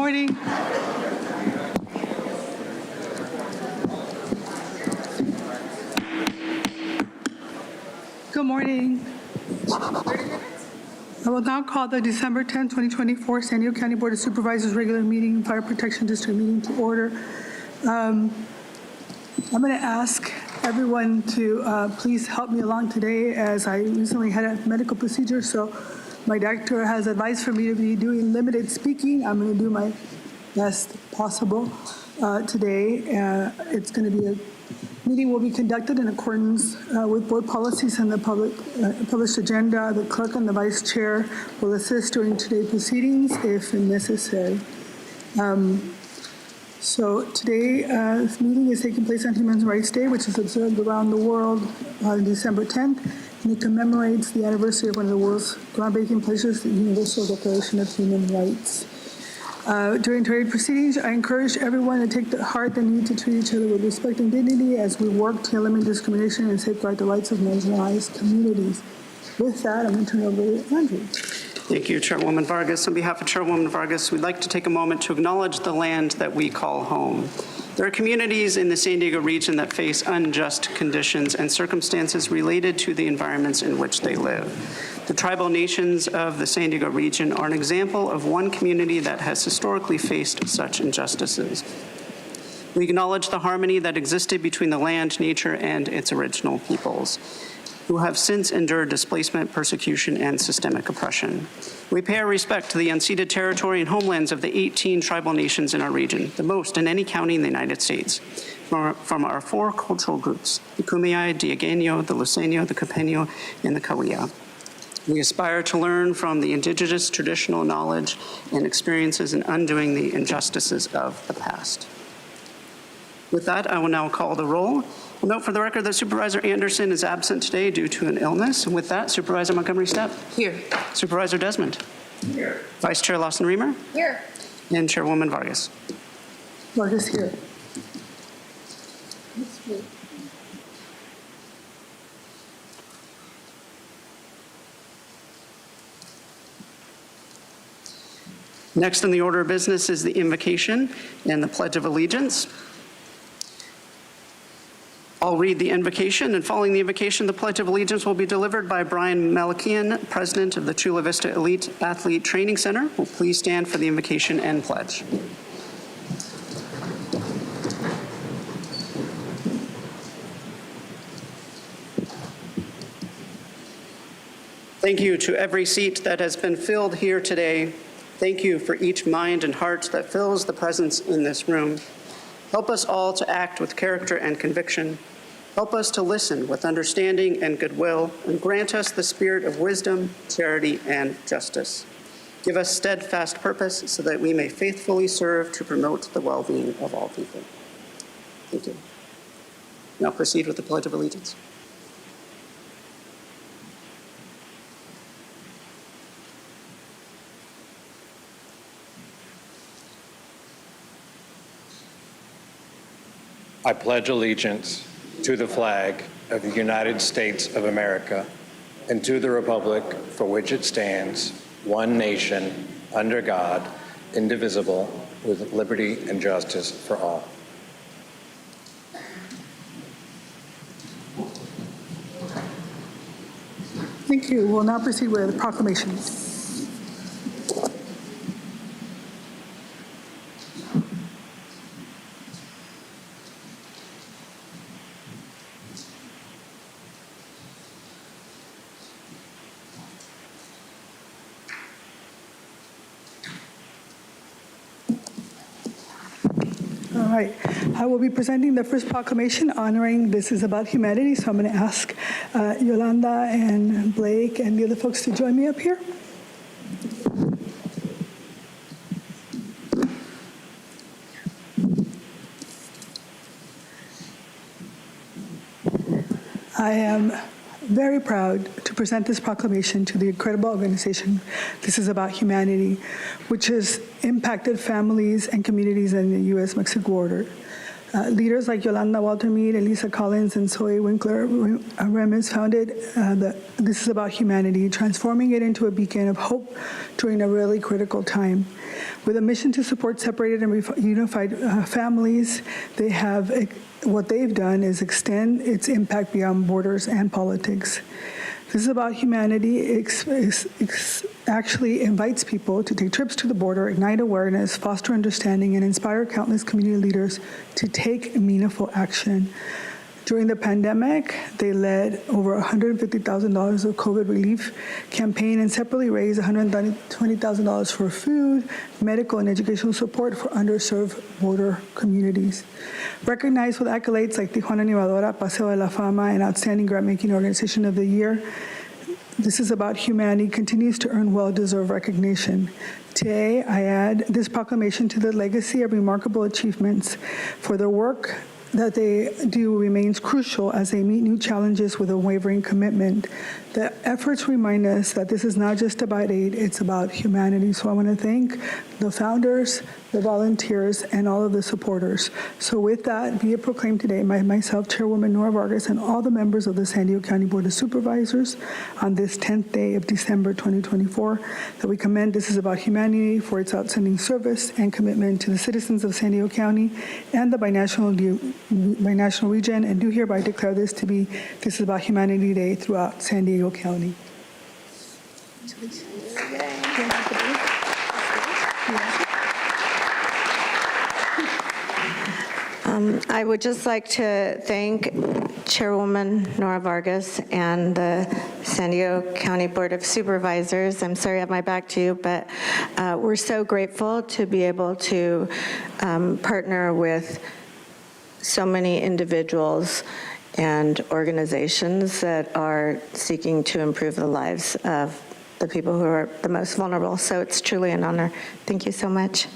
morning. Good morning. I will now call the December 10, 2024 San Diego County Board of Supervisors regular meeting and Fire Protection District meeting to order. I'm going to ask everyone to please help me along today, as I recently had a medical procedure, so my doctor has advised for me to be doing limited speaking. I'm going to do my best possible today. It's going to be a meeting will be conducted in accordance with board policies and the published agenda. The clerk and the vice chair will assist during today's proceedings if necessary. So today, this meeting is taking place on Human Rights Day, which is observed around the world on December 10th, and it commemorates the anniversary of one of the world's groundbreaking pledges, the Universal Declaration of Human Rights. During today's proceedings, I encourage everyone to take to heart the need to treat each other with respect and dignity as we work to eliminate discrimination and safeguard the rights of marginalized communities. With that, I'm going to turn it over to Andrew. Thank you, Chairwoman Vargas. On behalf of Chairwoman Vargas, we'd like to take a moment to acknowledge the land that we call home. There are communities in the San Diego region that face unjust conditions and circumstances related to the environments in which they live. The tribal nations of the San Diego region are an example of one community that has historically faced such injustices. We acknowledge the harmony that existed between the land, nature, and its original peoples, who have since endured displacement, persecution, and systemic oppression. We pay our respect to the unceded territory and homelands of the 18 tribal nations in our region, the most in any county in the United States, from our 4 cultural groups, the Kumeyaay, Diegueño, the Luiseño, the Capeño, and the Cahuilla. We aspire to learn from the indigenous traditional knowledge and experiences in undoing the injustices of the past. With that, I will now call the roll. We'll note for the record that Supervisor Anderson is absent today due to an illness. And with that, Supervisor Montgomery Stepp. Here. Supervisor Desmond. Here. Vice Chair Lawson-Remer. Here. And Chairwoman Vargas. Vargas here. Next on the order of business is the invocation and the Pledge of Allegiance. I'll read the invocation, and following the invocation, the Pledge of Allegiance will be delivered by Brian Malakian, President of the Chula Vista Elite Athlete Training Center. Will please stand for the invocation and pledge. Thank you to every seat that has been filled here today. Thank you for each mind and heart that fills the presence in this room. Help us all to act with character and conviction. Help us to listen with understanding and goodwill, and grant us the spirit of wisdom, charity, and justice. Give us steadfast purpose so that we may faithfully serve to promote the well-being of all people. Thank you. Now proceed with the Pledge of Allegiance. I pledge allegiance to the flag of the United States of America and to the republic for which it stands, one nation, under God, indivisible, with liberty and justice for all. Thank you. We'll now proceed with the proclamations. All right, I will be presenting the first proclamation honoring This Is About Humanity. So I'm going to ask Yolanda and Blake and the other folks to join me up here. I am very proud to present this proclamation to the incredible organization This Is About Humanity, which has impacted families and communities in the U.S.-Mexico border. Leaders like Yolanda Walter-Mead, Elisa Collins, and Zoe Winkler-Remes founded This Is About Humanity, transforming it into a beacon of hope during a really critical time. With a mission to support separated and unified families, what they've done is extend its impact beyond borders and politics. This is about humanity. It actually invites people to take trips to the border, ignite awareness, foster understanding, and inspire countless community leaders to take meaningful action. During the pandemic, they led over $150,000 of COVID relief campaign and separately raised $120,000 for food, medical, and educational support for underserved border communities. Recognized with accolades like Tijuana Animadora, Paseo de la Fama, and Outstanding Grant-Making Organization of the Year, This Is About Humanity continues to earn well-deserved recognition. Today, I add this proclamation to the legacy of remarkable achievements. For their work that they do remains crucial as they meet new challenges with unwavering commitment. The efforts remind us that this is not just about aid, it's about humanity. So I want to thank the founders, the volunteers, and all of the supporters. So with that, be it proclaimed today by myself, Chairwoman Nora Vargas, and all the members of the San Diego County Board of Supervisors on this 10th day of December 2024, that we commend This Is About Humanity for its outstanding service and commitment to the citizens of San Diego County and the binational region, and do hereby declare this to be This Is About Humanity Day throughout San Diego County. I would just like to thank Chairwoman Nora Vargas and the San Diego County Board of Supervisors. I'm sorry I have my back to you, but we're so grateful to be able to partner with so many individuals and organizations that are seeking to improve the lives of the people who are the most vulnerable. So it's truly an honor. Thank you so much.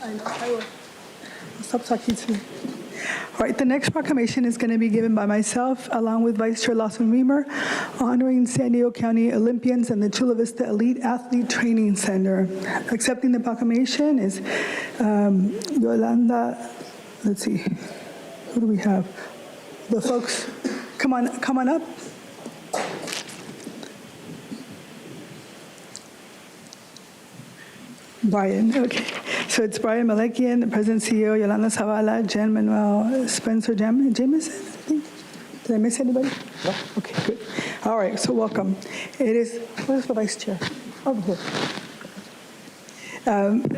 I will. Stop talking to me. All right, the next proclamation is going to be given by myself, along with Vice Chair Lawson Reamer, honoring San Diego County Olympians and the Chula Vista Elite Athlete Training Center. Accepting the proclamation is Yolanda, let's see, who do we have? The folks, come on up. Brian, okay. So it's Brian Malekian, the President CEO, Yolanda Zavala, Jen Manuel Spencer Jameson, I think. Did I miss anybody? No. Okay, good. All right, so welcome. It is, where's the Vice Chair? Over here.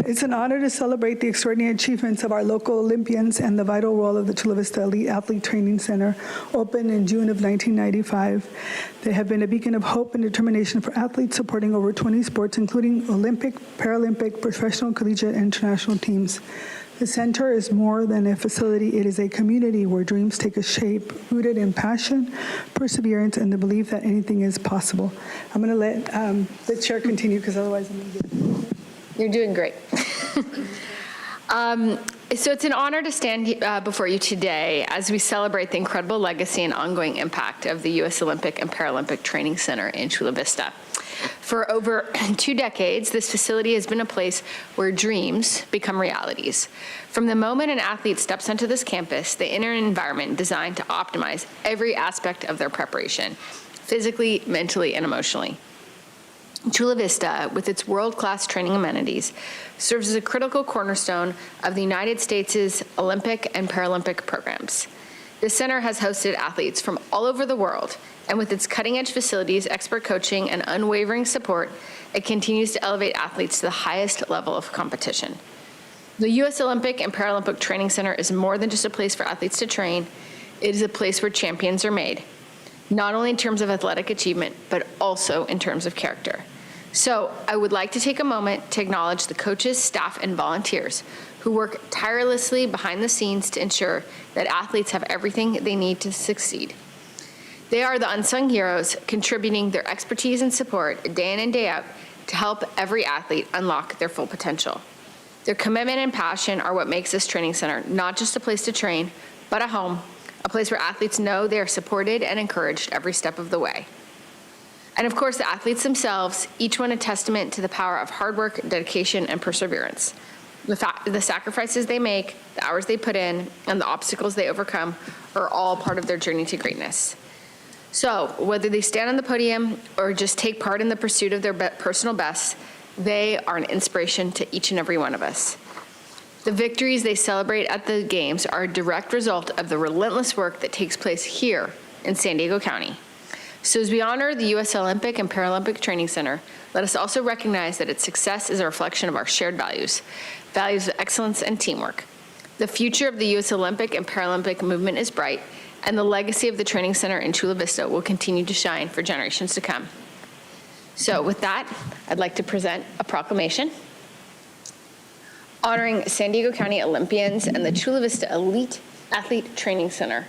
It's an honor to celebrate the extraordinary achievements of our local Olympians and the vital role of the Chula Vista Elite Athlete Training Center, opened in June of 1995. They have been a beacon of hope and determination for athletes, supporting over 20 sports, including Olympic, Paralympic, professional, collegiate, and international teams. The center is more than a facility. It is a community where dreams take a shape, rooted in passion, perseverance, and the belief that anything is possible. I'm going to let the chair continue, because otherwise I'm going to get... You're doing great. So it's an honor to stand before you today as we celebrate the incredible legacy and ongoing impact of the U.S. Olympic and Paralympic Training Center in Chula Vista. For over 2 decades, this facility has been a place where dreams become realities. From the moment an athlete steps onto this campus, they enter an environment designed to optimize every aspect of their preparation, physically, mentally, and emotionally. Chula Vista, with its world-class training amenities, serves as a critical cornerstone of the United States' Olympic and Paralympic programs. This center has hosted athletes from all over the world, and with its cutting-edge facilities, expert coaching, and unwavering support, it continues to elevate athletes to the highest level of competition. The U.S. Olympic and Paralympic Training Center is more than just a place for athletes to train. It is a place where champions are made, not only in terms of athletic achievement, but also in terms of character. So I would like to take a moment to acknowledge the coaches, staff, and volunteers who work tirelessly behind the scenes to ensure that athletes have everything they need to succeed. They are the unsung heroes, contributing their expertise and support day in and day out to help every athlete unlock their full potential. Their commitment and passion are what makes this training center not just a place to train, but a home, a place where athletes know they are supported and encouraged every step of the way. And of course, the athletes themselves, each one a testament to the power of hard work, dedication, and perseverance. The sacrifices they make, the hours they put in, and the obstacles they overcome are all part of their journey to greatness. So whether they stand on the podium or just take part in the pursuit of their personal best, they are an inspiration to each and every one of us. The victories they celebrate at the games are a direct result of the relentless work that takes place here in San Diego County. So as we honor the U.S. Olympic and Paralympic Training Center, let us also recognize that its success is a reflection of our shared values, values of excellence and teamwork. The future of the U.S. Olympic and Paralympic movement is bright, and the legacy of the training center in Chula Vista will continue to shine for generations to come. So with that, I'd like to present a proclamation honoring San Diego County Olympians and the Chula Vista Elite Athlete Training Center.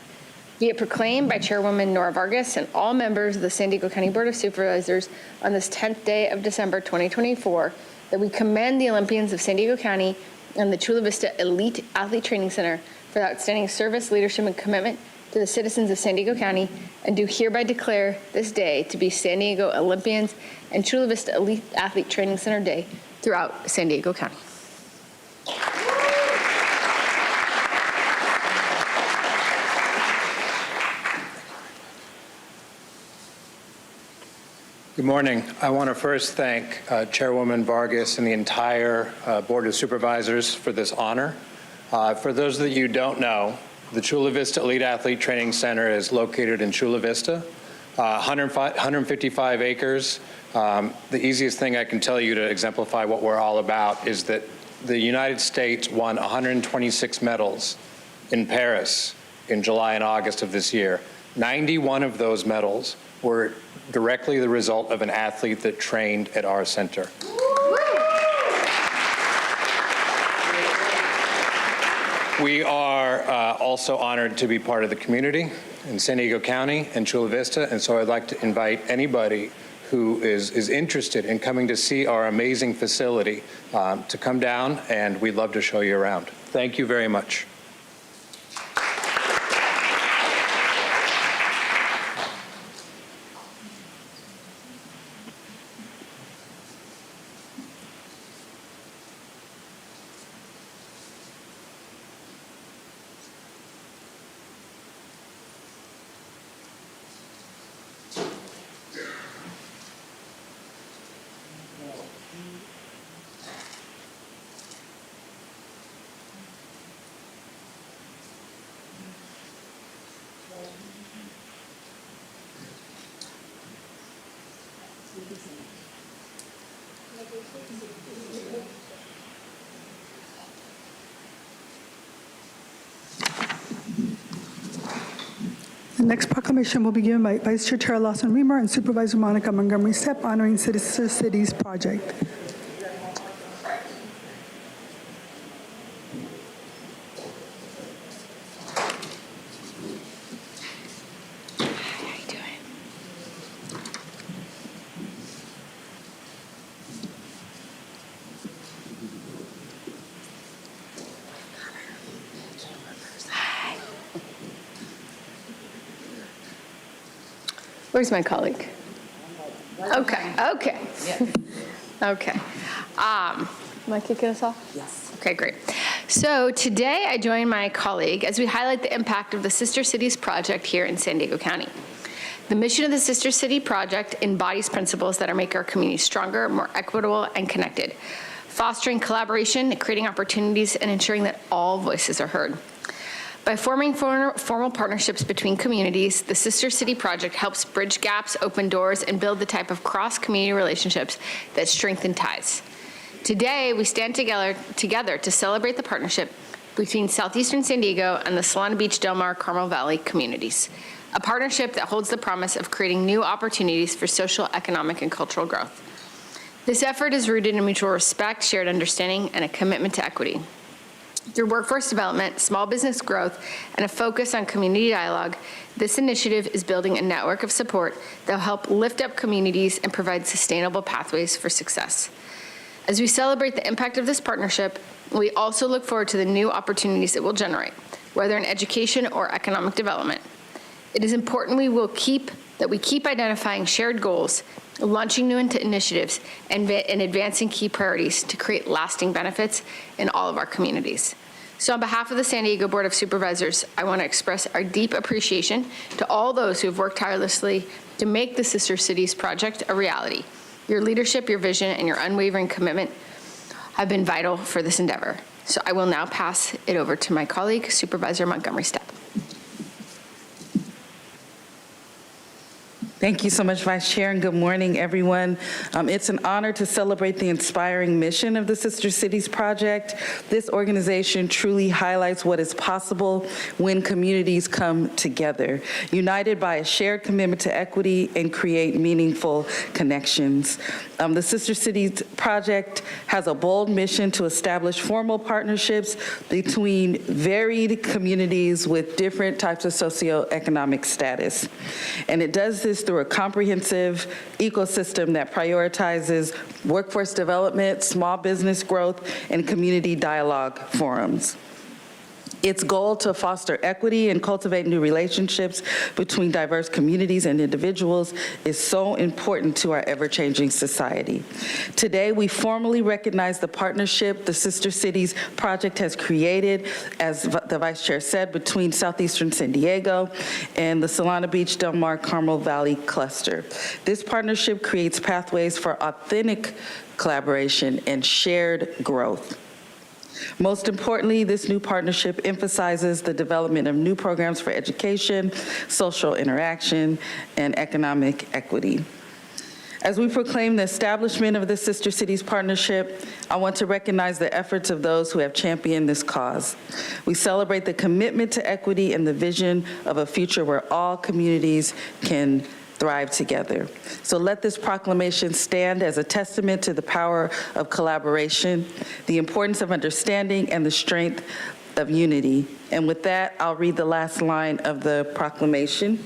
Be it proclaimed by Chairwoman Nora Vargas and all members of the San Diego County Board of Supervisors on this 10th day of December 2024 that we commend the Olympians of San Diego County and the Chula Vista Elite Athlete Training Center for the outstanding service, leadership, and commitment to the citizens of San Diego County, and do hereby declare this day to be San Diego Olympians and Chula Vista Elite Athlete Training Center Day throughout San Diego County. Good morning. I want to first thank Chairwoman Vargas and the entire Board of Supervisors for this honor. For those that you don't know, the Chula Vista Elite Athlete Training Center is located in Chula Vista, 155 acres. The easiest thing I can tell you to exemplify what we're all about is that the United States won 126 medals in Paris in July and August of this year. 91 of those medals were directly the result of an athlete that trained at our center. We are also honored to be part of the community in San Diego County and Chula Vista, and so I'd like to invite anybody who is interested in coming to see our amazing facility to come down, and we'd love to show you around. Thank you very much. The next proclamation will be given by Vice Chair Tara Lawson-Remer and Supervisor Monica Montgomery Stepp honoring Sister Cities Project. Where's my colleague? Okay. Okay. Am I kicking us off? Yes. Okay, great. So today I join my colleague as we highlight the impact of the Sister Cities Project here in San Diego County. The mission of the Sister City Project embodies principles that make our community stronger, more equitable, and connected, fostering collaboration, creating opportunities, and ensuring that all voices are heard. By forming formal partnerships between communities, the Sister City Project helps bridge gaps, open doors, and build the type of cross-community relationships that strengthen ties. Today, we stand together to celebrate the partnership between Southeastern San Diego and the Solana Beach, Del Mar, Carmel Valley communities, a partnership that holds the promise of creating new opportunities for social, economic, and cultural growth. This effort is rooted in mutual respect, shared understanding, and a commitment to equity. Through workforce development, small business growth, and a focus on community dialogue, this initiative is building a network of support that will help lift up communities and provide sustainable pathways for success. As we celebrate the impact of this partnership, we also look forward to the new opportunities it will generate, whether in education or economic development. It is important that we keep identifying shared goals, launching new initiatives, and advancing key priorities to create lasting benefits in all of our communities. So on behalf of the San Diego Board of Supervisors, I want to express our deep appreciation to all those who have worked tirelessly to make the Sister Cities project a reality. Your leadership, your vision, and your unwavering commitment have been vital for this endeavor. So I will now pass it over to my colleague, Supervisor Montgomery Stepp. Thank you so much, Vice Chair, and good morning, everyone. It's an honor to celebrate the inspiring mission of the Sister Cities Project. This organization truly highlights what is possible when communities come together, united by a shared commitment to equity and create meaningful connections. The Sister Cities Project has a bold mission to establish formal partnerships between varied communities with different types of socioeconomic status. And it does this through a comprehensive ecosystem that prioritizes workforce development, small business growth, and community dialogue forums. Its goal to foster equity and cultivate new relationships between diverse communities and individuals is so important to our ever-changing society. Today, we formally recognize the partnership the Sister Cities Project has created, as the Vice Chair said, between Southeastern San Diego and the Solana Beach, Del Mar, Carmel Valley cluster. This partnership creates pathways for authentic collaboration and shared growth. Most importantly, this new partnership emphasizes the development of new programs for education, social interaction, and economic equity. As we proclaim the establishment of the Sister Cities Partnership, I want to recognize the efforts of those who have championed this cause. We celebrate the commitment to equity and the vision of a future where all communities can thrive together. So let this proclamation stand as a testament to the power of collaboration, the importance of understanding, and the strength of unity. And with that, I'll read the last line of the proclamation.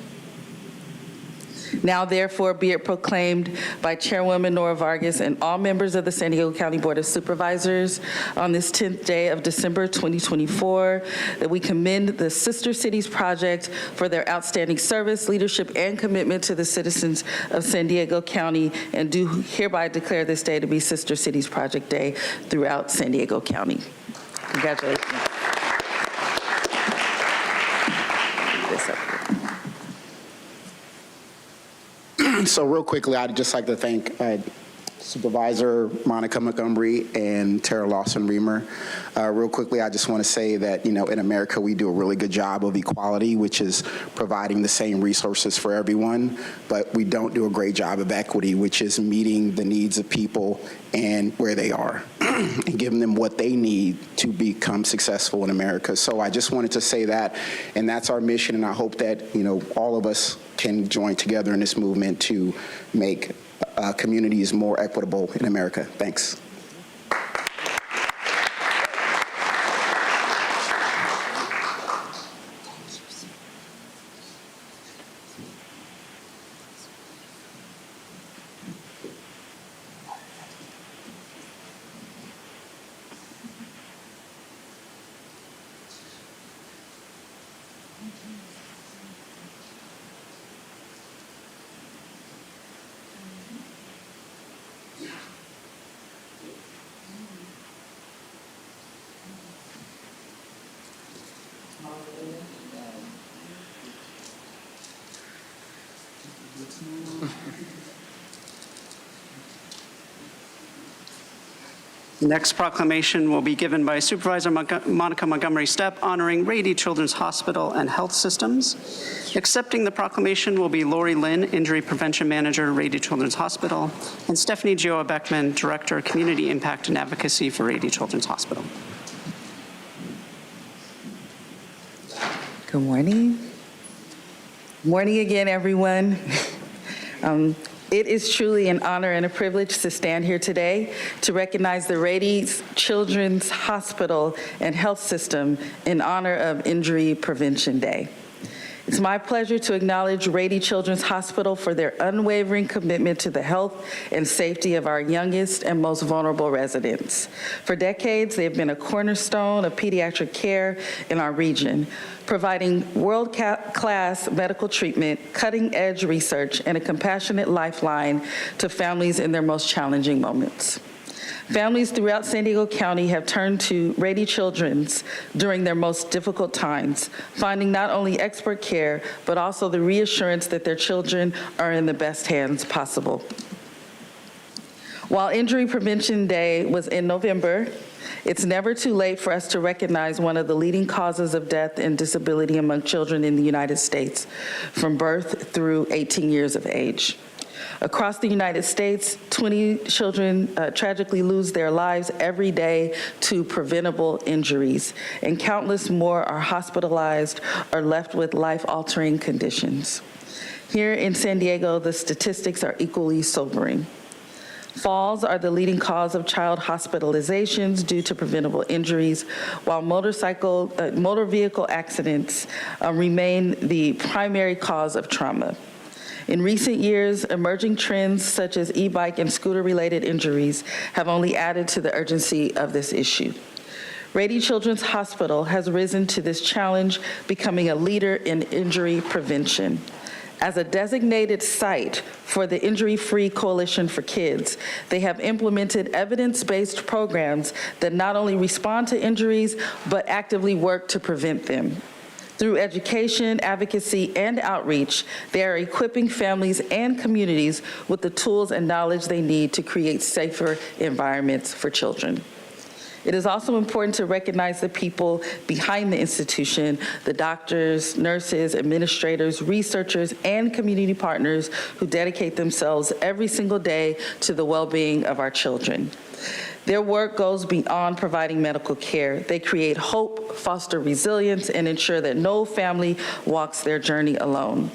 Now, therefore, be it proclaimed by Chairwoman Nora Vargas and all members of the San Diego County Board of Supervisors on this 10th day of December 2024 that we commend the Sister Cities Project for their outstanding service, leadership, and commitment to the citizens of San Diego County, and do hereby declare this day to be Sister Cities Project Day throughout San Diego County. Congratulations. So real quickly, I'd just like to thank Supervisor Monica Montgomery and Tara Lawson-Remer. Real quickly, I just want to say that, in America, we do a really good job of equality, which is providing the same resources for everyone, but we don't do a great job of equity, which is meeting the needs of people and where they are and giving them what they need to become successful in America. So I just wanted to say that, and that's our mission, and I hope that, all of us can join together in this movement to make communities more equitable in America. Thanks. The next proclamation will be given by Supervisor Monica Montgomery Stepp, honoring Rady Children's Hospital and Health Systems. Accepting the proclamation will be Lori Lynn, Injury Prevention Manager, Rady Children's Hospital, and Stephanie Gioa Beckman, Director, Community Impact and Advocacy for Rady Children's Hospital. Good morning. Morning again, everyone. It is truly an honor and a privilege to stand here today to recognize the Rady Children's Hospital and Health System in honor of Injury Prevention Day. It's my pleasure to acknowledge Rady Children's Hospital for their unwavering commitment to the health and safety of our youngest and most vulnerable residents. For decades, they have been a cornerstone of pediatric care in our region, providing world-class medical treatment, cutting-edge research, and a compassionate lifeline to families in their most challenging moments. Families throughout San Diego County have turned to Rady Children's during their most difficult times, finding not only expert care, but also the reassurance that their children are in the best hands possible. While Injury Prevention Day was in November, it's never too late for us to recognize one of the leading causes of death and disability among children in the United States, from birth through 18 years of age. Across the United States, 20 children tragically lose their lives every day to preventable injuries, and countless more are hospitalized or left with life-altering conditions. Here in San Diego, the statistics are equally sobering. Falls are the leading cause of child hospitalizations due to preventable injuries, while motor vehicle accidents remain the primary cause of trauma. In recent years, emerging trends such as e-bike and scooter-related injuries have only added to the urgency of this issue. Rady Children's Hospital has risen to this challenge, becoming a leader in injury prevention. As a designated site for the Injury-Free Coalition for Kids, they have implemented evidence-based programs that not only respond to injuries, but actively work to prevent them. Through education, advocacy, and outreach, they are equipping families and communities with the tools and knowledge they need to create safer environments for children. It is also important to recognize the people behind the institution, the doctors, nurses, administrators, researchers, and community partners who dedicate themselves every single day to the well-being of our children. Their work goes beyond providing medical care. They create hope, foster resilience, and ensure that no family walks their journey alone.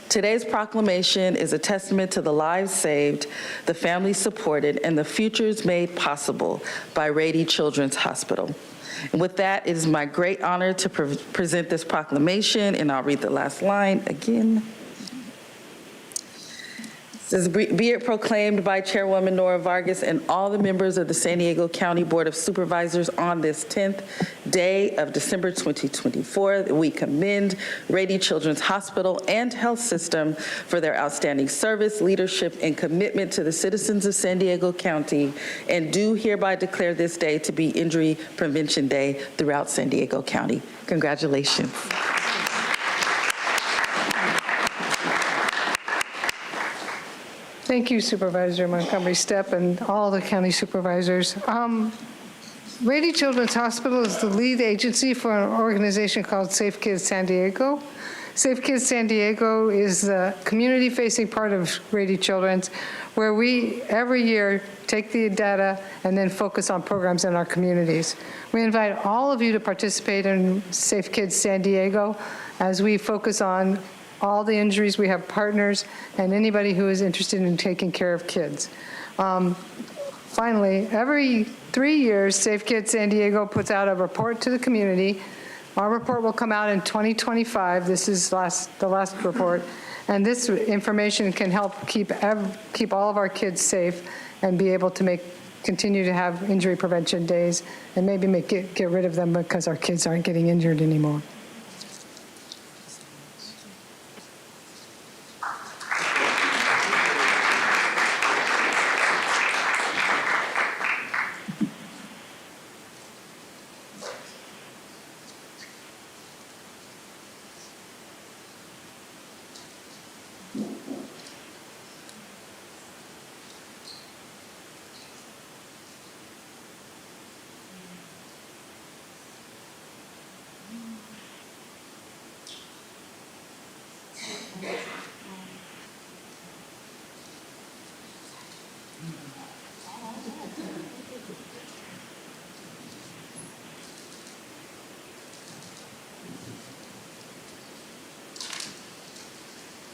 Today's proclamation is a testament to the lives saved, the families supported, and the futures made possible by Rady Children's Hospital. And with that, it is my great honor to present this proclamation, and I'll read the last line again. It says, be it proclaimed by Chairwoman Nora Vargas and all the members of the San Diego County Board of Supervisors on this 10th day of December 2024, that we commend Rady Children's Hospital and Health System for their outstanding service, leadership, and commitment to the citizens of San Diego County, and do hereby declare this day to be Injury Prevention Day throughout San Diego County. Congratulations. Thank you, Supervisor Montgomery Stepp and all the county supervisors. Rady Children's Hospital is the lead agency for an organization called Safe Kids San Diego. Safe Kids San Diego is the community-facing part of Rady Children's, where we, every year, take the data and then focus on programs in our communities. We invite all of you to participate in Safe Kids San Diego as we focus on all the injuries. We have partners and anybody who is interested in taking care of kids. Finally, every 3 years, Safe Kids San Diego puts out a report to the community. Our report will come out in 2025. This is the last report. And this information can help keep all of our kids safe and be able to continue to have injury prevention days and maybe get rid of them because our kids aren't getting injured anymore.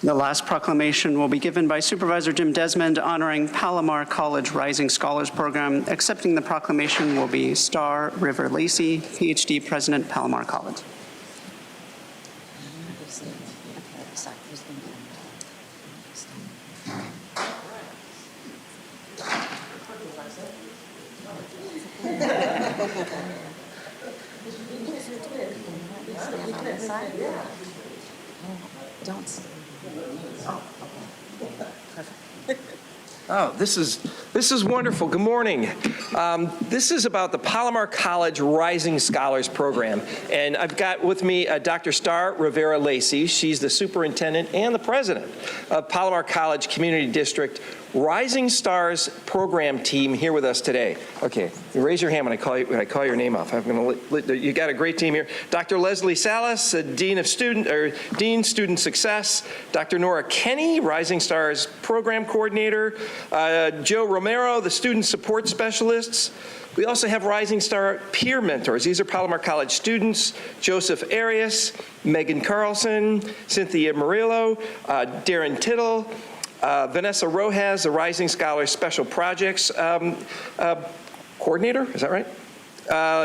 The last proclamation will be given by Supervisor Jim Desmond honoring Palomar College Rising Scholars Program. Accepting the proclamation will be Star River Lacey, PhD President, Palomar College. Oh, this is wonderful. Good morning. This is about the Palomar College Rising Scholars Program. And I've got with me Dr. Star Rivera Lacey. She's the superintendent and the president of Palomar College Community District Rising Stars program team here with us today. Okay, raise your hand when I call your name off. You got a great team here. Dr. Leslie Salas, Dean Student Success. Dr. Nora Kenny, Rising Stars program coordinator. Joe Romero, the student support specialists. We also have Rising Star peer mentors. These are Palomar College students: Joseph Arias, Megan Carlson, Cynthia Murillo, Darren Tittle, Vanessa Rojas, the Rising Scholars Special Projects coordinator, is that right?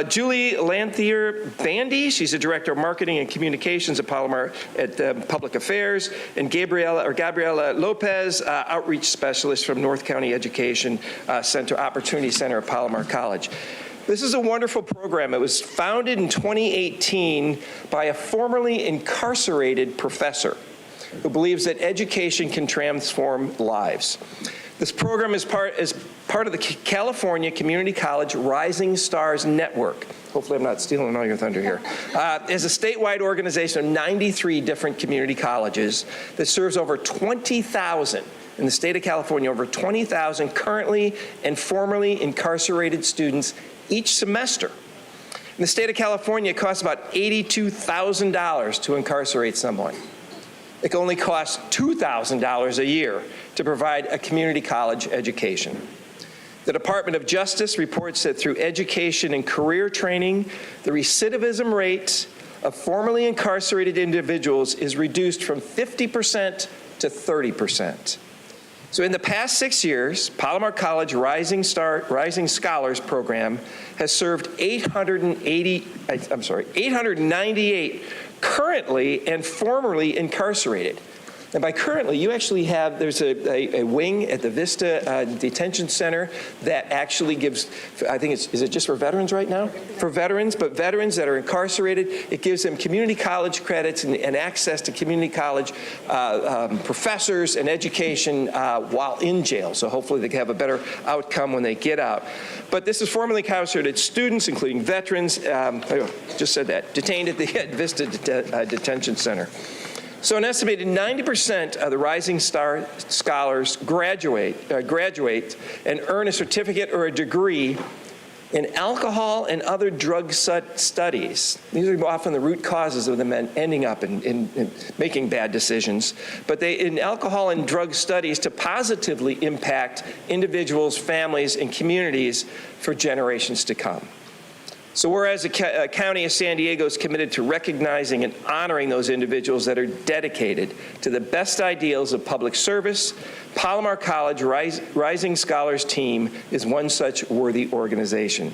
Julie Lanthier Bandy, she's the Director of Marketing and Communications at Palomar at Public Affairs, and Gabriela Lopez, Outreach Specialist from North County Education Opportunity Center at Palomar College. This is a wonderful program. It was founded in 2018 by a formerly incarcerated professor who believes that education can transform lives. This program is part of the California Community College Rising Stars Network. Hopefully I'm not stealing all your thunder here. It's a statewide organization of 93 different community colleges that serves over 20,000 in the state of California, over 20,000 currently and formerly incarcerated students each semester. In the state of California, it costs about $82,000 to incarcerate someone. It only costs $2,000 a year to provide a community college education. The Department of Justice reports that through education and career training, the recidivism rate of formerly incarcerated individuals is reduced from 50% to 30%. So in the past 6 years, Palomar College Rising Scholars Program has served 898 currently and formerly incarcerated. And by currently, you actually have, there's a wing at the Vista Detention Center that actually gives, I think is it just for veterans right now? For veterans, but veterans that are incarcerated, it gives them community college credits and access to community college professors and education while in jail. So hopefully they can have a better outcome when they get out. But this is formerly incarcerated students, including veterans, detained at the Vista Detention Center. So an estimated 90% of the Rising Star scholars graduate and earn a certificate or a degree in alcohol and other drug studies. These are often the root causes of them ending up in making bad decisions. But in alcohol and drug studies to positively impact individuals, families, and communities for generations to come. So whereas the County of San Diego is committed to recognizing and honoring those individuals that are dedicated to the best ideals of public service, Palomar College Rising Scholars Team is one such worthy organization.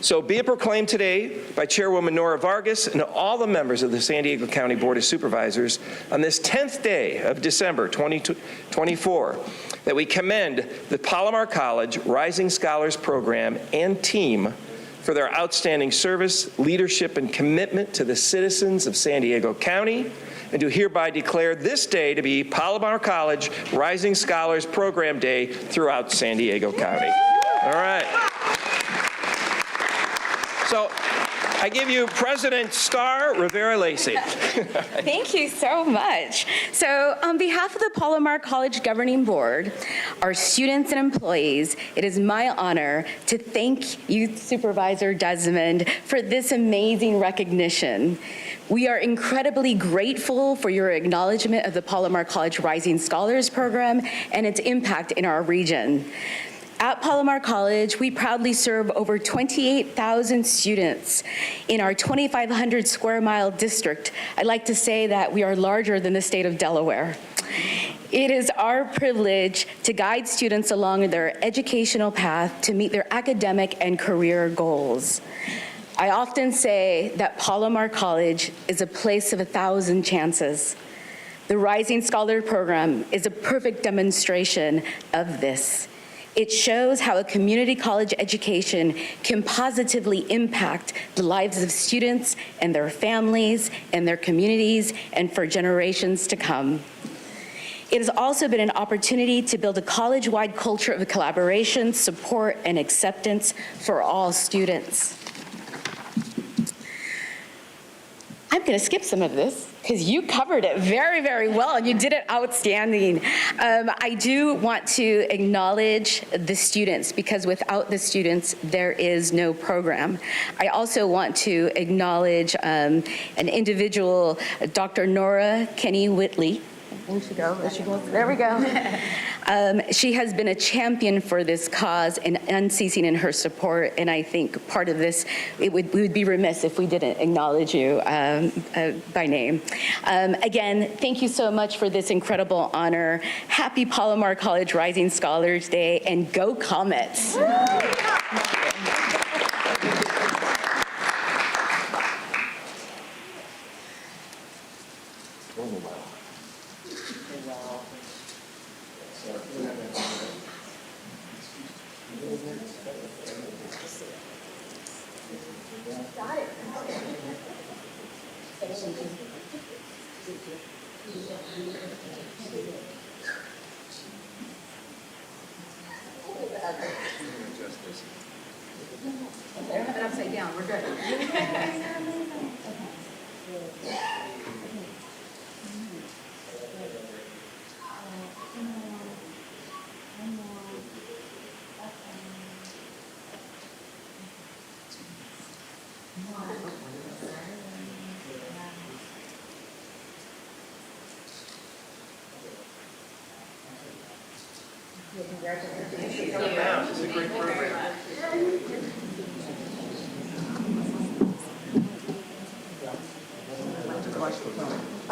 So be it proclaimed today by Chairwoman Nora Vargas and all the members of the San Diego County Board of Supervisors on this 10th day of December 2024 that we commend the Palomar College Rising Scholars Program and team for their outstanding service, leadership, and commitment to the citizens of San Diego County, and to hereby declare this day to be Palomar College Rising Scholars Program Day throughout San Diego County. All right. So I give you President Star Rivera Lacey. Thank you so much. So on behalf of the Palomar College Governing Board, our students and employees, it is my honor to thank Youth Supervisor Desmond for this amazing recognition. We are incredibly grateful for your acknowledgement of the Palomar College Rising Scholars Program and its impact in our region. At Palomar College, we proudly serve over 28,000 students in our 2,500 square mile district. I'd like to say that we are larger than the state of Delaware. It is our privilege to guide students along their educational path to meet their academic and career goals. I often say that Palomar College is a place of 1,000 chances. The Rising Scholar Program is a perfect demonstration of this. It shows how a community college education can positively impact the lives of students and their families and their communities and for generations to come. It has also been an opportunity to build a college-wide culture of collaboration, support, and acceptance for all students. I'm going to skip some of this because you covered it very, very well, and you did it outstanding. I do want to acknowledge the students, because without the students, there is no program. I also want to acknowledge an individual, Dr. Nora Kenny Whitley. Where'd she go? There she goes. There we go. She has been a champion for this cause and unceasing in her support, and I think part of this, we would be remiss if we didn't acknowledge you by name. Again, thank you so much for this incredible honor. Happy Palomar College Rising Scholars Day, and go Comets! Don't have it upside down, we're good. Congratulations. Yeah, this is a great program.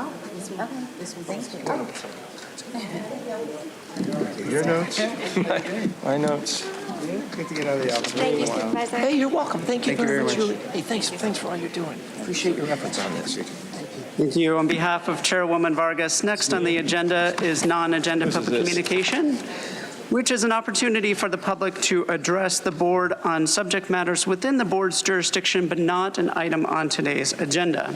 Oh, this one, thanks to Your notes? My notes. Good to get out of the office. Thank you, Supervisor. Hey, you're welcome. Thank you very much, Julie. Hey, thanks for all you're doing. Appreciate your efforts on this. Thank you. On behalf of Chairwoman Vargas, next on the agenda is non-agenda public communication, which is an opportunity for the public to address the board on subject matters within the board's jurisdiction, but not an item on today's agenda.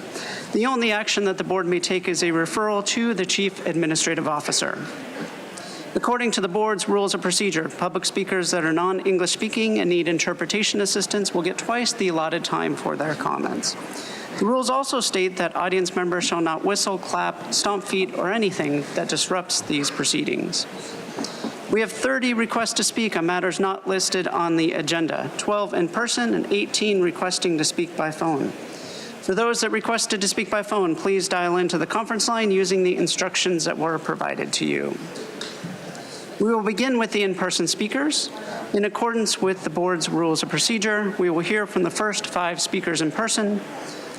The only action that the board may take is a referral to the Chief Administrative Officer. According to the board's rules of procedure, public speakers that are non-English speaking and need interpretation assistance will get twice the allotted time for their comments. The rules also state that audience members shall not whistle, clap, stomp feet, or anything that disrupts these proceedings. We have 30 requests to speak on matters not listed on the agenda, 12 in person and 18 requesting to speak by phone. For those that requested to speak by phone, please dial into the conference line using the instructions that were provided to you. We will begin with the in-person speakers. In accordance with the board's rules of procedure, we will hear from the first 5 speakers in person.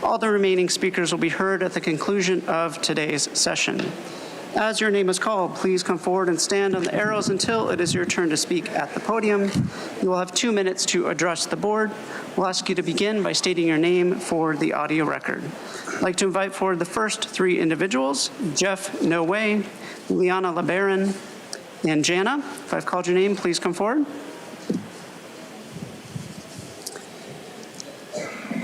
All the remaining speakers will be heard at the conclusion of today's session. As your name is called, please come forward and stand on the arrows until it is your turn to speak at the podium. You will have 2 minutes to address the board. We'll ask you to begin by stating your name for the audio record. I'd like to invite forward the first 3 individuals, Jeff No Way, Liana LeBaron, and Jana. If I've called your name, please come forward.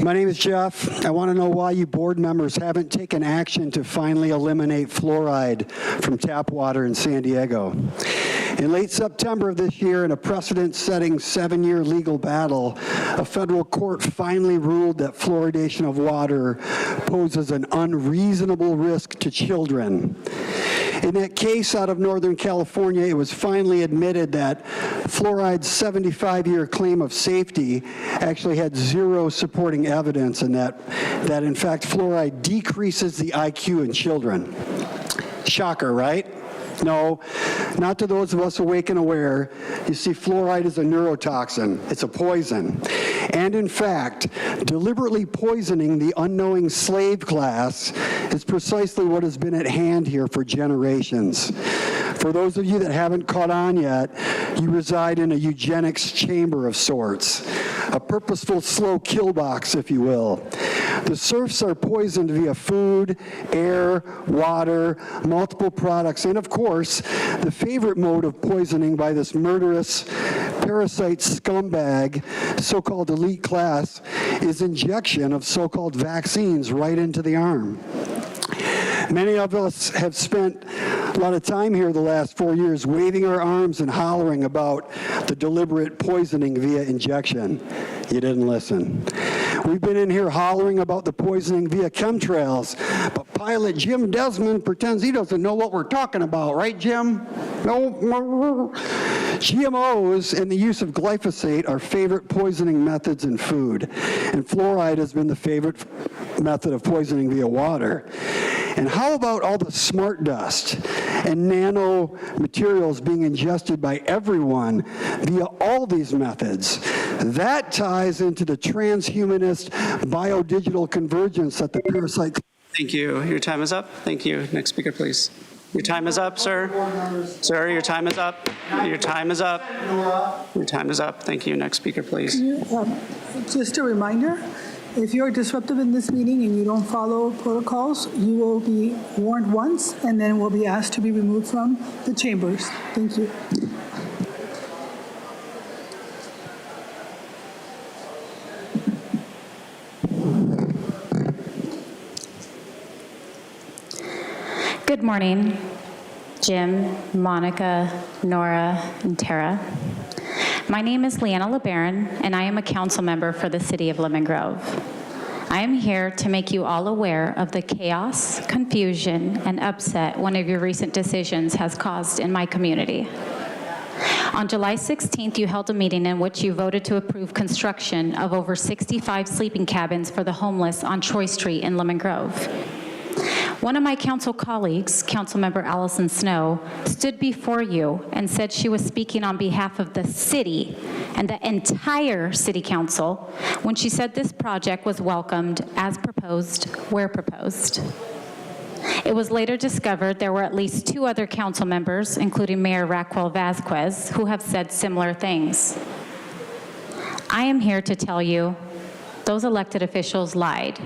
My name is Jeff. I want to know why you board members haven't taken action to finally eliminate fluoride from tap water in San Diego. In late September of this year, in a precedent-setting 7-year legal battle, a federal court finally ruled that fluoridation of water poses an unreasonable risk to children. In that case out of Northern California, it was finally admitted that fluoride's 75-year claim of safety actually had 0 supporting evidence, and that in fact fluoride decreases the IQ in children. Shocker, right? No, not to those of us awake and aware. You see, fluoride is a neurotoxin. It's a poison. And in fact, deliberately poisoning the unknowing slave class is precisely what has been at hand here for generations. For those of you that haven't caught on yet, you reside in a eugenics chamber of sorts, a purposeful slow kill box, if you will. The serfs are poisoned via food, air, water, multiple products, and of course, the favorite mode of poisoning by this murderous parasite scumbag, so-called elite class, is injection of so-called vaccines right into the arm. Many of us have spent a lot of time here the last 4 years waving our arms and hollering about the deliberate poisoning via injection. You didn't listen. We've been in here hollering about the poisoning via chemtrails, but pilot Jim Desmond pretends he doesn't know what we're talking about, right, Jim? No. GMOs and the use of glyphosate are favorite poisoning methods in food, and fluoride has been the favorite method of poisoning via water. And how about all the smart dust and nano materials being ingested by everyone via all these methods? That ties into the transhumanist biodigital convergence that the parasite... Thank you. Your time is up. Thank you. Next speaker, please. Your time is up, sir. Sir, your time is up. Your time is up. Your time is up. Thank you. Next speaker, please. Just a reminder, if you're disruptive in this meeting and you don't follow protocols, you will be warned once and then will be asked to be removed from the chambers. Thank you. Good morning, Jim, Monica, Nora, and Tara. My name is Leanna LeBaron, and I am a council member for the City of Lemon Grove. I am here to make you all aware of the chaos, confusion, and upset one of your recent decisions has caused in my community. On July 16th, you held a meeting in which you voted to approve construction of over 65 sleeping cabins for the homeless on Troy Street in Lemon Grove. One of my council colleagues, Councilmember Allison Snow, stood before you and said she was speaking on behalf of the city and the entire city council when she said this project was welcomed as proposed, where proposed. It was later discovered there were at least 2 other council members, including Mayor Raquel Vasquez, who have said similar things. I am here to tell you those elected officials lied.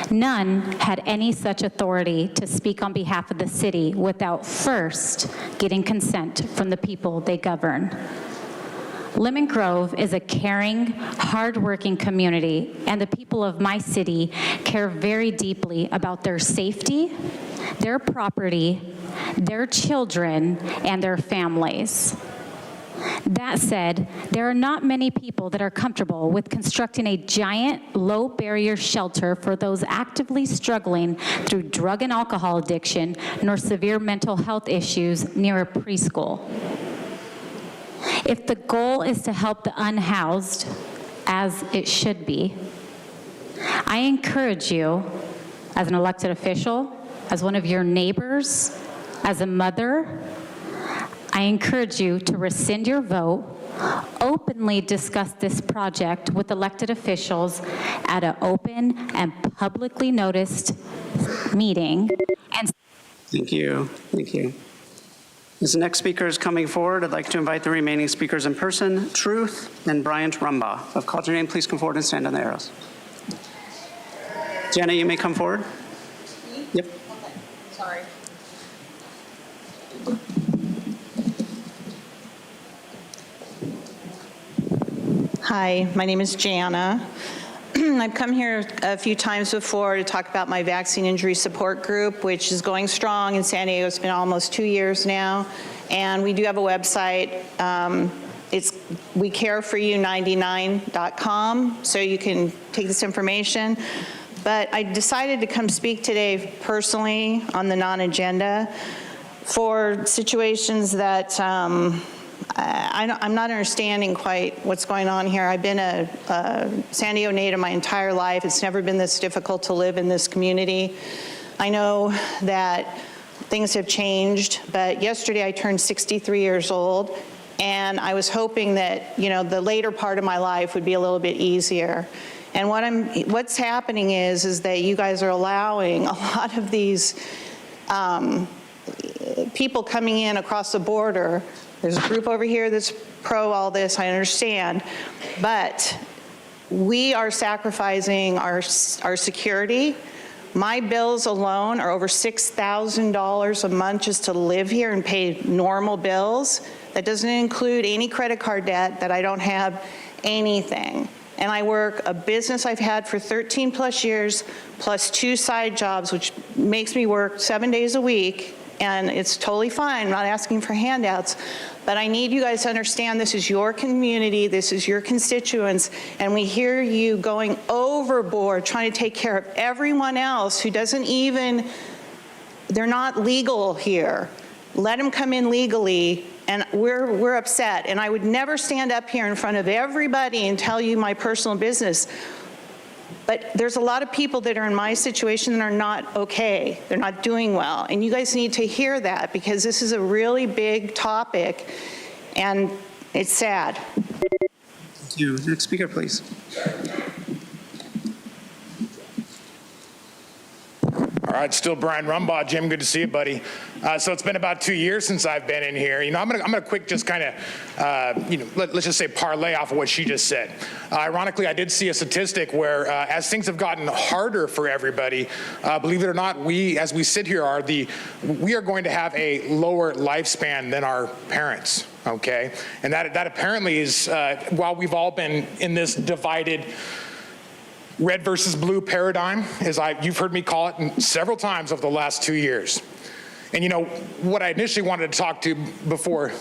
None had any such authority to speak on behalf of the city without first getting consent from the people they govern. Lemon Grove is a caring, hardworking community, and the people of my city care very deeply about their safety, their property, their children, and their families. That said, there are not many people that are comfortable with constructing a giant, low-barrier shelter for those actively struggling through drug and alcohol addiction nor severe mental health issues near a preschool. If the goal is to help the unhoused, as it should be, I encourage you, as an elected official, as one of your neighbors, as a mother, I encourage you to rescind your vote, openly discuss this project with elected officials at an open and publicly noticed meeting. And Thank you. Thank you. As the next speaker is coming forward, I'd like to invite the remaining speakers in person, Truth and Bryant Rumbaugh. If I've called your name, please come forward and stand on the arrows. Jenna, you may come forward. Yep. Okay, sorry. Hi, my name is Jana. I've come here a few times before to talk about my vaccine injury support group, which is going strong in San Diego. It's been almost 2 years now, and we do have a website. It's wecareforyou99.com, so you can take this information. But I decided to come speak today personally on the non-agenda for situations that I'm not understanding quite what's going on here. I've been a San Diego native my entire life. It's never been this difficult to live in this community. I know that things have changed, but yesterday I turned 63 years old, and I was hoping that, the later part of my life would be a little bit easier. And what's happening is that you guys are allowing a lot of these people coming in across the border. There's a group over here that's pro all this, I understand, but we are sacrificing our security. My bills alone are over $6,000 a month just to live here and pay normal bills. That doesn't include any credit card debt, that I don't have anything. And I work a business I've had for 13 plus years, plus 2 side jobs, which makes me work 7 days a week, and it's totally fine. I'm not asking for handouts. But I need you guys to understand this is your community, this is your constituents, and we hear you going overboard trying to take care of everyone else who doesn't even, they're not legal here. Let them come in legally, and we're upset. And I would never stand up here in front of everybody and tell you my personal business. But there's a lot of people that are in my situation that are not okay. They're not doing well. And you guys need to hear that, because this is a really big topic, and it's sad. Thank you. Next speaker, please. All right, still Brian Rumbaugh. Jim, good to see you, buddy. So it's been about 2 years since I've been in here. I'm gonna quick just kind of, let's just say parlay off of what she just said. Ironically, I did see a statistic where as things have gotten harder for everybody, believe it or not, as we sit here, we are going to have a lower lifespan than our parents, okay? And that apparently is, while we've all been in this divided red versus blue paradigm, as you've heard me call it several times over the last 2 years. And what I initially wanted to talk to before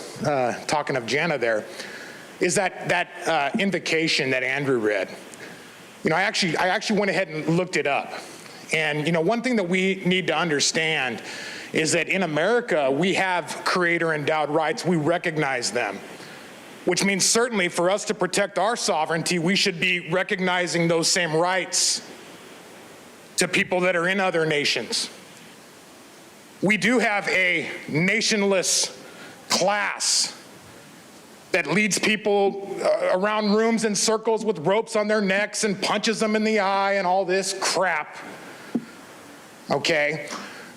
talking of Jana there is that invocation that Andrew read. I actually went ahead and looked it up. And one thing that we need to understand is that in America, we have creator endowed rights. We recognize them. Which means certainly for us to protect our sovereignty, we should be recognizing those same rights to people that are in other nations. We do have a nationless class that leads people around rooms in circles with ropes on their necks and punches them in the eye and all this crap, okay?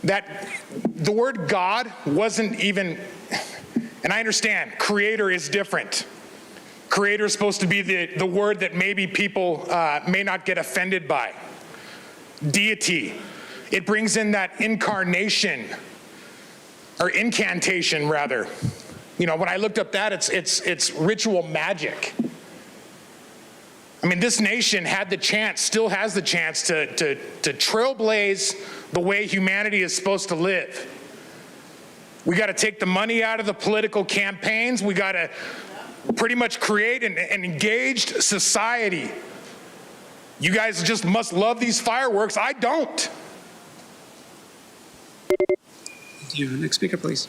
That the word God wasn't even, and I understand, creator is different. Creator is supposed to be the word that maybe people may not get offended by. Deity, it brings in that incarnation, or incantation rather. When I looked up that, it's ritual magic. I mean, this nation had the chance, still has the chance to trailblaze the way humanity is supposed to live. We got to take the money out of the political campaigns. We got to pretty much create an engaged society. You guys just must love these fireworks. I don't. Thank you. Next speaker, please.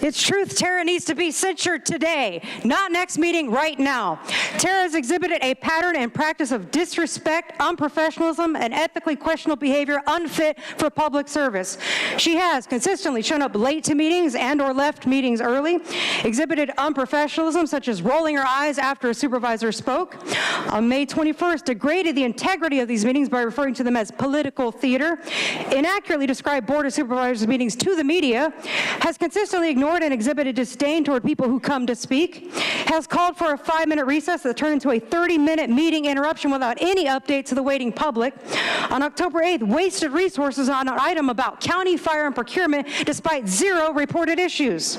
It's truth. Tara needs to be censured today, not next meeting, right now. Tara has exhibited a pattern and practice of disrespect, unprofessionalism, and ethically questionable behavior unfit for public service. She has consistently shown up late to meetings and or left meetings early, exhibited unprofessionalism such as rolling her eyes after a supervisor spoke. On May 21st, degraded the integrity of these meetings by referring to them as political theater, inaccurately described Board of Supervisors meetings to the media, has consistently ignored and exhibited disdain toward people who come to speak, has called for a 5-minute recess that turned into a 30-minute meeting interruption without any update to the waiting public. On October 8th, wasted resources on an item about county fire and procurement despite 0 reported issues.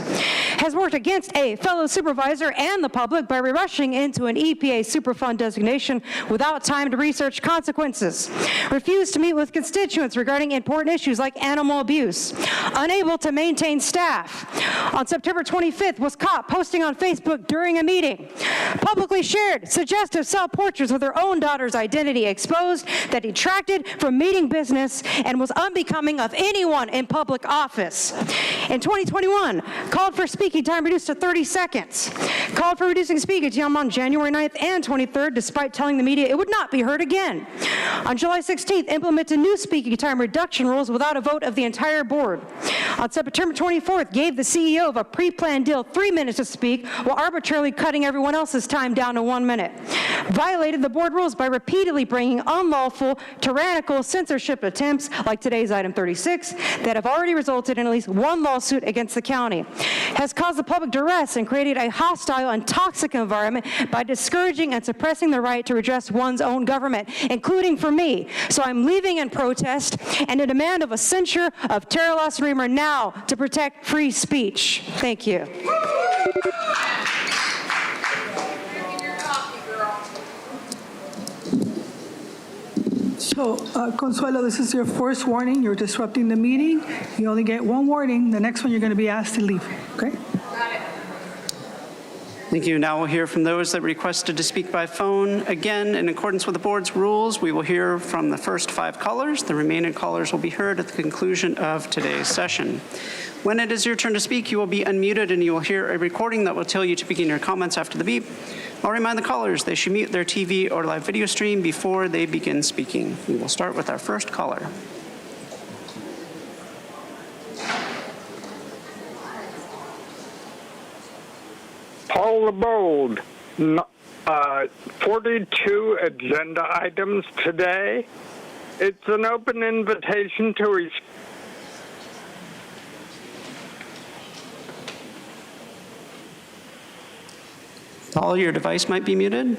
Has worked against a fellow supervisor and the public by rushing into an EPA Superfund designation without time to research consequences. Refused to meet with constituents regarding important issues like animal abuse. unable to maintain staff. On September 25th, was caught posting on Facebook during a meeting, publicly shared suggestive self-portraits of their own daughter's identity exposed that detracted from meeting business and was unbecoming of anyone in public office. In 2021, called for speaking time reduced to 30 seconds, called for reducing speaking time on January 9th and 23rd, despite telling the media it would not be heard again. On July 16th, implemented new speaking time reduction rules without a vote of the entire board. On September 24th, gave the CEO of a pre-planned deal 3 minutes to speak while arbitrarily cutting everyone else's time down to 1 minute. Violated the board rules by repeatedly bringing unlawful, tyrannical censorship attempts, like today's item 36, that have already resulted in at least one lawsuit against the county. Has caused the public duress and created a hostile and toxic environment by discouraging and suppressing the right to redress one's own government, including for me. So I'm leaving in protest and a demand of a censure of Tara Lawson-Remer now to protect free speech. Thank you. So, Consuelo, this is your first warning. You're disrupting the meeting. You only get one warning. The next one, you're going to be asked to leave, okay? Thank you. Now we'll hear from those that requested to speak by phone. Again, in accordance with the board's rules, we will hear from the first 5 callers. The remaining callers will be heard at the conclusion of today's session. When it is your turn to speak, you will be unmuted and you will hear a recording that will tell you to begin your comments after the beep. I'll remind the callers they should mute their TV or live video stream before they begin speaking. We will start with our first caller. Paul the Bold, 42 agenda items today. It's an open invitation to Paul, your device might be muted.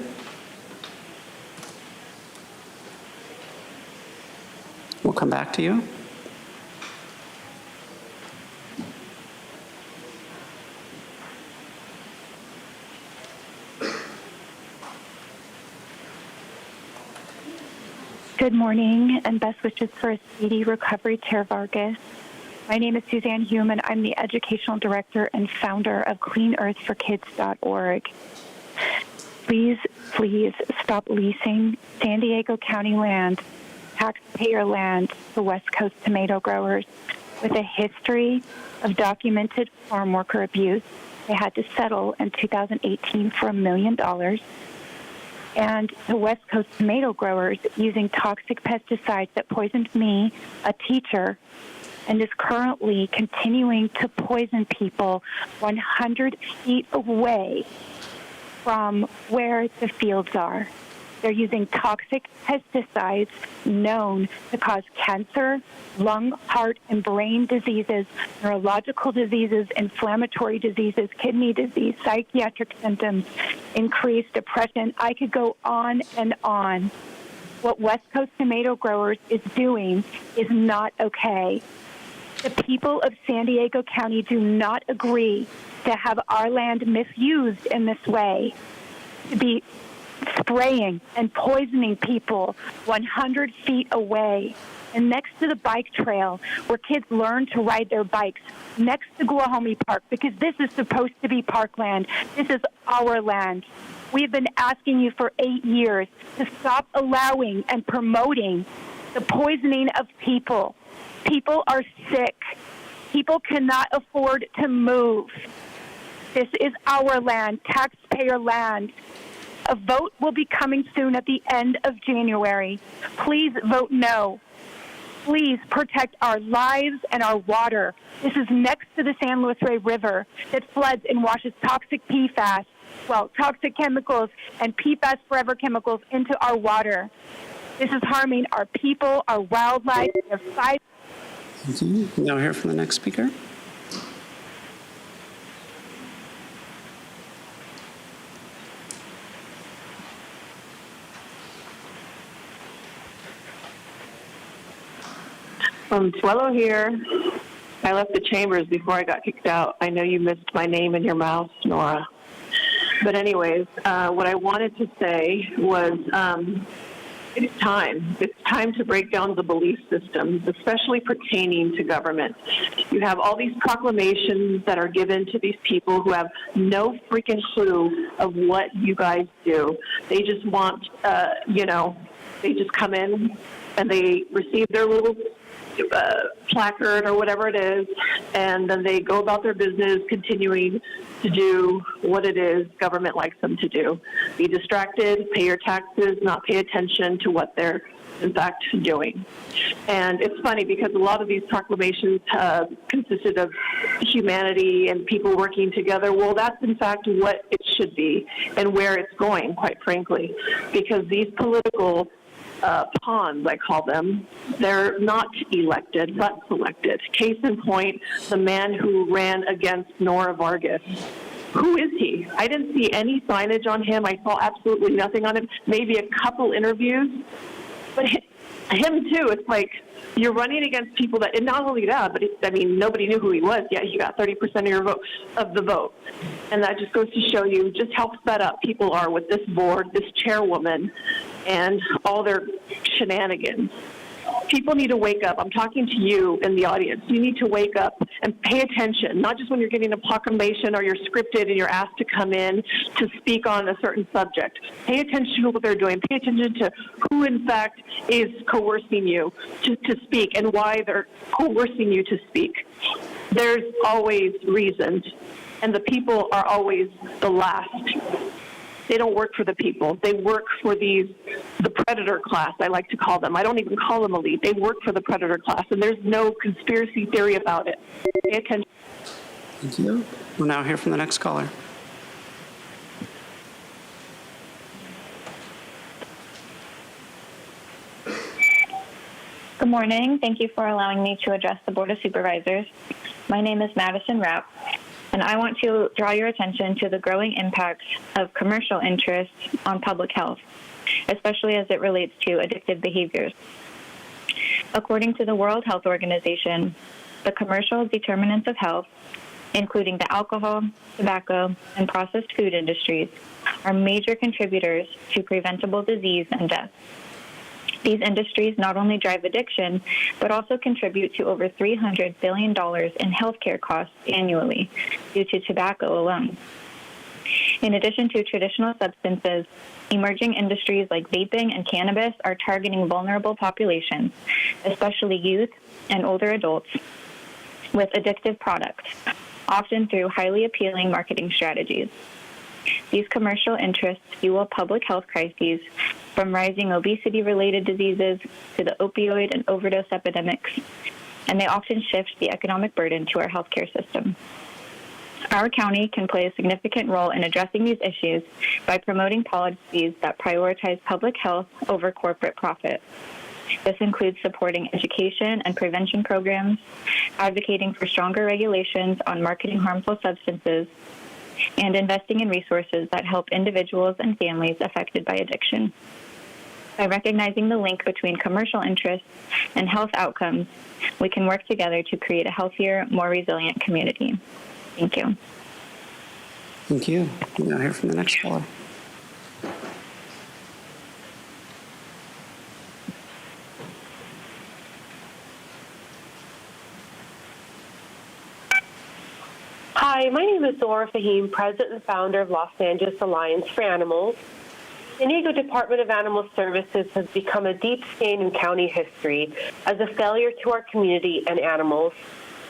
We'll come back to you. Good morning and best wishes for a speedy recovery, Chair Vargas. My name is Suzanne Hume and I'm the Educational Director and founder of CleanEarthForKids.org. Please, please stop leasing San Diego County land, taxpayer land, to West Coast tomato growers with a history of documented farm worker abuse. They had to settle in 2018 for $1 million. And the West Coast tomato growers using toxic pesticides that poisoned me, a teacher, and is currently continuing to poison people 100 feet away from where the fields are. They're using toxic pesticides known to cause cancer, lung, heart, and brain diseases, neurological diseases, inflammatory diseases, kidney disease, psychiatric symptoms, increased depression. I could go on and on. What West Coast tomato growers is doing is not okay. The people of San Diego County do not agree to have our land misused in this way, to be spraying and poisoning people 100 feet away and next to the bike trail where kids learn to ride their bikes, next to Guajomie Park, because this is supposed to be parkland. This is our land. We've been asking you for 8 years to stop allowing and promoting the poisoning of people. People are sick. People cannot afford to move. This is our land, taxpayer land. A vote will be coming soon at the end of January. Please vote no. Please protect our lives and our water. This is next to the San Luis Rey River that floods and washes toxic PFAS, toxic chemicals and PFAS forever chemicals into our water. This is harming our people, our wildlife, their size. Thank you. Now hear from the next speaker. Consuelo here. I left the chambers before I got kicked out. I know you missed my name in your mouth, Nora. But anyways, what I wanted to say was It's time. It's time to break down the belief systems, especially pertaining to government. You have all these proclamations that are given to these people who have no freaking clue of what you guys do. They just want, they just come in and they receive their little placard or whatever it is, and then they go about their business continuing to do what it is government likes them to do. Be distracted, pay your taxes, not pay attention to what they're in fact doing. And it's funny because a lot of these proclamations consisted of humanity and people working together. Well, that's in fact what it should be and where it's going, quite frankly, because these political pawns, I call them, they're not elected, but selected. Case in point, the man who ran against Nora Vargas. Who is he? I didn't see any signage on him. I saw absolutely nothing on him, maybe a couple interviews. But him too, it's like you're running against people that, and not only that, but nobody knew who he was. Yeah, he got 30% of the vote. And that just goes to show you just how fed up people are with this board, this chairwoman, and all their shenanigans. People need to wake up. I'm talking to you in the audience. You need to wake up and pay attention, not just when you're getting a proclamation or you're scripted and you're asked to come in to speak on a certain subject. Pay attention to what they're doing. Pay attention to who, in fact, is coercing you to speak and why they're coercing you to speak. There's always reasons, and the people are always the last. They don't work for the people. They work for the predator class, I like to call them. I don't even call them elite. They work for the predator class, and there's no conspiracy theory about it. Pay attention. Thank you. We'll now hear from the next caller. Good morning. Thank you for allowing me to address the Board of Supervisors. My name is Madison Rapp, and I want to draw your attention to the growing impacts of commercial interests on public health, especially as it relates to addictive behaviors. According to the World Health Organization, the commercial determinants of health, including the alcohol, tobacco, and processed food industries, are major contributors to preventable disease and death. These industries not only drive addiction, but also contribute to over $300 billion in healthcare costs annually due to tobacco alone. In addition to traditional substances, emerging industries like vaping and cannabis are targeting vulnerable populations, especially youth and older adults, with addictive products, often through highly appealing marketing strategies. These commercial interests fuel public health crises, from rising obesity-related diseases to the opioid and overdose epidemics, and they often shift the economic burden to our healthcare system. Our county can play a significant role in addressing these issues by promoting policies that prioritize public health over corporate profit. This includes supporting education and prevention programs, advocating for stronger regulations on marketing harmful substances, and investing in resources that help individuals and families affected by addiction. By recognizing the link between commercial interests and health outcomes, we can work together to create a healthier, more resilient community. Thank you. Thank you. We'll now hear from the next caller. Hi, my name is Zora Fahim, President and Founder of Los Angeles Alliance for Animals. The San Diego Department of Animal Services has become a deep stain in county history as a failure to our community and animals.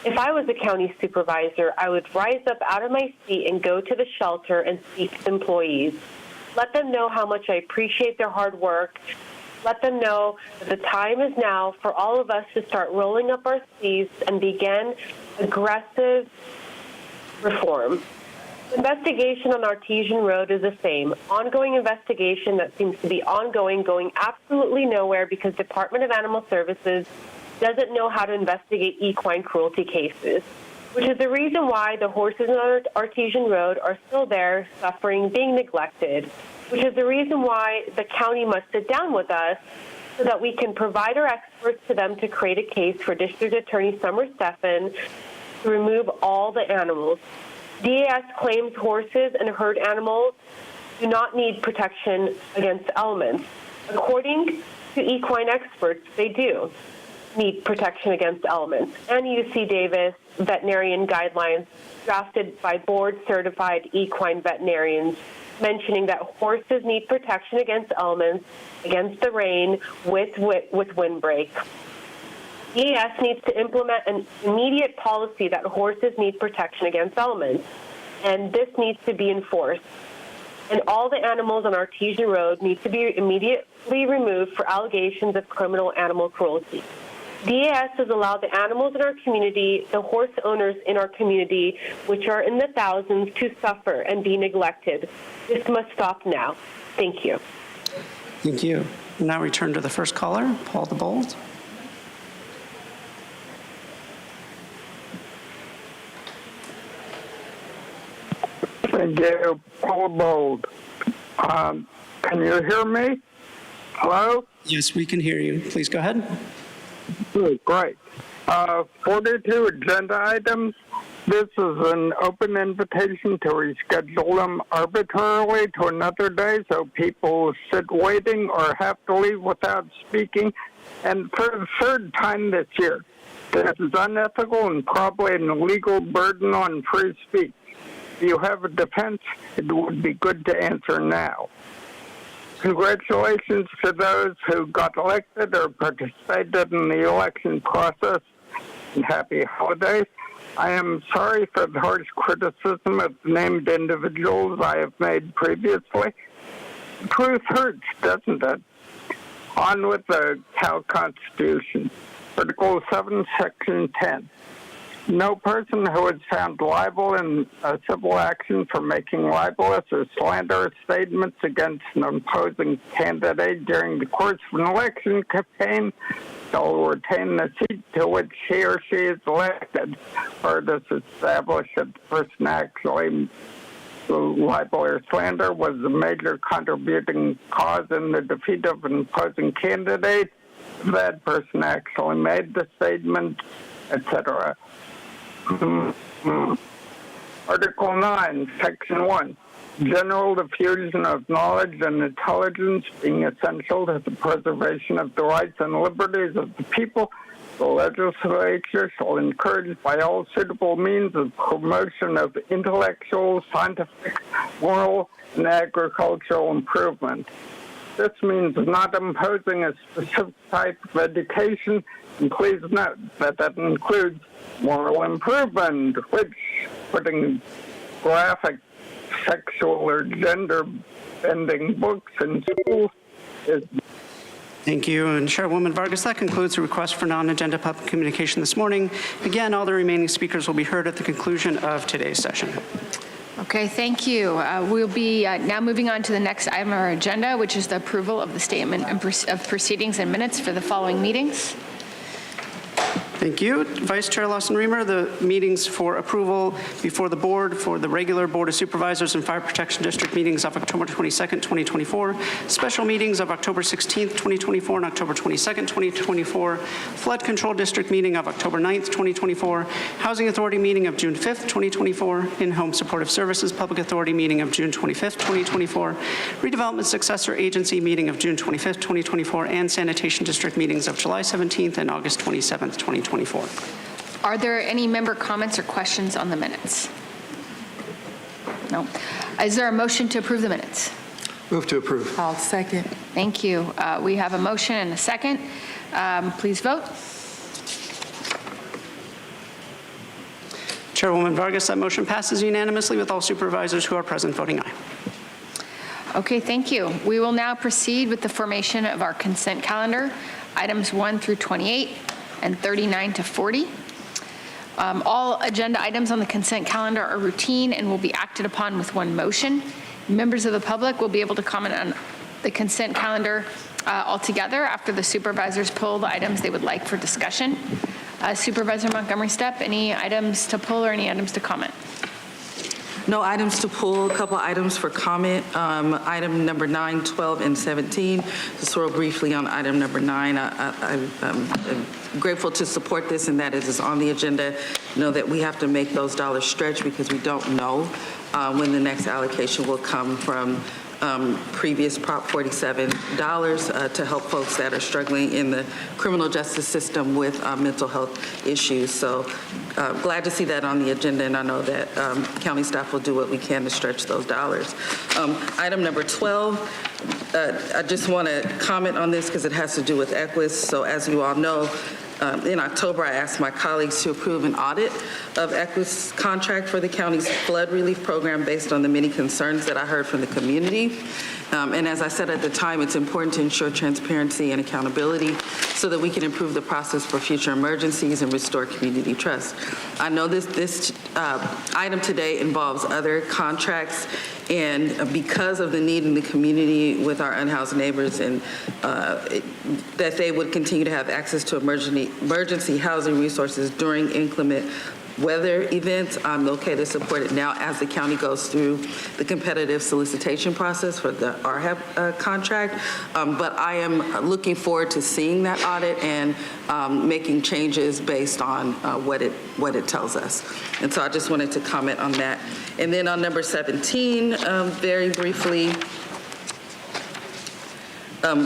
If I was a county supervisor, I would rise up out of my seat and go to the shelter and speak to employees. Let them know how much I appreciate their hard work. Let them know that the time is now for all of us to start rolling up our sleeves and begin aggressive reform. Investigation on Artesian Road is the same. Ongoing investigation that seems to be ongoing, going absolutely nowhere because Department of Animal Services doesn't know how to investigate equine cruelty cases, which is the reason why the horses on Artesian Road are still there, suffering, being neglected, which is the reason why the county must sit down with us so that we can provide our experts to them to create a case for District Attorney Summer Stephan to remove all the animals. DAS claims horses and herd animals do not need protection against elements. According to equine experts, they do need protection against elements, and UC Davis veterinarian guidelines drafted by board-certified equine veterinarians mentioning that horses need protection against elements, against the rain, with windbreak. DES needs to implement an immediate policy that horses need protection against elements, and this needs to be enforced. And all the animals on Artesia Road need to be immediately removed for allegations of criminal animal cruelty. DES has allowed the animals in our community, the horse owners in our community, which are in the thousands, to suffer and be neglected. This must stop now. Thank you. Thank you. We'll now return to the first caller, Paul DeBold. Thank you, Paul Bold. Can you hear me? Hello? Yes, we can hear you. Please go ahead. Good, great. 42 agenda items. This is an open invitation to reschedule them arbitrarily to another day so people sit waiting or have to leave without speaking. And for the third time this year, this is unethical and probably an illegal burden on free speech. If you have a defense, it would be good to answer now. Congratulations to those who got elected or participated in the election process, and happy holidays. I am sorry for the harsh criticism of named individuals I have made previously. The truth hurts, doesn't it? On with the Cal Constitution. Article 7, Section 10. No person who is found liable in a civil action for making libelous or slanderous statements against an opposing candidate during the course of an election campaign shall retain the seat to which he or she is elected, or it is established that the person actually libel or slander was a major contributing cause in the defeat of an opposing candidate. That person actually made the statement, etc. Article 9, Section 1. General diffusion of knowledge and intelligence being essential to the preservation of the rights and liberties of the people, the legislature shall encourage by all suitable means the promotion of intellectual, scientific, moral, and agricultural improvement. This means not imposing a specific type of education, and please note that that includes moral improvement, which putting graphic, sexual, or gender-bending books in schools is. Thank you. And Chairwoman Vargas, that concludes the request for non-agenda public communication this morning. Again, all the remaining speakers will be heard at the conclusion of today's session. Okay, thank you. We'll be now moving on to the next item on our agenda, which is the approval of the statement of proceedings and minutes for the following meetings. Thank you. Vice Chair Lawson-Remer, the meetings for approval before the board for the regular Board of Supervisors and Fire Protection District meetings of October 22nd, 2024, special meetings of October 16th, 2024 and October 22nd, 2024, Flood Control District meeting of October 9th, 2024, Housing Authority meeting of June 5th, 2024, In-Home Supportive Services Public Authority meeting of June 25th, 2024, Redevelopment Successor Agency meeting of June 25th, 2024, and Sanitation District meetings of July 17th and August 27th, 2024. Are there any member comments or questions on the minutes? No. Is there a motion to approve the minutes? Move to approve. I'll second. Thank you. We have a motion and a second. Please vote. Chairwoman Vargas, that motion passes unanimously with all supervisors who are present voting aye. Okay, thank you. We will now proceed with the formation of our consent calendar, items 1 through 28 and 39 to 40. All agenda items on the consent calendar are routine and will be acted upon with one motion. Members of the public will be able to comment on the consent calendar altogether after the supervisors pull the items they would like for discussion. Supervisor Montgomery Stepp, any items to pull or any items to comment? No items to pull, a couple items for comment. Item number 9, 12, and 17. Just real briefly on item number 9, I'm grateful to support this and that it is on the agenda. Know that we have to make those dollars stretch because we don't know when the next allocation will come from previous Prop 47 dollars to help folks that are struggling in the criminal justice system with mental health issues. So glad to see that on the agenda, and I know that county staff will do what we can to stretch those dollars. Item number 12, I just want to comment on this because it has to do with EQUIS. So as you all know, in October, I asked my colleagues to approve an audit of EQUIS contract for the county's flood relief program based on the many concerns that I heard from the community. And as I said at the time, it's important to ensure transparency and accountability so that we can improve the process for future emergencies and restore community trust. I know this item today involves other contracts, and because of the need in the community with our unhoused neighbors and that they would continue to have access to emergency housing resources during inclement weather events, I'm okay to support it now as the county goes through the competitive solicitation process for the RHAP contract. But I am looking forward to seeing that audit and making changes based on what it tells us. And so I just wanted to comment on that. And then on number 17, very briefly,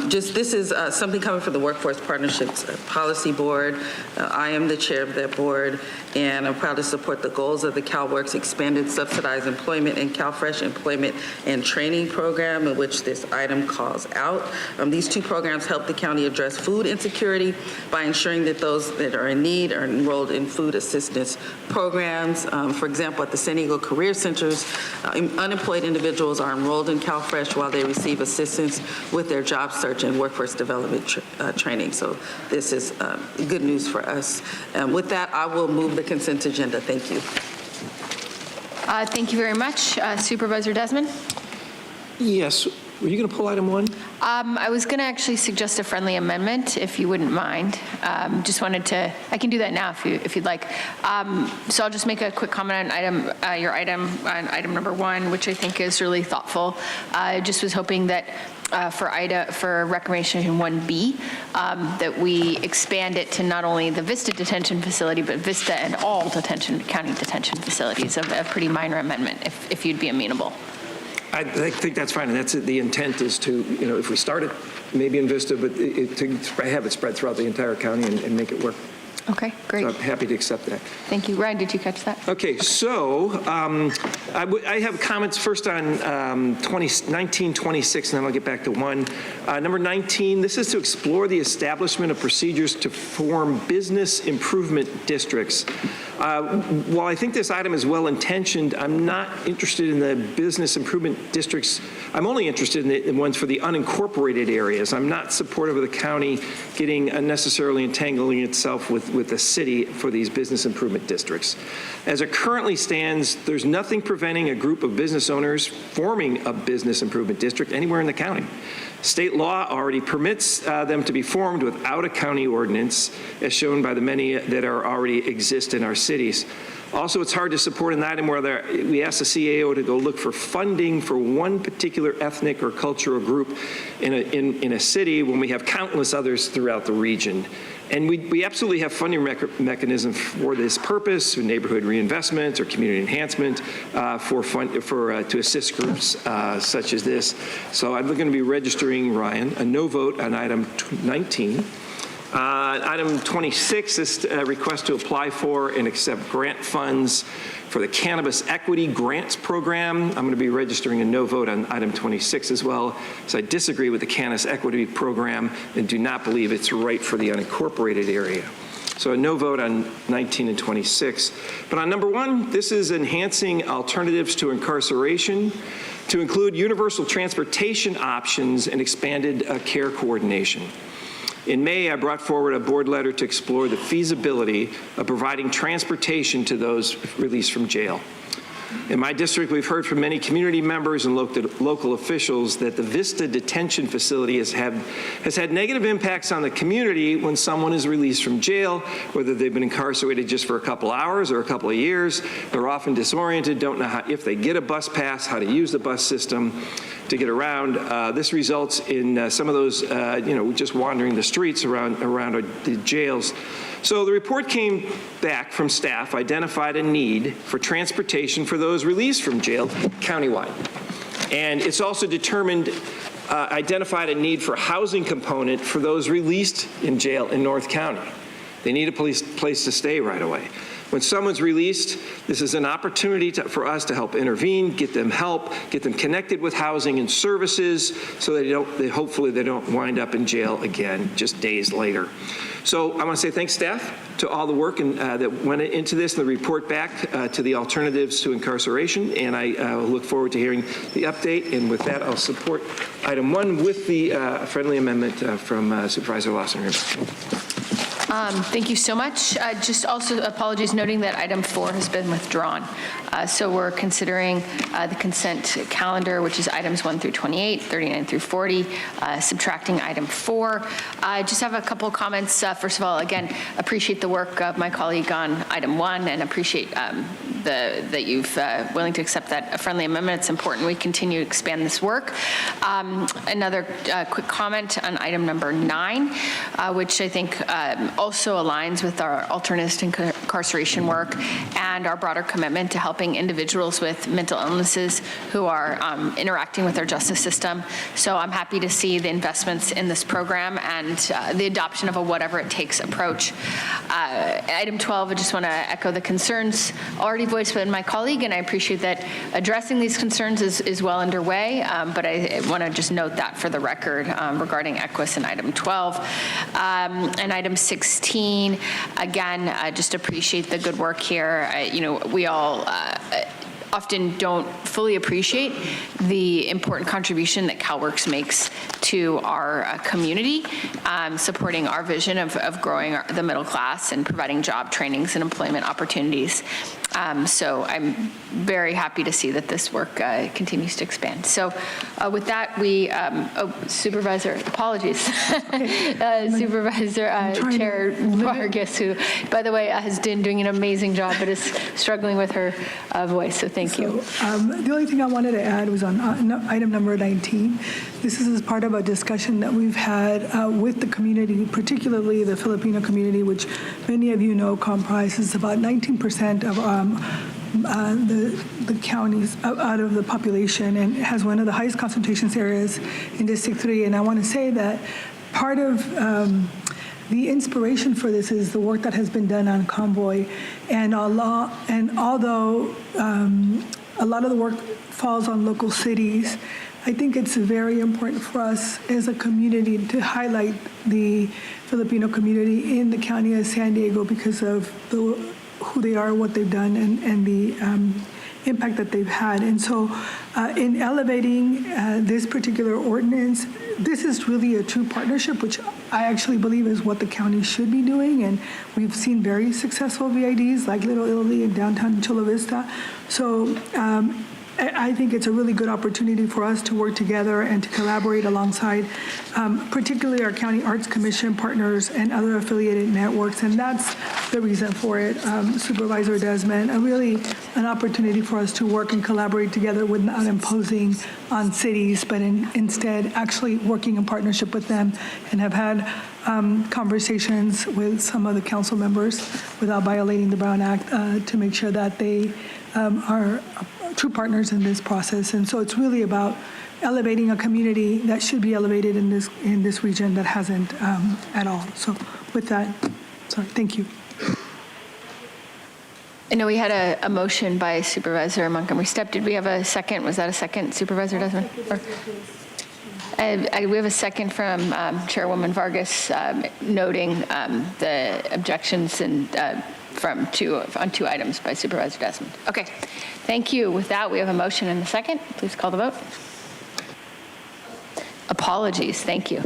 this is something coming from the Workforce Partnerships Policy Board. I am the chair of that board, and I'm proud to support the goals of the CalWorks Expanded Subsidized Employment and CalFresh Employment and Training Program, in which this item calls out. These two programs help the county address food insecurity by ensuring that those that are in need are enrolled in food assistance programs. For example, at the San Diego Career Centers, unemployed individuals are enrolled in CalFresh while they receive assistance with their job search and workforce development training. So this is good news for us. With that, I will move the consent agenda. Thank you. Thank you very much. Supervisor Desmond? Yes. Were you going to pull item 1? I was going to actually suggest a friendly amendment, if you wouldn't mind. Just wanted to, I can do that now if you'd like. So I'll just make a quick comment on your item number 1, which I think is really thoughtful. I just was hoping that for recommendation 1B, that we expand it to not only the Vista detention facility, but Vista and all county detention facilities, a pretty minor amendment, if you'd be amenable. I think that's fine, and that's the intent is to, if we start it maybe in Vista, but to have it spread throughout the entire county and make it work. Okay, great. So I'm happy to accept that. Thank you. Ryan, did you catch that? Okay, so I have comments first on 1926, and then I'll get back to 1. Number 19, this is to explore the establishment of procedures to form business improvement districts. While I think this item is well-intentioned, I'm not interested in the business improvement districts. I'm only interested in the ones for the unincorporated areas. I'm not supportive of the county getting unnecessarily entangling itself with the city for these business improvement districts. As it currently stands, there's nothing preventing a group of business owners forming a business improvement district anywhere in the county. State law already permits them to be formed without a county ordinance, as shown by the many that already exist in our cities. Also, it's hard to support an item where we ask the CAO to go look for funding for one particular ethnic or cultural group in a city when we have countless others throughout the region. And we absolutely have funding mechanisms for this purpose, neighborhood reinvestment or community enhancement to assist groups such as this. So I'm going to be registering, Ryan, a no vote on item 19. Item 26 is a request to apply for and accept grant funds for the Cannabis Equity Grants Program. I'm going to be registering a no vote on item 26 as well, so I disagree with the Cannabis Equity Program and do not believe it's right for the unincorporated area. So a no vote on 19 and 26. But on number 1, this is enhancing alternatives to incarceration to include universal transportation options and expanded care coordination. In May, I brought forward a board letter to explore the feasibility of providing transportation to those released from jail. In my district, we've heard from many community members and local officials that the Vista detention facility has had negative impacts on the community when someone is released from jail, whether they've been incarcerated just for a couple hours or a couple of years. They're often disoriented, don't know if they get a bus pass, how to use the bus system to get around. This results in some of those, just wandering the streets around the jails. So the report came back from staff, identified a need for transportation for those released from jail countywide. And it's also identified a need for housing component for those released in jail in North County. They need a place to stay right away. When someone's released, this is an opportunity for us to help intervene, get them help, get them connected with housing and services so that hopefully they don't wind up in jail again just days later. So I want to say thanks, staff, to all the work that went into this and the report back to the alternatives to incarceration. And I look forward to hearing the update. And with that, I'll support item 1 with the friendly amendment from Supervisor Lawson. Thank you so much. Just also apologies noting that item 4 has been withdrawn. So we're considering the consent calendar, which is items 1 through 28, 39 through 40, subtracting item 4. I just have a couple comments. First of all, again, appreciate the work of my colleague on item 1 and appreciate that you've willing to accept that friendly amendment. It's important we continue to expand this work. Another quick comment on item number 9, which I think also aligns with our alternate incarceration work and our broader commitment to helping individuals with mental illnesses who are interacting with our justice system. So I'm happy to see the investments in this program and the adoption of a whatever it takes approach. Item 12, I just want to echo the concerns already voiced by my colleague, and I appreciate that addressing these concerns is well underway, but I want to just note that for the record regarding EQUIS in item 12. And item 16, again, just appreciate the good work here. We all often don't fully appreciate the important contribution that CalWorks makes to our community, supporting our vision of growing the middle class and providing job trainings and employment opportunities. So I'm very happy to see that this work continues to expand. So with that, we, Supervisor, apologies, Supervisor Chair Vargas, who, by the way, has been doing an amazing job, but is struggling with her voice, so thank you. The only thing I wanted to add was on item number 19. This is as part of a discussion that we've had with the community, particularly the Filipino community, which many of you know comprises about 19% of the counties out of the population and has one of the highest concentrations areas in District 3. And I want to say that part of the inspiration for this is the work that has been done on Convoy, and although a lot of the work falls on local cities, I think it's very important for us as a community to highlight the Filipino community in the county of San Diego because of who they are, what they've done, and the impact that they've had. And so in elevating this particular ordinance, this is really a true partnership, which I actually believe is what the county should be doing. And we've seen very successful VIDs like Little Italy and downtown Chula Vista. So I think it's a really good opportunity for us to work together and to collaborate alongside, particularly our County Arts Commission partners and other affiliated networks, and that's the reason for it, Supervisor Desmond, really an opportunity for us to work and collaborate together without imposing on cities, but instead actually working in partnership with them, and have had conversations with some of the council members without violating the Brown Act to make sure that they are true partners in this process. And so it's really about elevating a community that should be elevated in this region that hasn't at all. So with that, sorry, thank you. I know we had a motion by Supervisor Montgomery Steppe. Did we have a second? Was that a second, Supervisor Desmond? We have a second from Chairwoman Vargas noting the objections and on two items by Supervisor Desmond. Okay, thank you. With that, we have a motion and a second. Please call the vote. Apologies, thank you.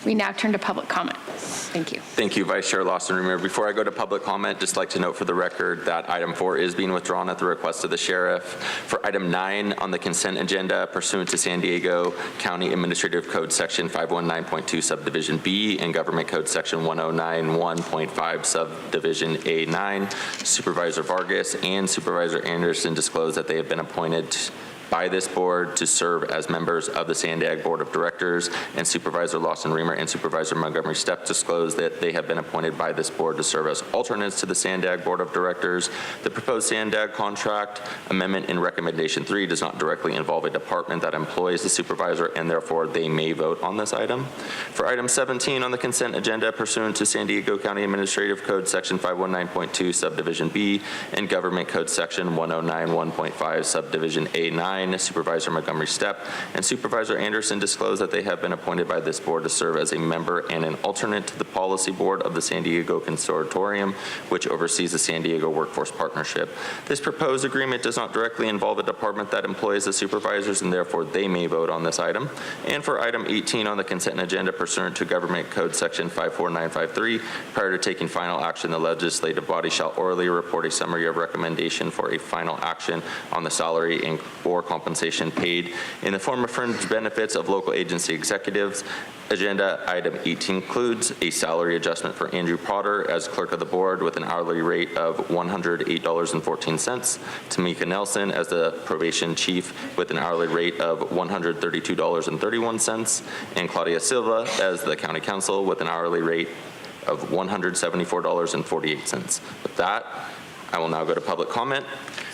We now turn to public comment. Thank you. Thank you, Vice Chair Lawson-Remer. Before I go to public comment, just like to note for the record that item 4 is being withdrawn at the request of the sheriff. For item 9 on the consent agenda, pursuant to San Diego County Administrative Code Section 519.2 Subdivision B and Government Code Section 1091.5 Subdivision A9, Supervisor Vargas and Supervisor Anderson disclosed that they have been appointed by this board to serve as members of the Sandiag Board of Directors, and Supervisor Lawson Reamer and Supervisor Montgomery Stepp disclose that they have been appointed by this board to serve as alternates to the Sandiag Board of Directors. The proposed Sandiag contract amendment in recommendation 3 does not directly involve a department that employs the supervisor, and therefore they may vote on this item. For item 17 on the consent agenda, pursuant to San Diego County Administrative Code Section 519.2 Subdivision B and Government Code Section 1091.5 Subdivision A9, Supervisor Montgomery Stepp and Supervisor Anderson disclose that they have been appointed by this board to serve as a member and an alternate to the policy board of the San Diego Consortium, which oversees the San Diego Workforce Partnership. This proposed agreement does not directly involve a department that employs the supervisors, and therefore they may vote on this item. And for item 18 on the consent agenda, pursuant to Government Code Section 54953, prior to taking final action, the legislative body shall orally report a summary of recommendation for a final action on the salary and or compensation paid in the form of fringe benefits of local agency executives. Agenda item 18 includes a salary adjustment for Andrew Potter as clerk of the board with an hourly rate of $108.14, Tamika Nelson as the probation chief with an hourly rate of $132.31, and Claudia Silva as the county counsel with an hourly rate of $174.48. With that, I will now go to public comment.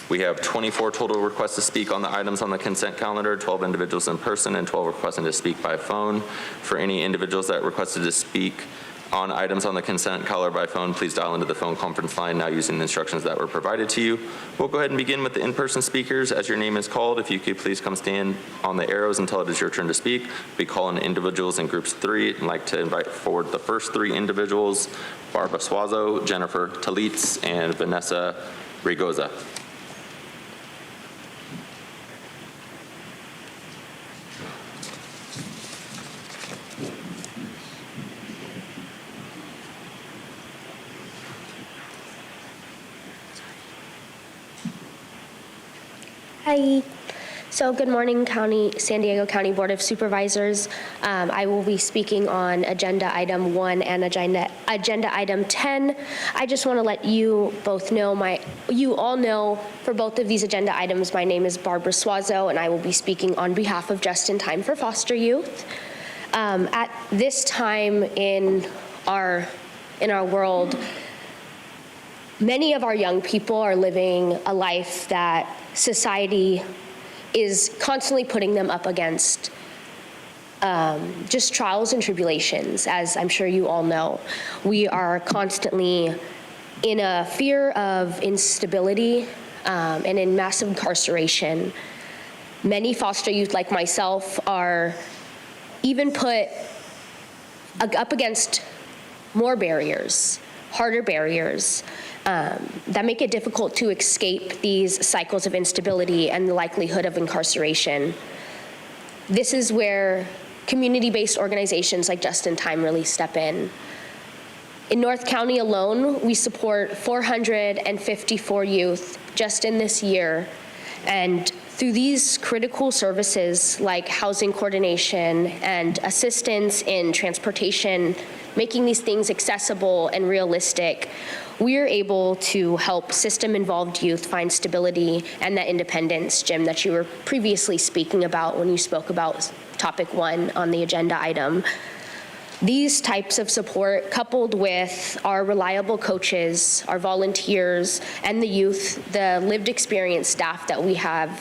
We have 24 total requests to speak on the items on the consent calendar, 12 individuals in person and 12 requesting to speak by phone. For any individuals that requested to speak on items on the consent calendar by phone, please dial into the phone conference line now using the instructions that were provided to you. We'll go ahead and begin with the in-person speakers. As your name is called, if you could please come stand on the arrows until it is your turn to speak. We call on individuals in groups 3. I'd like to invite forward the first 3 individuals, Barbara Suazo, Jennifer Talitz, and Vanessa Rigoza. Hi. So good morning, San Diego County Board of Supervisors. I will be speaking on agenda item 1 and agenda item 10. I just want to let you both know, you all know for both of these agenda items, my name is Barbara Suazo, and I will be speaking on behalf of Just in Time for Foster Youth. At this time in our world, many of our young people are living a life that society is constantly putting them up against just trials and tribulations, as I'm sure you all know. We are constantly in a fear of instability and in massive incarceration. Many foster youth like myself are even put up against more barriers, harder barriers, that make it difficult to escape these cycles of instability and the likelihood of incarceration. This is where community-based organizations like Just in Time really step in. In North County alone, we support 454 youth just in this year, and through these critical services like housing coordination and assistance in transportation, making these things accessible and realistic, we are able to help system-involved youth find stability and that independence, Jim, that you were previously speaking about when you spoke about topic 1 on the agenda item. These types of support, coupled with our reliable coaches, our volunteers, and the youth, the lived experience staff that we have,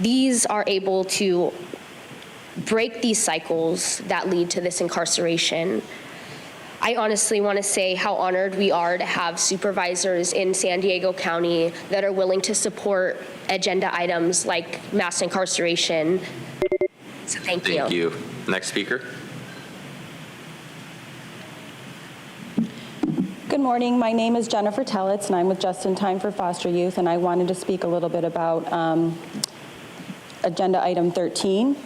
these are able to break these cycles that lead to this incarceration. I honestly want to say how honored we are to have supervisors in San Diego County that are willing to support agenda items like mass incarceration. So thank you. Thank you. Next speaker. Good morning. My name is Jennifer Talitz, and I'm with Just in Time for Foster Youth, and I wanted to speak a little bit about agenda item 13.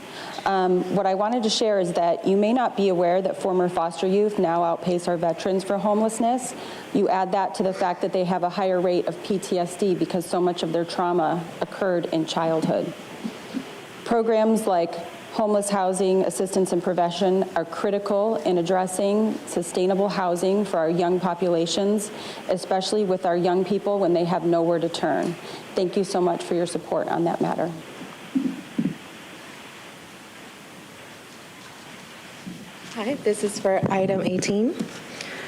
What I wanted to share is that you may not be aware that former foster youth now outpace our veterans for homelessness. You add that to the fact that they have a higher rate of PTSD because so much of their trauma occurred in childhood. Programs like homeless housing, assistance and prevention are critical in addressing sustainable housing for our young populations, especially with our young people when they have nowhere to turn. Thank you so much for your support on that matter. Hi, this is for item 18.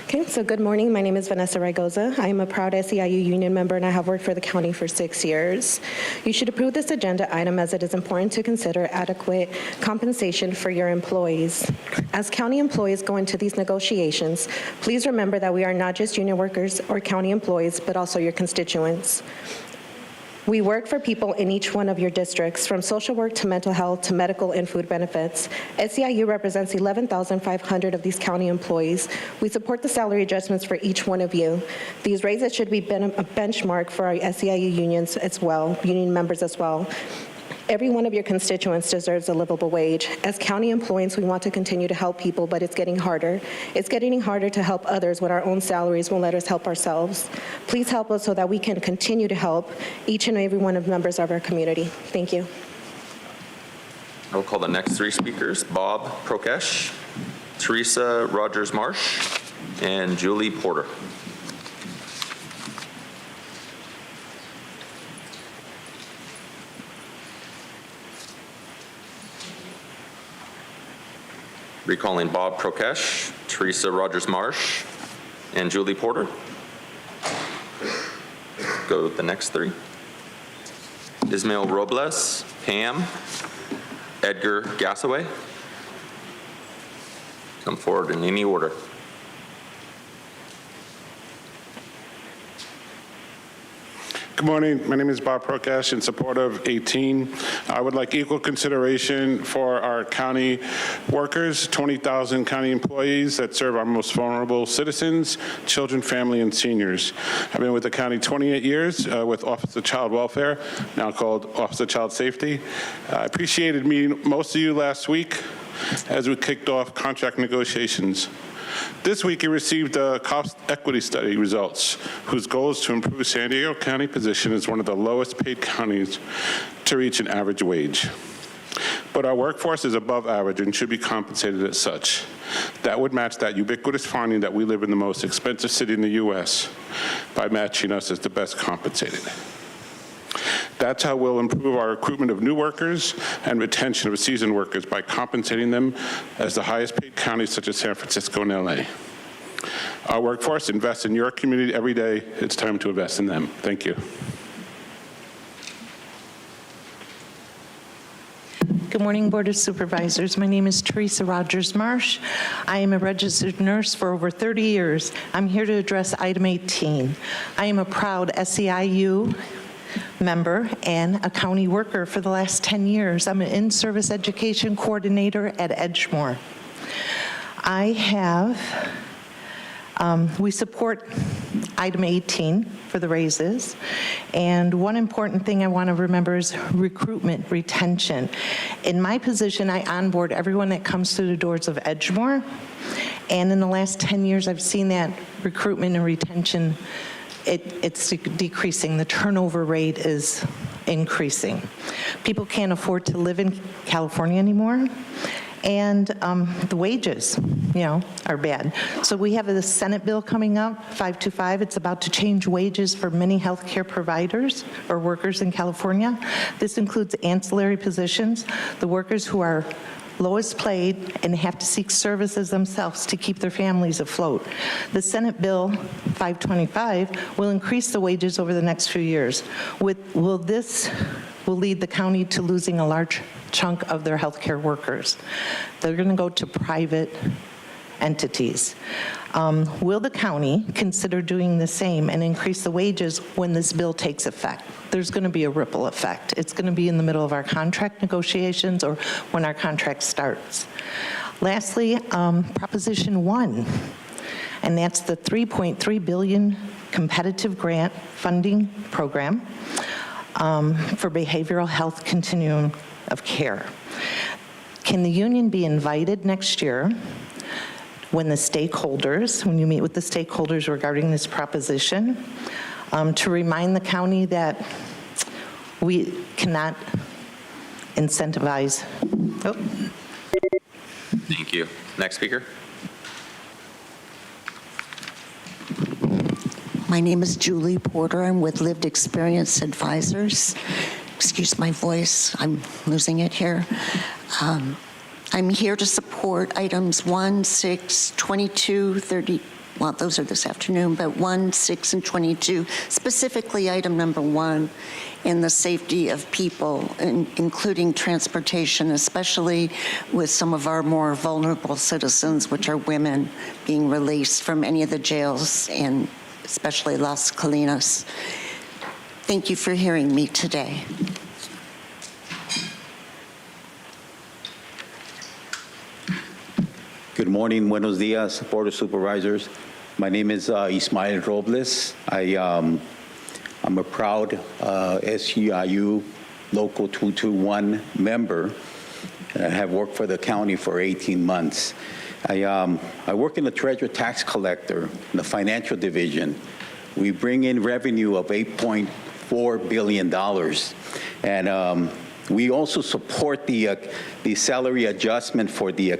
Okay, so good morning. My name is Vanessa Raigoza. I am a proud SEIU union member and I have worked for the county for 6 years. You should approve this agenda item as it is important to consider adequate compensation for your employees. As county employees go into these negotiations, please remember that we are not just union workers or county employees, but also your constituents. We work for people in each one of your districts, from social work to mental health to medical and food benefits. SEIU represents 11,500 of these county employees. We support the salary adjustments for each one of you. These raises should be a benchmark for our SEIU unions as well, union members as well. Every one of your constituents deserves a livable wage. As county employees, we want to continue to help people, but it's getting harder. It's getting harder to help others when our own salaries won't let us help ourselves. Please help us so that we can continue to help each and every one of the members of our community. Thank you. I will call the next three speakers: Bob Prokesh, Teresa Rogers-Marsh, and Julie Porter. Recalling Bob Prokesh, Teresa Rogers-Marsh, and Julie Porter. Go with the next three. Ismael Robles, Pam, Edgar Gassaway. Come forward in any order. Good morning. My name is Bob Prokesh in support of 18. I would like equal consideration for our county workers, 20,000 county employees that serve our most vulnerable citizens, children, family, and seniors. I've been with the county 28 years with Office of Child Welfare, now called Office of Child Safety. I appreciated meeting most of you last week as we kicked off contract negotiations. This week, he received cost equity study results, whose goal is to improve San Diego County position as one of the lowest paid counties to reach an average wage. But our workforce is above average and should be compensated as such. That would match that ubiquitous finding that we live in the most expensive city in the U.S. by matching us as the best compensated. That's how we'll improve our recruitment of new workers and retention of seasoned workers, by compensating them as the highest paid counties such as San Francisco and LA. Our workforce invests in your community every day. It's time to invest in them. Thank you. Good morning, Board of Supervisors. My name is Teresa Rogers-Marsh. I am a registered nurse for over 30 years. I'm here to address item 18. I am a proud SEIU member and a county worker for the last 10 years. I'm an in-service education coordinator at Edgemoor. We support item 18 for the raises. And one important thing I want to remember is recruitment, retention. In my position, I onboard everyone that comes through the doors of Edgemoor. And in the last 10 years, I've seen that recruitment and retention, it's decreasing. The turnover rate is increasing. People can't afford to live in California anymore, and the wages, are bad. So we have a Senate bill coming up, 525. It's about to change wages for many healthcare providers or workers in California. This includes ancillary positions, the workers who are lowest paid and have to seek services themselves to keep their families afloat. The Senate Bill 525 will increase the wages over the next few years. This will lead the county to losing a large chunk of their healthcare workers. They're going to go to private entities. Will the county consider doing the same and increase the wages when this bill takes effect? There's going to be a ripple effect. It's going to be in the middle of our contract negotiations or when our contract starts. Lastly, Proposition 1, and that's the $3.3 billion competitive grant funding program for behavioral health continuum of care. Can the union be invited next year when you meet with the stakeholders regarding this proposition, to remind the county that we cannot incentivize. Thank you. Next speaker. My name is Julie Porter. I'm with Lived Experience Advisors. Excuse my voice, I'm losing it here. I I'm here to support items 1, 6, 22, 30, well, those are this afternoon, but 1, 6, and 22, specifically item number 1, in the safety of people, including transportation, especially with some of our more vulnerable citizens, which are women, being released from any of the jails, and especially Las Colinas. Thank you for hearing me today. Good morning, buenos dias, Board of Supervisors. My name is Ismael Robles. I'm a proud SEIU Local 221 member. I have worked for the county for 18 months. I work in the Treasurer Tax Collector in the Financial Division. We bring in revenue of $8.4 billion. And we also support the salary adjustment for the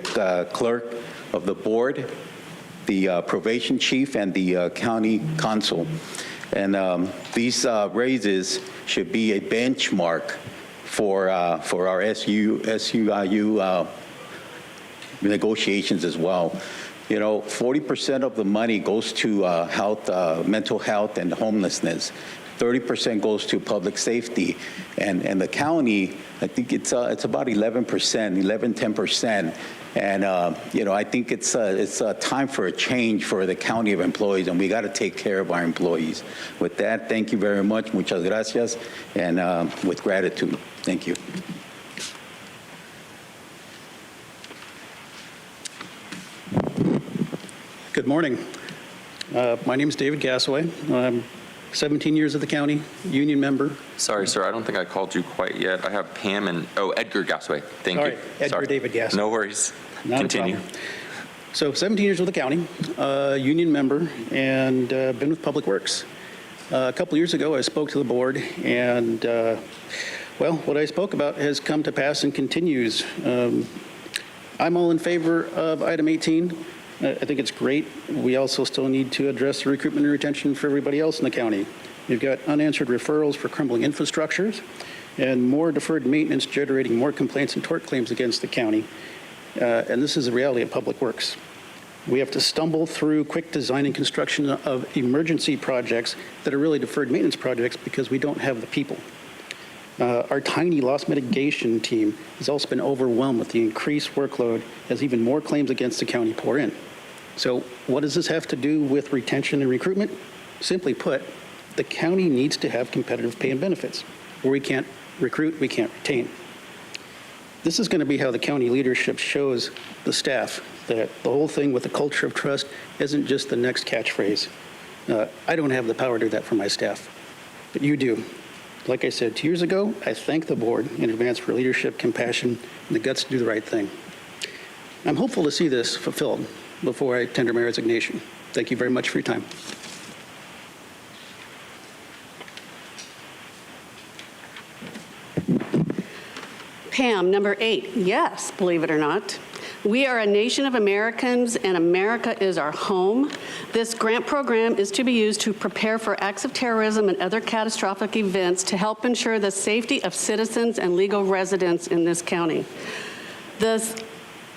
clerk of the board, the probation chief, and the county consul. And these raises should be a benchmark for our SEIU negotiations as well. You know, 40% of the money goes to health, mental health, and homelessness. 30% goes to public safety, and the county, I think it's about 11%, 10%. And you know, I think it's time for a change for the county of employees, and we got to take care of our employees. With that, thank you very much, muchas gracias, and with gratitude, thank you. Good morning. My name is David Gasaway. I'm 17 years of the county, union member. Sorry, sir, I don't think I called you quite yet. I have Pam and, Edgar Gasaway. Thank Sorry, you. Edgar Sorry. David Gasaway. No worries. Not Continue. a problem. So 17 years with the county, union member, and been with Public Works. A couple years ago, I spoke to the board, and well, what I spoke about has come to pass and continues. I'm all in favor of item 18. I think it's great. We also still need to address the recruitment and retention for everybody else in the county. We've got unanswered referrals for crumbling infrastructures and more deferred maintenance generating more complaints and tort claims against the county. And this is the reality of Public Works. We have to stumble through quick design and construction of emergency projects that are really deferred maintenance projects because we don't have the people. Our tiny loss mitigation team has also been overwhelmed with the increased workload as even more claims against the county pour in. So what does this have to do with retention and recruitment? Simply put, the county needs to have competitive pay and benefits, or we can't recruit, we can't retain. This is going to be how the county leadership shows the staff that the whole thing with the culture of trust isn't just the next catchphrase. I don't have the power to do that for my staff, but you do. Like I said 2 years ago, I thank the board in advance for leadership, compassion, and the guts to do the right thing. I'm hopeful to see this fulfilled before I tender my resignation. Thank you very much for your time. Pam, number 8, yes, believe it or not. We are a nation of Americans, and America is our home. This grant program is to be used to prepare for acts of terrorism and other catastrophic events to help ensure the safety of citizens and legal residents in this county. The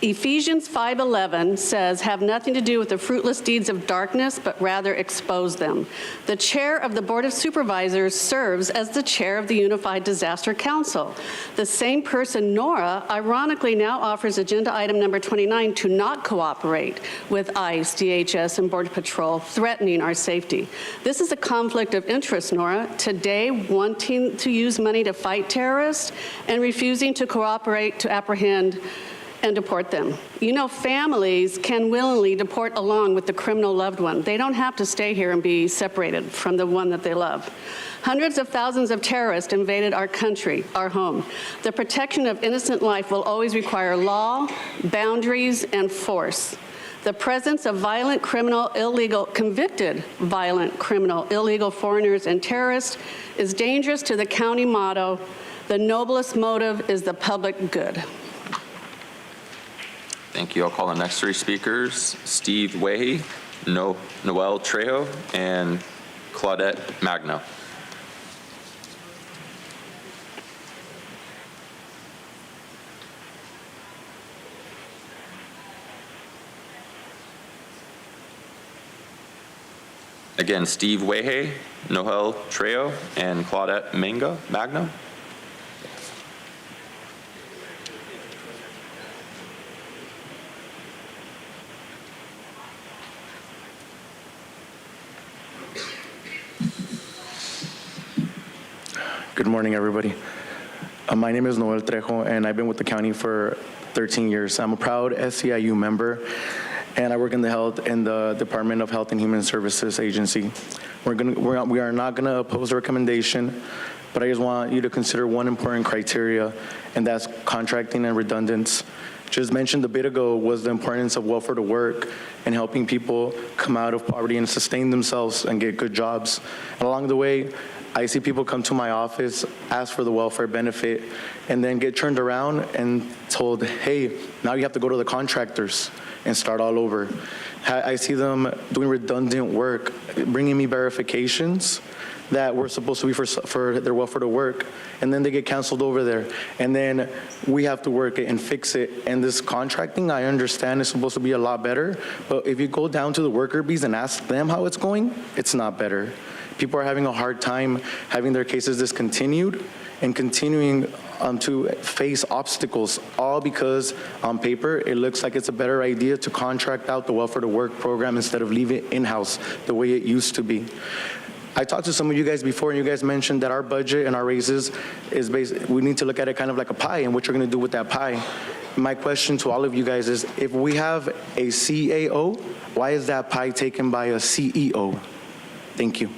Ephesians 5:11 says, have nothing to do with the fruitless deeds of darkness, but rather expose them. The chair of the Board of Supervisors serves as the chair of the Unified Disaster Council. The same person, Nora, ironically now offers agenda item number 29 to not cooperate with ICE, DHS, and Border Patrol, threatening our safety. This is a conflict of interest, Nora. Today, wanting to use money to fight terrorists and refusing to cooperate to apprehend and deport them. You know, families can willingly deport along with the criminal loved one. They don't have to stay here and be separated from the one that they love. Hundreds of thousands of terrorists invaded our country, our home. The protection of innocent life will always require law, boundaries, and force. The presence of violent criminal, illegal, convicted violent criminal, illegal foreigners and terrorists is dangerous to the county motto, the noblest motive is the public good. Thank you. I'll call the next 3 speakers, Steve Way, Noel Trejo, and Claudette Magno. Again, Steve Wehe, Noel Trejo, and Claudette Magno. Good morning, everybody. My name is Noel Trejo, and I've been with the county for 13 years. I'm a proud SEIU member, and I work in the Department of Health and Human Services Agency. We are not going to oppose the recommendation, but I just want you to consider one important criteria, and that's contracting and redundance. Just mentioned a bit ago was the importance of welfare to work and helping people come out of poverty and sustain themselves and get good jobs. And along the way, I see people come to my office, ask for the welfare benefit, and then get turned around and told, hey, now you have to go to the contractors and start all over. I see them doing redundant work, bringing me verifications that were supposed to be for their welfare to work, and then they get canceled over there. And then we have to work it and fix it. And this contracting, I understand, is supposed to be a lot better, but if you go down to the worker bees and ask them how it's going, it's not better. People are having a hard time having their cases discontinued and continuing to face obstacles, all because on paper it looks like it's a better idea to contract out the welfare to work program instead of leave it in-house the way it used to be. I talked to some of you guys before, and you guys mentioned that our budget and our raises is we need to look at it kind of like a pie and what you're going to do with that pie. My question to all of you guys is, if we have a CAO, why is that pie taken by a CEO? Thank you.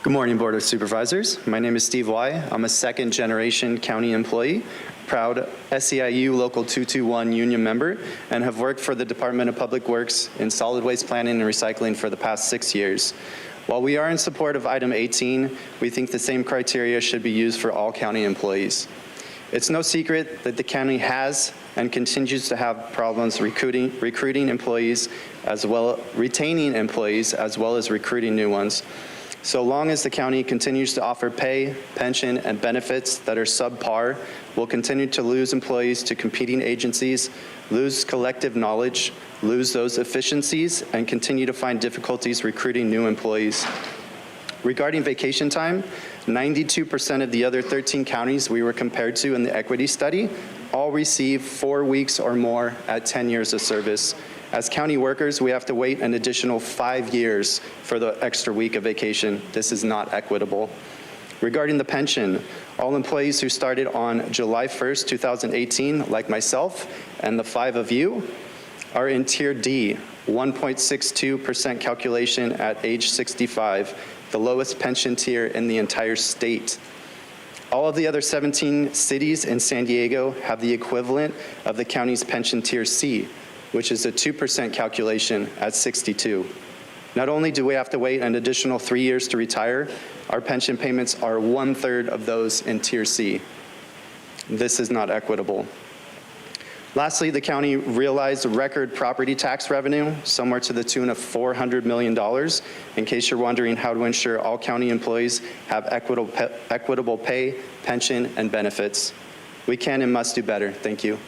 Good morning, Board of Supervisors. My name is Steve Y. I'm a second-generation county employee, proud SEIU Local 221 union member, and have worked for the Department of Public Works in solid waste planning and recycling for the past 6 years. While we are in support of item 18, we think the same criteria should be used for all county employees. It's no secret that the county has and continues to have problems recruiting employees, as well retaining employees, as well as recruiting new ones. So long as the county continues to offer pay, pension, and benefits that are subpar, we'll continue to lose employees to competing agencies, lose collective knowledge, lose those efficiencies, and continue to find difficulties recruiting new employees. Regarding vacation time, 92% of the other 13 counties we were compared to in the equity study all receive 4 weeks or more at 10 years of service. As county workers, we have to wait an additional 5 years for the extra week of vacation. This is not equitable. Regarding the pension, all employees who started on July 1st, 2018, like myself and the 5 of you, are in Tier D, 1.62% calculation at age 65, the lowest pension tier in the entire state. All of the other 17 cities in San Diego have the equivalent of the county's pension Tier C, which is a 2% calculation at 62. Not only do we have to wait an additional 3 years to retire, our pension payments are 1/3 of those in Tier C. This is not equitable. Lastly, the county realized record property tax revenue, somewhere to the tune of $400 million, in case you're wondering how to ensure all county employees have equitable pay, pension, and benefits. We can and must do better. Thank you.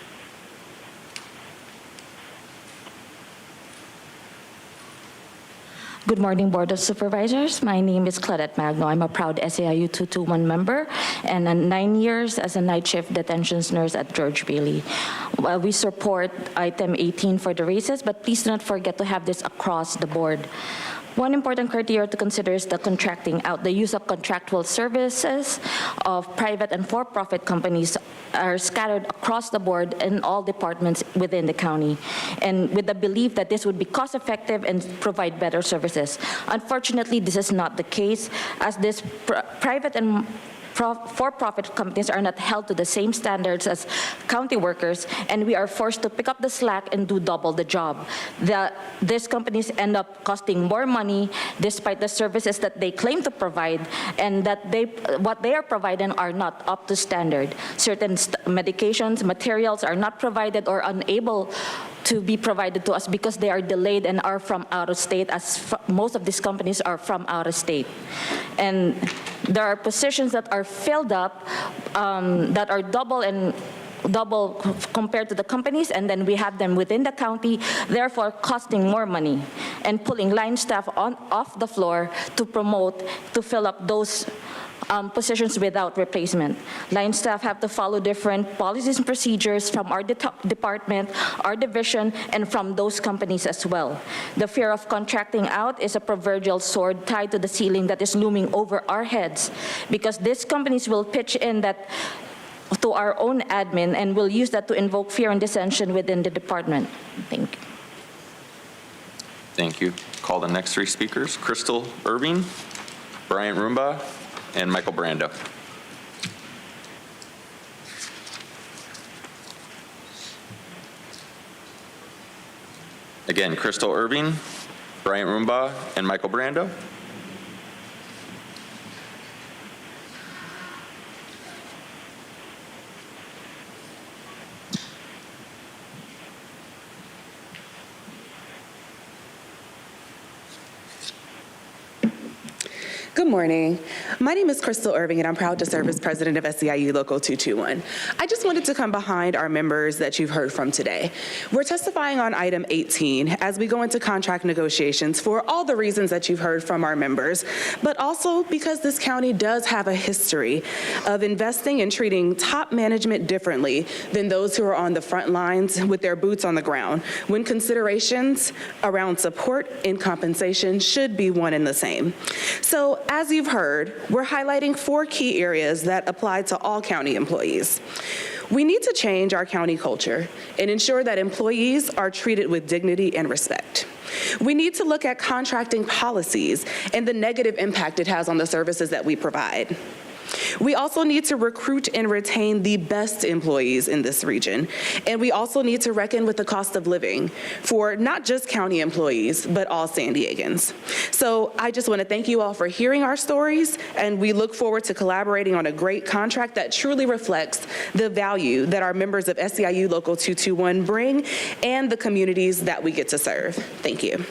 Good morning, Board of Supervisors. My name is Claudette Magno. I'm a proud SEIU 221 member and 9 years as a night shift detention nurse at George Bailey. We support item 18 for the raises, but please do not forget to have this across the board. One important criteria to consider is the contracting out. The use of contractual services of private and for-profit companies are scattered across the board in all departments within the county, and with the belief that this would be cost-effective and provide better services. Unfortunately, this is not the case, as this private and for-profit companies are not held to the same standards as county workers, and we are forced to pick up the slack and do double the job. These companies end up costing more money despite the services that they claim to provide, and that what they are providing are not up to standard. Certain medications, materials are not provided or unable to be provided to us because they are delayed and are from out of state, as most of these companies are from out of state. And There are positions that are filled up that are double compared to the companies, and then we have them within the county, therefore costing more money and pulling line staff off the floor to fill up those positions without replacement. Line staff have to follow different policies and procedures from our department, our division, and from those companies as well. The fear of contracting out is a proverbial sword tied to the ceiling that is looming over our heads, because these companies will pitch in that to our own admin and will use that to invoke fear and dissension within the department. Thank you. Thank you. Call the next three speakers: Crystal Irving, Bryant Roomba, and Michael Brando. Again, Crystal Irving, Bryant Roomba, and Michael Brando. Good morning. My name is Crystal Irving, and I'm proud to serve as president of SEIU Local 221. I just wanted to come behind our members that you've heard from today. We're testifying on item 18 as we go into contract negotiations for all the reasons that you've heard from our members, but also because this county does have a history of investing and treating top management differently than those who are on the front lines with their boots on the ground, when considerations around support and compensation should be one and the same. So, as you've heard, we're highlighting 4 key areas that apply to all county employees. We need to change our county culture and ensure that employees are treated with dignity and respect. We need to look at contracting policies and the negative impact it has on the services that we provide. We also need to recruit and retain the best employees in this region. And we also need to reckon with the cost of living for not just county employees, but all San Diegans. So I just want to thank you all for hearing our stories, and we look forward to collaborating on a great contract that truly reflects the value that our members of SEIU Local 221 bring and the communities that we get to serve. Thank you.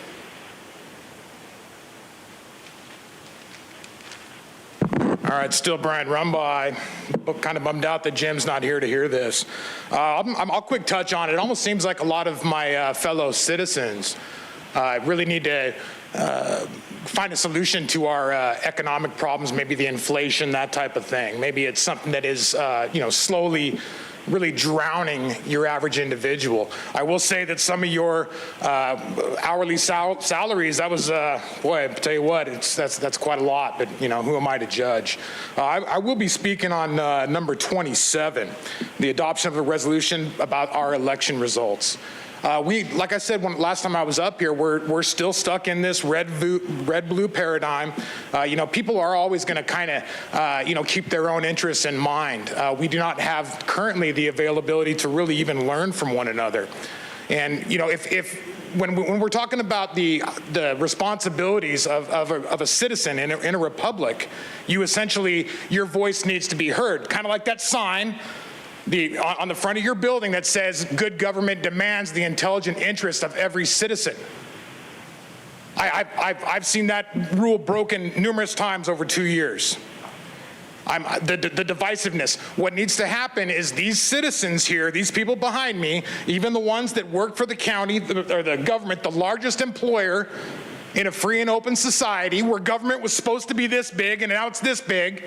All right, still Brian Rumbaugh. I'm kind of bummed out that Jim's not here to hear this. I'll quick touch on it. It almost seems like a lot of my fellow citizens really need to find a solution to our economic problems, maybe the inflation, that type of thing. Maybe it's something that is, slowly really drowning your average individual. I will say that some of your hourly salaries, that was, boy, I tell you what, that's quite a lot, but who am I to judge? I will be speaking on number 27, the adoption of a resolution about our election results. Like I said, last time I was up here, we're still stuck in this red-blue paradigm. People are always going to kind of, keep their own interests in mind. We do not have currently the availability to really even learn from one another. And, when we're talking about the responsibilities of a citizen in a republic, your voice needs to be heard. Kind of like that sign on the front of your building that says, "Good government demands the intelligent interest of every citizen." I've seen that rule broken numerous times over 2 years. The divisiveness. What needs to happen is these citizens here, these people behind me, even the ones that work for the county or the government, the largest employer in a free and open society where government was supposed to be this big and now it's this big.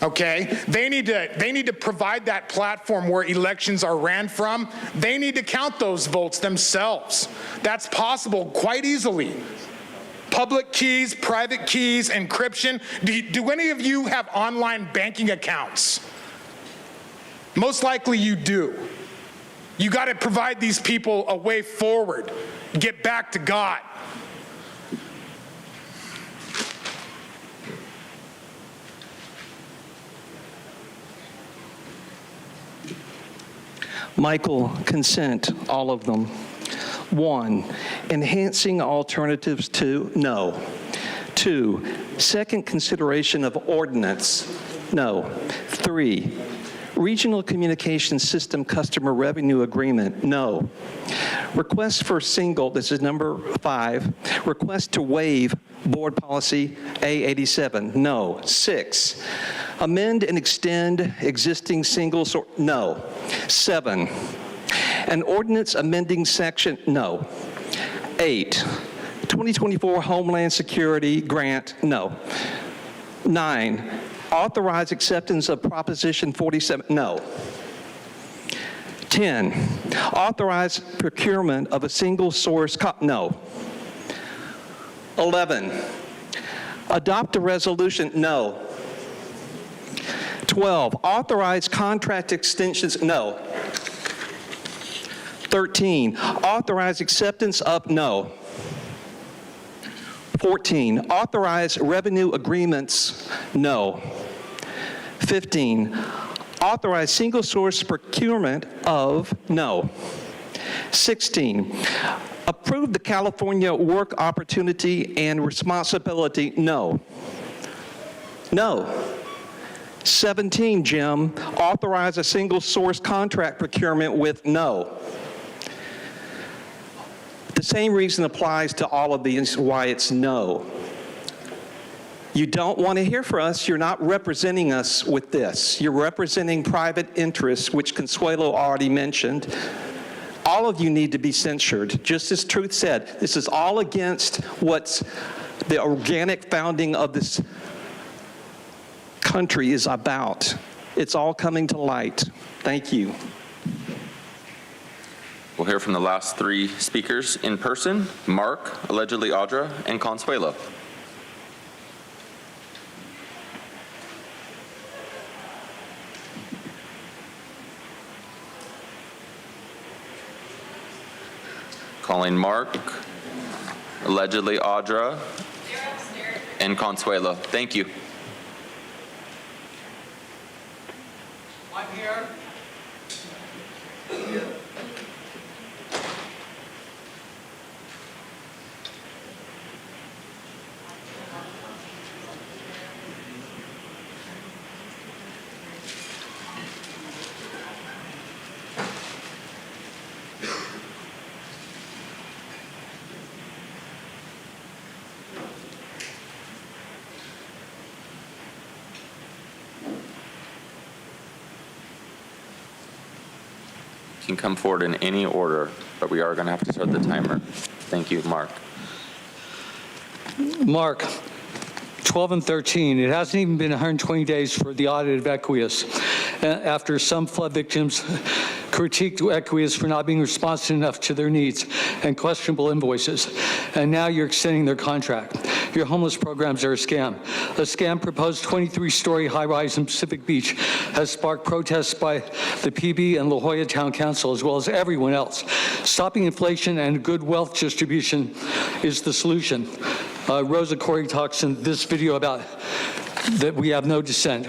Okay, they need to provide that platform where elections are ran from. They need to count those votes themselves. That's possible quite easily. Public keys, private keys, encryption. Do any of you have online banking accounts? Most likely you do. You got to provide these people a way forward. Get back to God. Michael, consent, all of them. 1, enhancing alternatives to, no. 2, second consideration of ordinance, no. 3, regional communication system customer revenue agreement, no. Request for single, this is number 5, request to waive Board Policy A87, no. 6, amend and extend existing single source, no. 7, an ordinance amending section, no. 8, 2024 Homeland Security Grant, no. 9, authorize acceptance of Proposition 47, no. 10, authorize procurement of a single source, no. 11, adopt a resolution, no. 12, authorize contract extensions, no. 13, authorize acceptance of, no. 14, authorize revenue agreements, no. 15, authorize single source procurement of, no. 16, approve the California Work Opportunity and Responsibility, no. No. 17, Jim, authorize a single source contract procurement with, no. The same reason applies to all of these why it's no. You don't want to hear from us. You're not representing us with this. You're representing private interests, which Consuelo already mentioned. All of you need to be censured. Just as Truth said, this is all against what's the organic founding of this country is about. It's all coming to light. Thank you. We'll hear from the last 3 speakers in person, Mark, allegedly Audra, and Consuelo. Calling Mark, allegedly Audra, and Consuelo. Thank you. I'm here. You can come forward in any order, but we are going to have to start the timer. Thank you, Mark. Mark, 12 and 13, it hasn't even been 120 days for the audit of Equius. After some flood victims critiqued Equius for not being responsive enough to their needs and questionable invoices, and now you're extending their contract. Your homeless programs are a scam. A scam proposed 23-story high-rise in Pacific Beach has sparked protests by the PB and La Jolla Town Council, as well as everyone else. Stopping inflation and good wealth distribution is the solution. Rosa Corey talks in this video about that we have no dissent.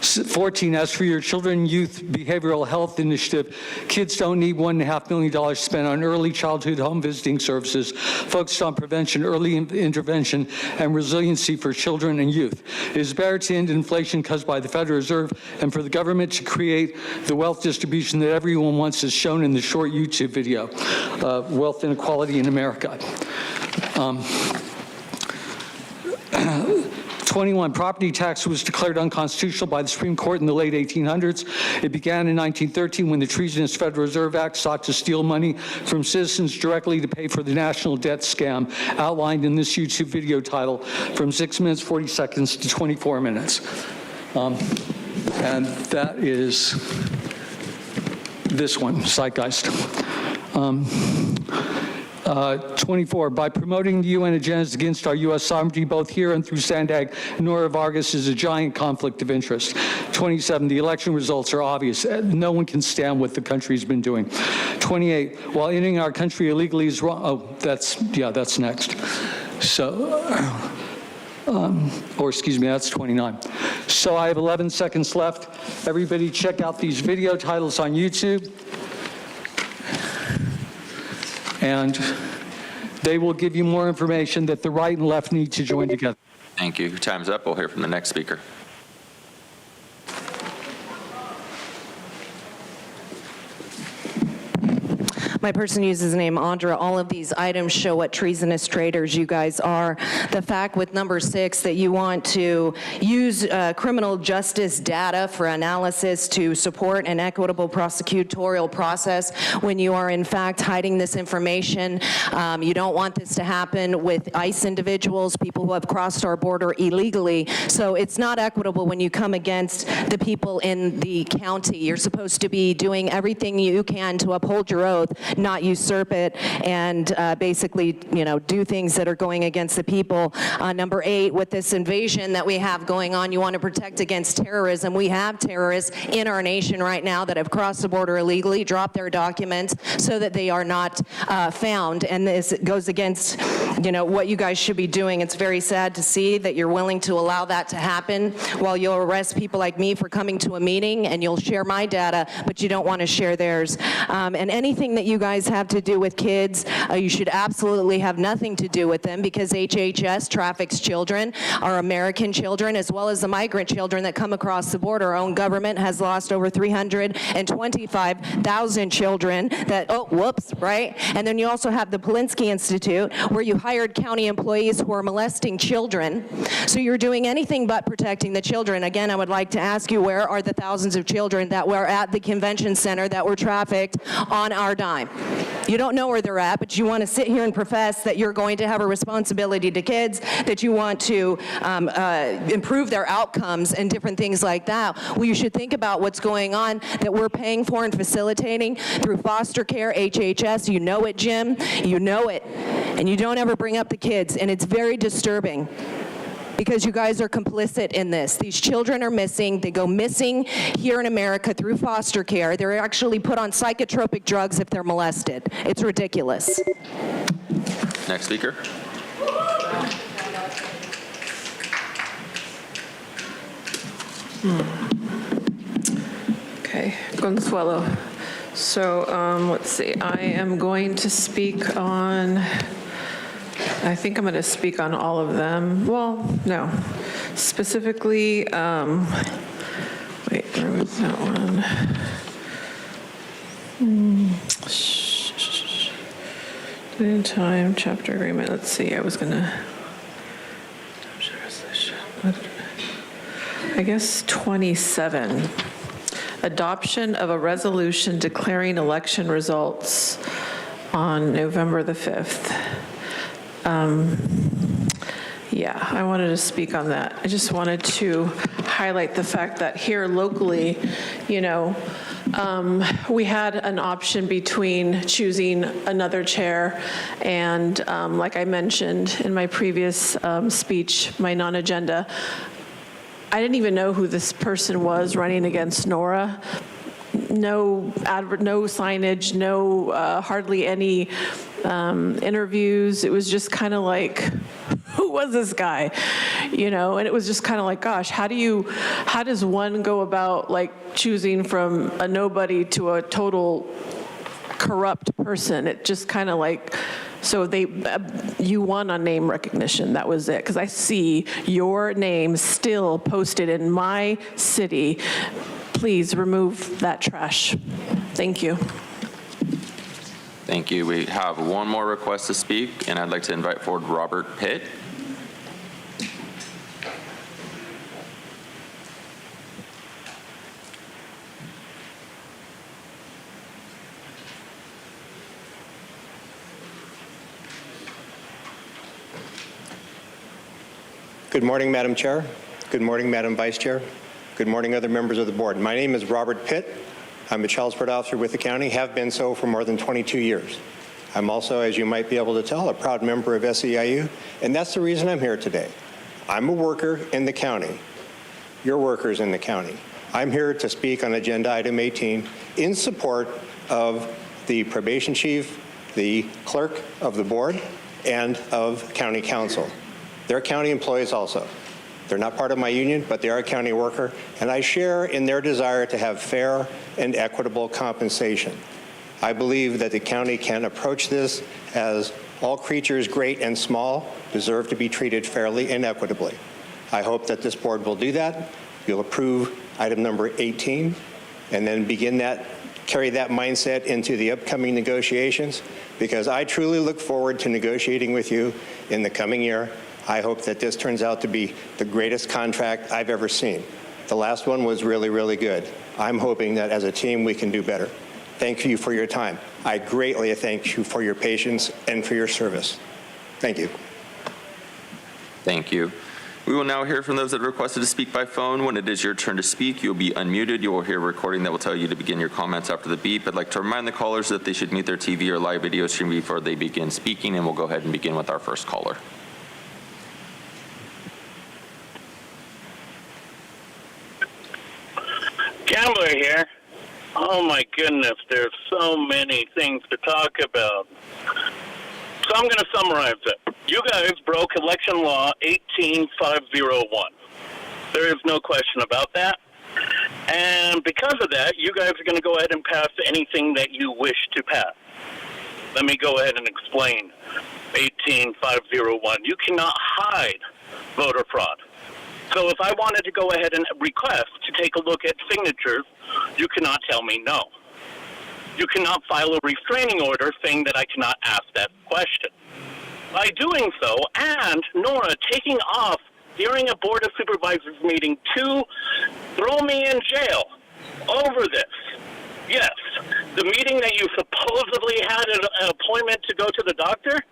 14, as for your children and youth behavioral health initiative, kids don't need $1.5 million spent on early childhood home visiting services focused on prevention, early intervention, and resiliency for children and youth. It is better to end inflation caused by the Federal Reserve and for the government to create the wealth distribution that everyone wants, as shown in the short YouTube video, Wealth Inequality in America. 21, property tax was declared unconstitutional by the Supreme Court in the late 1800s. It began in 1913 when the Treasonous Federal Reserve Act sought to steal money from citizens directly to pay for the national debt scam outlined in this YouTube video title, from 6 minutes, 40 seconds to 24 minutes. And that is this one, Zeitgeist. 24, by promoting the UN agendas against our U.S. sovereignty, both here and through Sandag, Nora Vargas is a giant conflict of interest. 27, the election results are obvious. No one can stand what the country's been doing. 28, while entering our country illegally is wrong. Oh, that's next. So, or excuse me, that's 29. So I have 11 seconds left. Everybody check out these video titles on YouTube. And they will give you more information that the right and left need to join together. Thank you. Your time's up. We'll hear from the next speaker. My person uses the name Andra. All of these items show what treasonous traitors you guys are. The fact with number 6 that you want to use criminal justice data for analysis to support an equitable prosecutorial process when you are in fact hiding this information. You don't want this to happen with ICE individuals, people who have crossed our border illegally. So it's not equitable when you come against the people in the county. You're supposed to be doing everything you can to uphold your oath, not usurp it, and basically, you know, do things that are going against the people. Number 8, with this invasion that we have going on, you want to protect against terrorism. We have terrorists in our nation right now that have crossed the border illegally, dropped their documents so that they are not found, and this goes against, you know, what you guys should be doing. It's very sad to see that you're willing to allow that to happen while you'll arrest people like me for coming to a meeting, and you'll share my data, but you don't want to share theirs. And anything that you guys have to do with kids, you should absolutely have nothing to do with them, because HHS traffics children, our American children, as well as the migrant children that come across the border. Our own government has lost over 325,000 children that, oh, whoops, right? And then you also have the Polinsky Institute, where you hired county employees who are molesting children. So you're doing anything but protecting the children. Again, I would like to ask you, where are the thousands of children that were at the convention center that were trafficked on our dime? You don't know where they're at, but you want to sit here and profess that you're going to have a responsibility to kids, that you want to improve their outcomes and different things like that. Well, you should think about what's going on that we're paying for and facilitating through foster care, HHS. You know it, Jim. You know it. And you don't ever bring up the kids, and it's very disturbing, because you guys are complicit in this. These children are missing. They go missing here in America through foster care. They're actually put on psychotropic drugs if they're molested. It's ridiculous. Next speaker. Okay, Consuelo. So let's see, I am going to speak on, I think I'm going to speak on all of them. Well, no. Specifically, wait, where was that one? In time, chapter agreement. Let's see, I was going to, I guess 27. Adoption of a resolution declaring election results on November the 5th. Yeah, I wanted to speak on that. I just wanted to highlight the fact that here locally, you know, we had an option between choosing another chair and, like I mentioned in my previous speech, my non-agenda, I didn't even know who this person was running against Nora. No signage, no hardly any interviews. It was just kind of like, who was this guy? You know, and it was just kind of like, gosh, how does one go about like choosing from a nobody to a total corrupt person? It just kind of like, so you won on name recognition. That was it. Because I see your name still posted in my city. Please remove that trash. Thank you. Thank you. We have one more request to speak, and I'd like to invite forward Robert Pitt. Good morning, Madam Chair. Good morning, Madam Vice Chair. Good morning, other members of the board. My name is Robert Pitt. I'm a child support officer with the county, have been so for more than 22 years. I'm also, as you might be able to tell, a proud member of SEIU, and that's the reason I'm here today. I'm a worker in the county. You're workers in the county. I'm here to speak on agenda item 18 in support of the probation chief, the clerk of the board, and of county council. They're county employees also. They're not part of my union, but they are a county worker, and I share in their desire to have fair and equitable compensation. I believe that the county can approach this as all creatures, great and small, deserve to be treated fairly and equitably. I hope that this board will do that. You'll approve item number 18, and then begin that carry that mindset into the upcoming negotiations, because I truly look forward to negotiating with you in the coming year. I hope that this turns out to be the greatest contract I've ever seen. The last one was really, really good. I'm hoping that as a team we can do better. Thank you for your time. I greatly thank you for your patience and for your service. Thank you. Thank you. We will now hear from those that requested to speak by phone. When it is your turn to speak, you'll be unmuted. You will hear a recording that will tell you to begin your comments after the beep. I'd like to remind the callers that they should mute their TV or live video stream before they begin speaking, and we'll go ahead and begin with our first caller. Gambler here. Oh my goodness, there's so many things to talk about. So I'm going to summarize it. You guys broke election law 18501. There is no question about that. And because of that, you guys are going to go ahead and pass anything that you wish to pass. Let me go ahead and explain 18501. You cannot hide voter fraud. So if I wanted to go ahead and request to take a look at signatures, you cannot tell me no. You cannot file a restraining order saying that I cannot ask that question. By doing so, and Nora taking off during a Board of Supervisors meeting to throw me in jail over this. Yes, the meeting that you supposedly had an appointment to go to the doctor?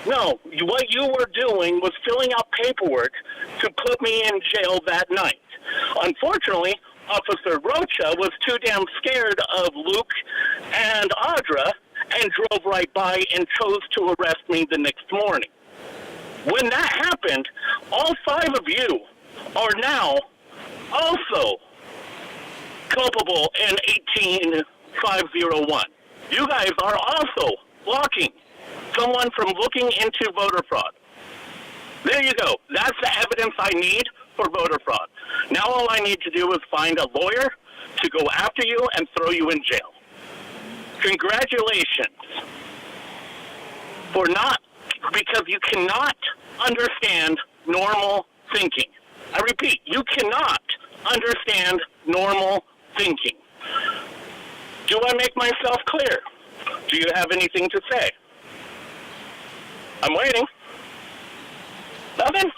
No, what you were doing was filling out paperwork to put me in jail that night. Unfortunately, Officer Rocha was too damn scared of Luke and Audra and drove right by and chose to arrest me the next morning. When that happened, all 5 of you are now also culpable in 18501. You guys are also blocking someone from looking into voter fraud. There you go. That's the evidence I need for voter fraud. Now all I need to do is find a lawyer to go after you and throw you in jail. Congratulations for not, because you cannot understand normal thinking. I repeat, you cannot understand normal thinking. Do I make myself clear? Do you have anything to say? I'm waiting. Nothing?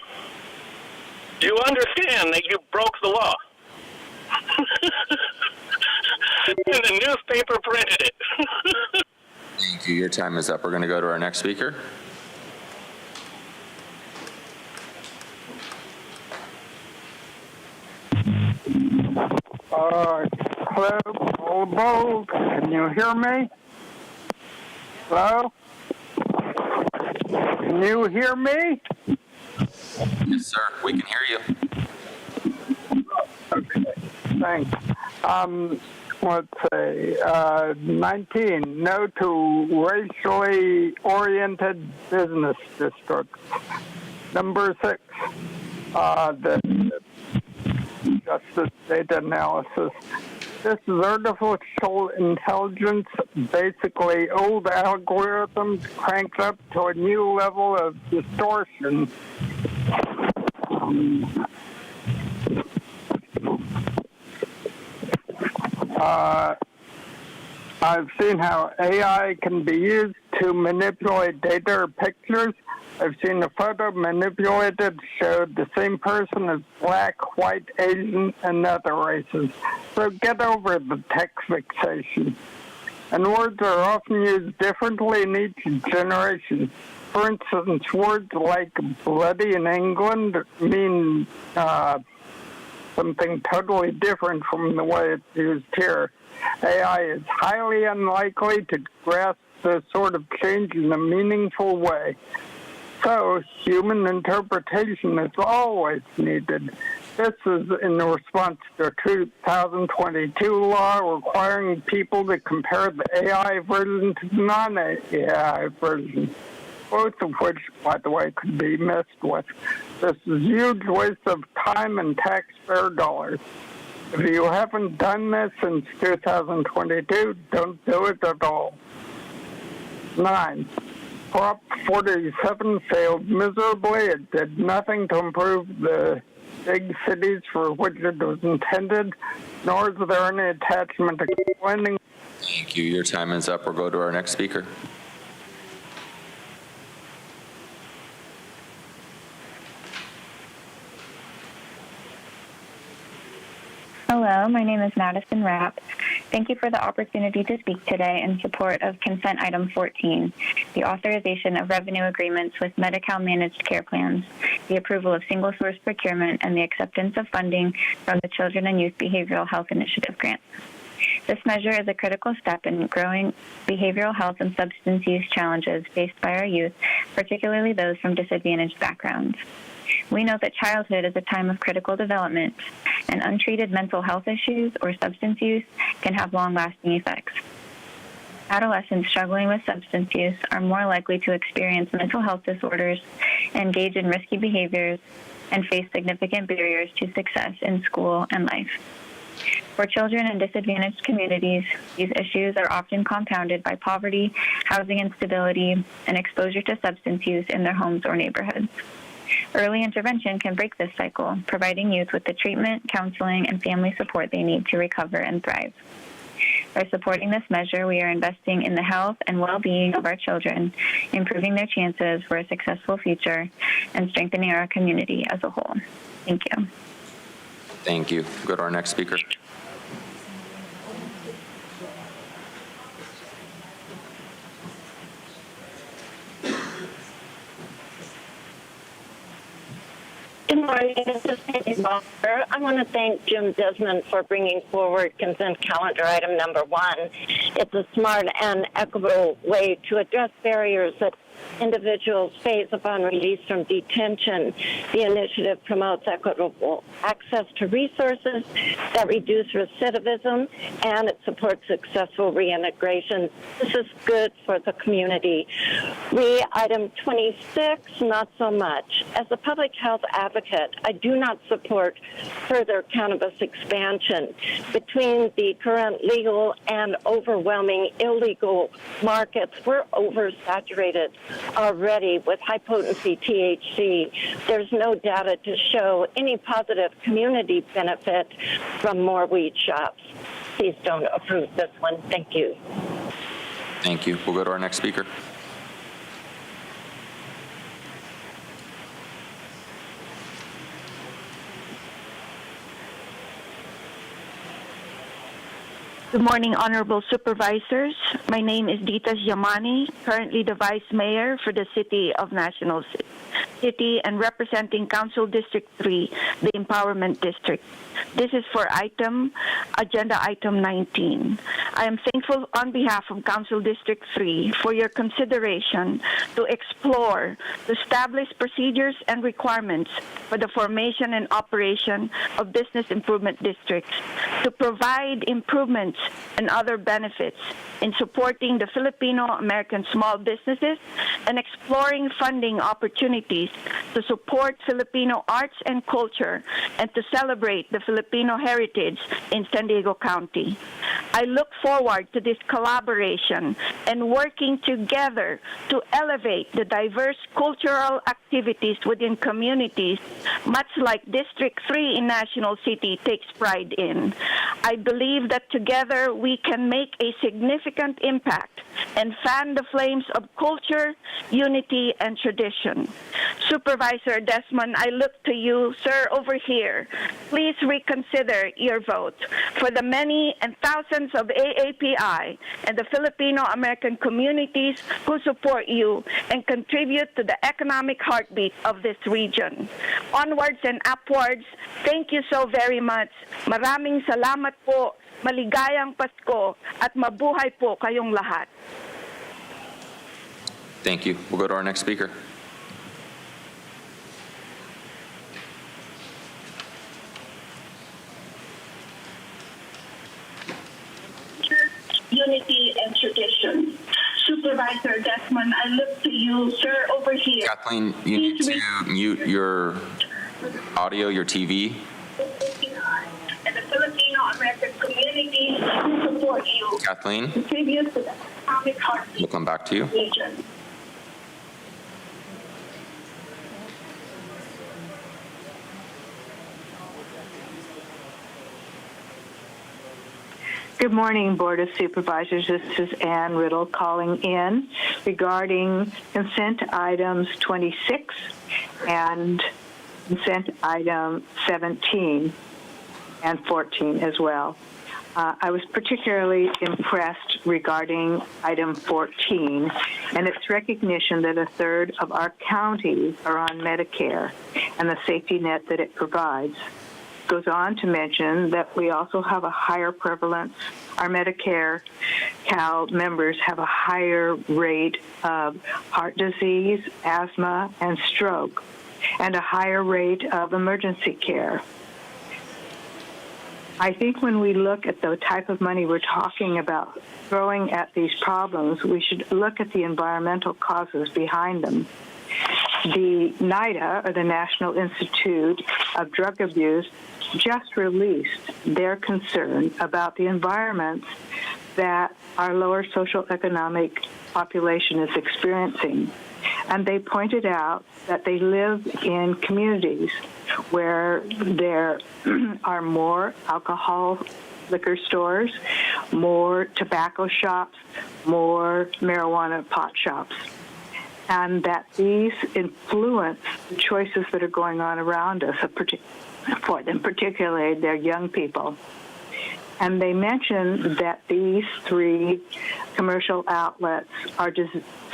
Do you understand that you broke the law? And the newspaper printed it. Thank you. Your time is up. We're going to go to our next speaker. Hello, can you hear me? Hello? Can you hear me? Yes, sir. We can hear you. Okay, thanks. Let's say 19, no to racially oriented business districts. Number 6, the justice data analysis. This is artificial intelligence, basically old algorithms cranked up to a new level of distortion. I've seen how AI can be used to manipulate data or pictures. I've seen a photo manipulated showed the same person as black, white, Asian, and other races. So get over the text fixation. And words are often used differently in each generation. For instance, words like bloody in England mean something totally different from the way it's used here. AI is highly unlikely to grasp this sort of change in a meaningful way. So, human interpretation is always needed. This is in response to a 2022 law requiring people to compare the AI version to the non-AI version, both of which, by the way, could be messed with. This is a huge waste of time and taxpayer dollars. If you haven't done this since 2022, don't do it at all. 9. Prop 47 failed miserably. It did nothing to improve the big cities for which it was intended, nor is there any attachment to explaining Thank you. Your time is up. We'll go to our next speaker. Hello, my name is Madison Rapp. Thank you for the opportunity to speak today in support of consent item 14, the authorization of revenue agreements with Medi-Cal managed care plans, the approval of single source procurement, and the acceptance of funding from the Children and Youth Behavioral Health Initiative grant. This measure is a critical step in growing behavioral health and substance use challenges faced by our youth, particularly those from disadvantaged backgrounds. We know that childhood is a time of critical development, and untreated mental health issues or substance use can have long-lasting effects. Adolescents struggling with substance use are more likely to experience mental health disorders, engage in risky behaviors, and face significant barriers to success in school and life. For children in disadvantaged communities, these issues are often compounded by poverty, housing instability, and exposure to substance use in their homes or neighborhoods. Early intervention can break this cycle, providing youth with the treatment, counseling, and family support they need to recover and thrive. By supporting this measure, we are investing in the health and well-being of our children, improving their chances for a successful future, and strengthening our community as a whole. Thank you. Thank you. Go to our next speaker. Good morning, this is Cindy Walker. I want to thank Jim Desmond for bringing forward consent calendar item number 1. It's a smart and equitable way to address barriers that individuals face upon release from detention. The initiative promotes equitable access to resources that reduce recidivism, and it supports successful reintegration. This is good for the community. Item 26, not so much. As a public health advocate, I do not support further cannabis expansion. Between the current legal and overwhelming illegal markets, we're oversaturated already with high-potency THC. There's no data to show any positive community benefit from more weed shops. Please don't approve this one. Thank you. Thank you. We'll go to our next speaker. Good morning, Honorable Supervisors. My name is Ditas Yamani, currently the Vice Mayor for the City of National City and representing Council District 3, the Empowerment District. This is for Agenda Item 19. I am thankful on behalf of Council District 3 for your consideration to explore, to establish procedures and requirements for the formation and operation of business improvement districts, to provide improvements and other benefits in supporting the Filipino-American small businesses and exploring funding opportunities to support Filipino arts and culture and to celebrate the Filipino heritage in San Diego County. I look forward to this collaboration and working together to elevate the diverse cultural activities within communities, much like District 3 in National City takes pride in. I believe that together we can make a significant impact and fan the flames of culture, unity, and tradition. Supervisor Desmond, I look to you, sir, over here. Please reconsider your vote for the many and thousands of AAPI and the Filipino-American communities who support you and contribute to the economic heartbeat of this region. Onwards and upwards, thank you so very much. Maraming salamat po. Maligayang Pasko at mabuhay po kayong lahat. Thank you. We'll go to our next speaker. Unity and tradition. Supervisor Desmond, I look to you, sir, over here. Kathleen, you need to mute your audio, your TV. And the Filipino-American community who support you. Kathleen, Contribute to the economic heartbeat we'll come back to you. region. Good morning, Board of Supervisors. This is Ann Riddle calling in regarding consent items 26 and consent item 17 and 14 as well. I was particularly impressed regarding item 14 and its recognition that a third of our counties are on Medicare and the safety net that it provides. Goes on to mention that we also have a higher prevalence. Our Medicare Cal members have a higher rate of heart disease, asthma, and stroke, and a higher rate of emergency care. I think when we look at the type of money we're talking about throwing at these problems, we should look at the environmental causes behind them. The NIDA, or the National Institute of Drug Abuse, just released their concern about the environments that our lower socioeconomic population is experiencing. And they pointed out that they live in communities where there are more alcohol liquor stores, more tobacco shops, more marijuana pot shops, and that these influence the choices that are going on around us, for them, particularly their young people. And they mentioned that these three commercial outlets are to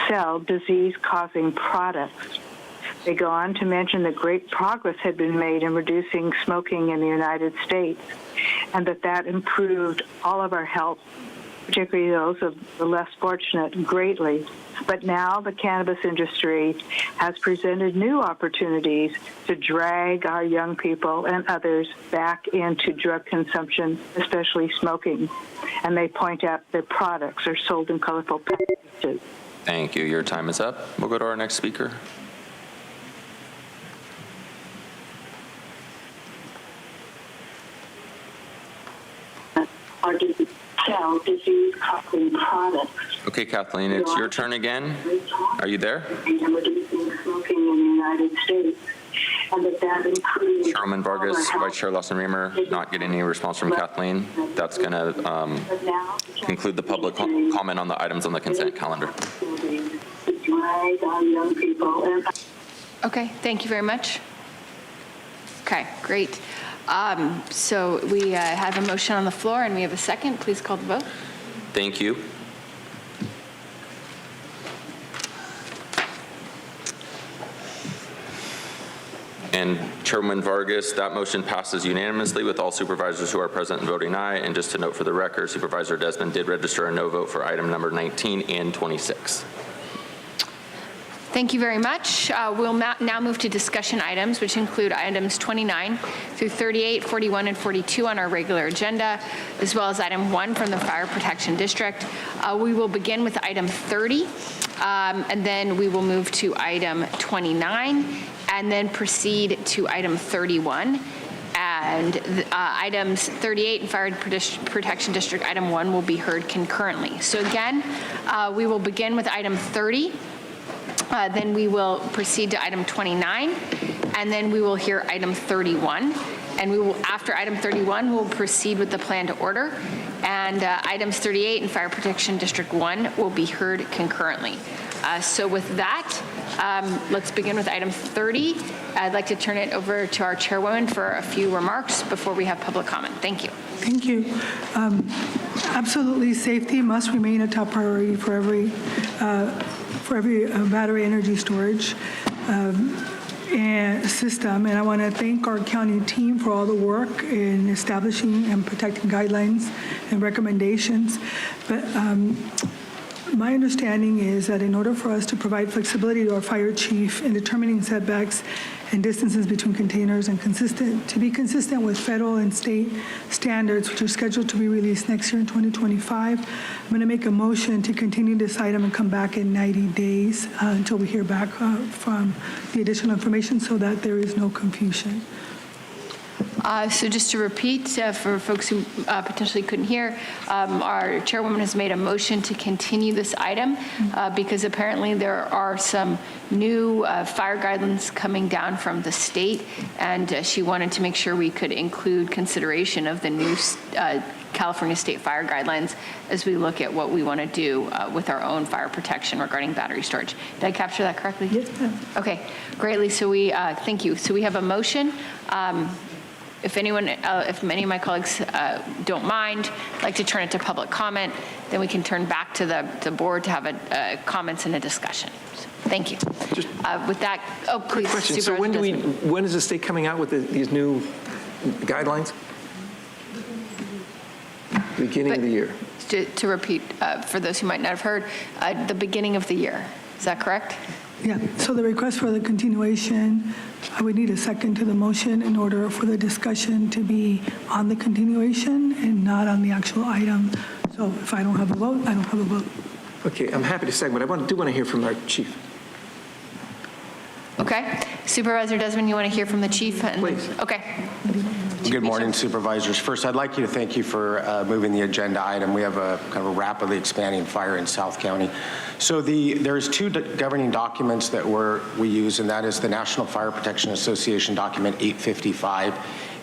sell disease-causing products. They go on to mention that great progress had been made in reducing smoking in the United States, and that improved all of our health, particularly those of the less fortunate, greatly. But now the cannabis industry has presented new opportunities to drag our young people and others back into drug consumption, especially smoking. And they point out that products are sold in colorful packages. Thank you. Your time is up. We'll go to our next speaker. Sell disease-causing products. Okay, Kathleen, it's your turn again. Are you there? Reducing smoking in the United States, and that includes Chairwoman Vargas, Vice Chair Lawson-Remer, not getting any response from Kathleen. That's going to conclude the public comment on the items on the consent calendar. Okay, thank you very much. Okay, great. So we have a motion on the floor and we have a second. Please call the vote. Thank you. And Chairwoman Vargas, that motion passes unanimously with all supervisors who are present and voting aye. And just to note for the record, Supervisor Desmond did register a no vote for item number 19 and 26. Thank you very much. We'll now move to discussion items, which include items 29 through 38, 41, and 42 on our regular agenda, as well as item 1 from the Fire Protection District. We will begin with item 30, and then we will move to item 29, and then proceed to item 31. And items 38 and Fire Protection District, item 1 will be heard concurrently. So again, we will begin with item 30. Then we will proceed to item 29, and then we will hear item 31. And we will, after item 31, we'll proceed with the plan to order. And items 38 and Fire Protection District 1 will be heard concurrently. So with that, let's begin with item 30. I'd like to turn it over to our chairwoman for a few remarks before we have public comment. Thank you. Thank you. Absolutely, safety must remain a top priority for every battery energy storage and system. And I want to thank our county team for all the work in establishing and protecting guidelines and recommendations. But my understanding is that in order for us to provide flexibility to our fire chief in determining setbacks and distances between containers and to be consistent with federal and state standards, which are scheduled to be released next year in 2025, I'm going to make a motion to continue this item and come back in 90 days until we hear back from the additional information so that there is no confusion. So just to repeat, for folks who potentially couldn't hear, our chairwoman has made a motion to continue this item because apparently there are some new fire guidelines coming down from the state, and she wanted to make sure we could include consideration of the new California State Fire Guidelines as we look at what we want to do with our own fire protection regarding battery storage. Did I capture that correctly? Yes, ma'am. Okay, greatly. So we, thank you. So we have a motion. If anyone, if many of my colleagues don't mind, like to turn it to public comment, then we can turn back to the board to have a comments and a discussion. So, thank you. With that, oh, please. Question. So when is the state coming out with these new guidelines? Beginning of the year. To repeat, for those who might not have heard, the beginning of the year. Is that correct? Yeah, so the request for the continuation, I would need a second to the motion in order for the discussion to be on the continuation and not on the actual item. So if I don't have a vote, I don't have a vote. Okay, I'm happy to second, but I do want to hear from our chief. Okay. Supervisor Desmond, you want to hear from the chief? Please. Okay. Good morning, Supervisors. First, I'd like you to thank you for moving the agenda item. We have a kind of a rapidly expanding fire in South County. So there's two governing documents that we use, and that is the National Fire Protection Association Document 855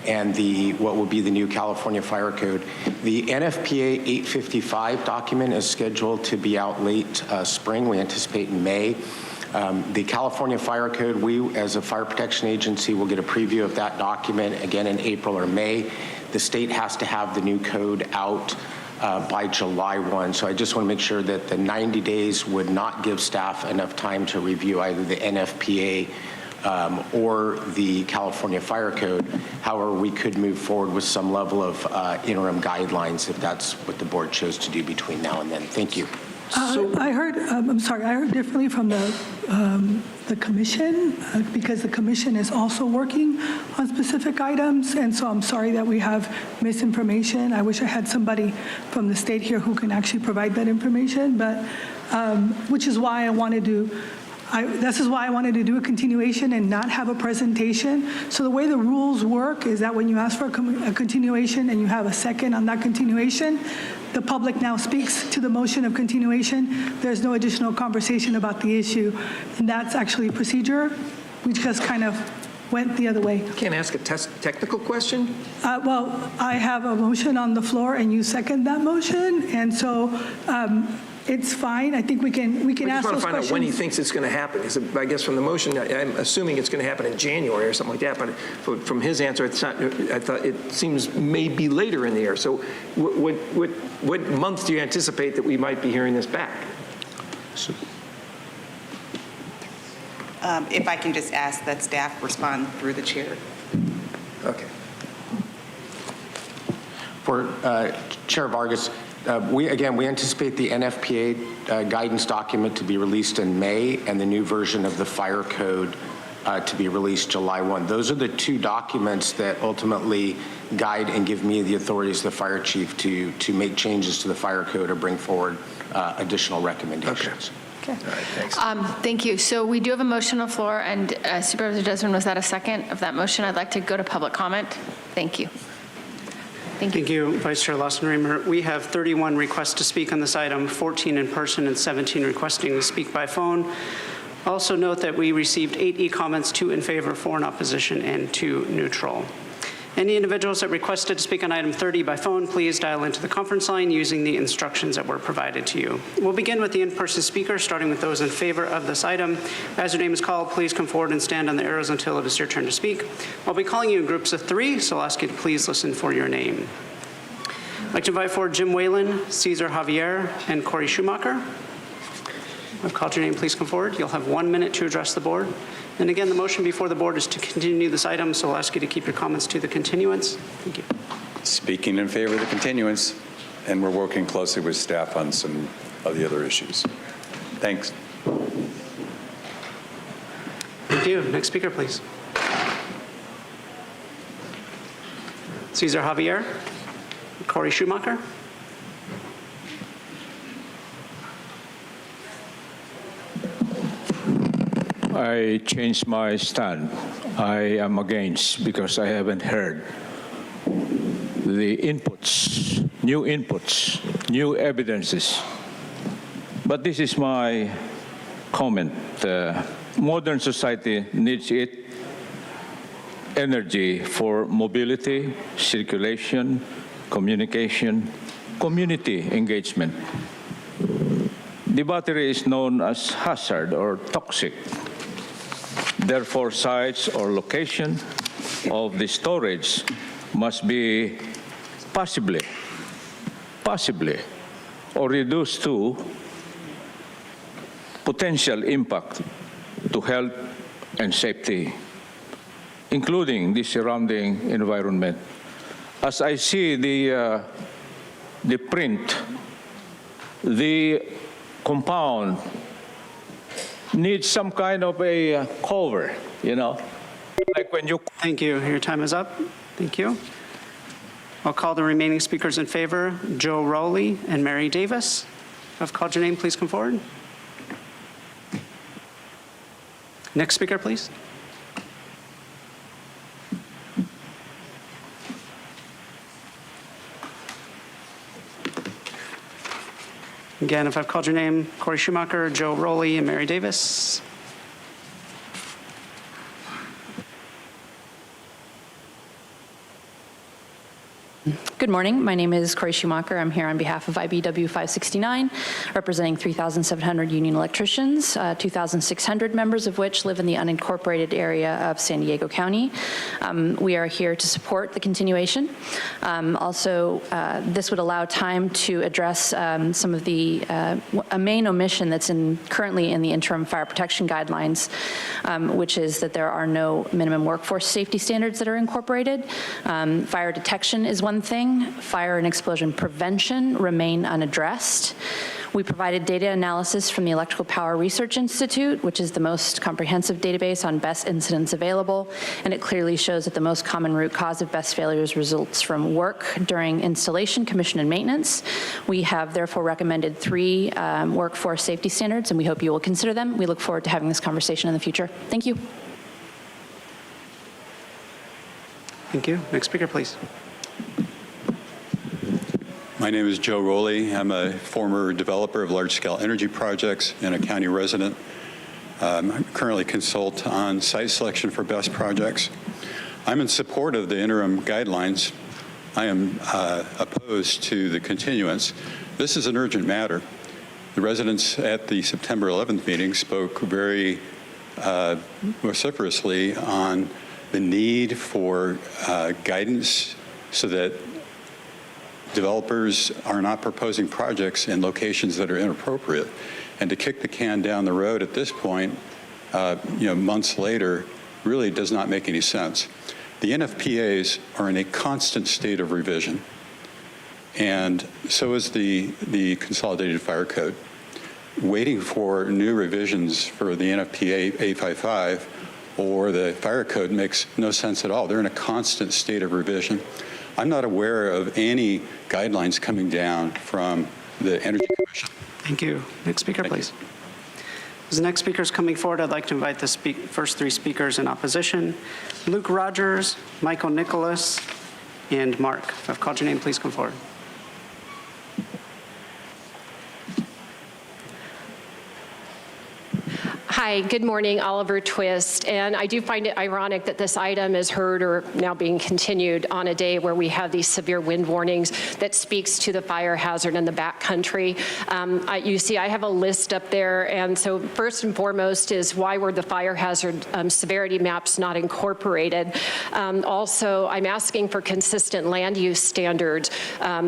and what will be the new California Fire Code. The NFPA 855 document is scheduled to be out late spring. We anticipate in May. The California Fire Code, we as a fire protection agency will get a preview of that document again in April or May. The state has to have the new code out by July 1. So I just want to make sure that the 90 days would not give staff enough time to review either the NFPA or the California Fire Code. However, we could move forward with some level of interim guidelines if that's what the board chose to do between now and then. Thank you. I heard, I'm sorry, I heard differently from the commission because the commission is also working on specific items, and so I'm sorry that we have misinformation. I wish I had somebody from the state here who can actually provide that information, but which is why I wanted to. This is why I wanted to do a continuation and not have a presentation. So the way the rules work is that when you ask for a continuation and you have a second on that continuation, the public now speaks to the motion of continuation. There's no additional conversation about the issue. And that's actually procedure. We just kind of went the other way. Can't ask a technical question? Well, I have a motion on the floor and you second that motion. And so it's fine. I think we can ask those questions. I just want to find out when he thinks it's going to happen. I guess from the motion, I'm assuming it's going to happen in January or something like that. But from his answer, it's not. I thought it seems maybe later in the year. So, what month do you anticipate that we might be hearing this back? If I can just ask that staff respond through the chair. Okay. For Chair Vargas. We anticipate the NFPA guidance document to be released in May and the new version of the fire code to be released July 1. Those are the two documents that ultimately guide and give me the authority as the fire chief to make changes to the fire code or bring forward additional recommendations. Okay. All right, thanks. Thank you. So we do have a motion on the floor, and Supervisor Desmond, was that a second of that motion? I'd like to go to public comment. Thank you. Thank you, Vice Chair Lawson-Remer. We have 31 requests to speak on this item, 14 in person and 17 requesting to speak by phone. Also note that we received 8 e-comments, 2 in favor, 4 in opposition, and 2 neutral. Any individuals that requested to speak on item 30 by phone, please dial into the conference line using the instructions that were provided to you. We'll begin with the in-person speakers, starting with those in favor of this item. As your name is called, please come forward and stand on the arrows until it is your turn to speak. I'll be calling you in groups of 3, so I'll ask you to please listen for your name. I'd like to invite forward Jim Whalen, Cesar Javier, and Corey Schumacher. I've called your name. Please come forward. You'll have 1 minute to address the board. And again, the motion before the board is to continue this item, so I'll ask you to keep your comments to the continuance. Thank you. Speaking in favor of the continuance, and we're working closely with staff on some of the other issues. Thanks. Thank you. Next speaker, please. Cesar Javier, Corey Schumacher. I changed my stand. I am against because I haven't heard the inputs, new evidences. But this is my comment. Modern society needs energy for mobility, circulation, communication, community engagement. The battery is known as hazard or toxic. Therefore, sites or location of the storage must be possibly, or reduced to potential impact to health and safety, including the surrounding environment. As I see the print, the compound needs some kind of a cover, you know, like when you... Thank you. Your time is up. Thank you. I'll call the remaining speakers in favor, Joe Rowley and Mary Davis. If I've called your name, please come forward. Next speaker, please. Again, if I've called your name, Corey Schumacher, Joe Rowley, and Mary Davis. Good morning. My name is Corey Schumacher. I'm here on behalf of IBW 569, representing 3,700 union electricians, 2,600 members of which live in the unincorporated area of San Diego County. We are here to support the continuation. Also, this would allow time to address some of the a main omission that's currently in the interim fire protection guidelines, which is that there are no minimum workforce safety standards that are incorporated. Fire detection is one thing. Fire and explosion prevention remain unaddressed. We provided data analysis from the Electrical Power Research Institute, which is the most comprehensive database on BESS incidents available, and it clearly shows that the most common root cause of BESS failures results from work during installation, commission, and maintenance. We have therefore recommended 3 workforce safety standards, and we hope you will consider them. We look forward to having this conversation in the future. Thank you. Thank you. Next speaker, please. My name is Joe Rowley. I'm a former developer of large-scale energy projects and a county resident. I currently consult on site selection for BESS projects. I'm in support of the interim guidelines. I am opposed to the continuance. This is an urgent matter. The residents at the September 11th meeting spoke very vociferously on the need for guidance so that developers are not proposing projects in locations that are inappropriate. And to kick the can down the road at this point, months later, really does not make any sense. The NFPAs are in a constant state of revision, and so is the Consolidated Fire Code. Waiting for new revisions for the NFPA 855 or the Fire Code makes no sense at all. They're in a constant state of revision. I'm not aware of any guidelines coming down from the Energy Commission. Thank you. Next speaker, please. As the next speaker is coming forward, I'd like to invite the first 3 speakers in opposition. Luke Rogers, Michael Nicholas, and Mark. If I've called your name, please come forward. Hi, good morning, Oliver Twist. And I do find it ironic that this item is heard or now being continued on a day where we have these severe wind warnings that speaks to the fire hazard in the backcountry. You see, I have a list up there. And so first and foremost is why were the fire hazard severity maps not incorporated? Also, I'm asking for consistent land use standards.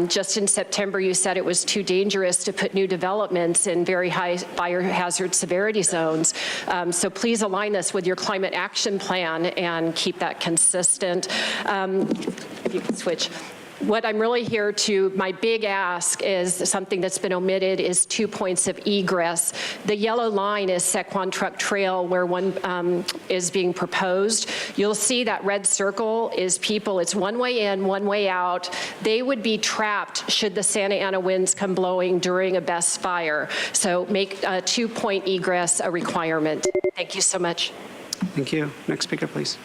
Just in September, you said it was too dangerous to put new developments in very high fire hazard severity zones. So please align this with your climate action plan and keep that consistent. If you can switch. What I'm really here to, my big ask is something that's been omitted is 2 points of egress. The yellow line is Sequan Truck Trail where one is being proposed. You'll see that red circle is people, it's one way in, one way out. They would be trapped should the Santa Ana winds come blowing during a BESS fire. So make a 2-point egress a requirement. Thank you so much. Thank you. Next speaker, please.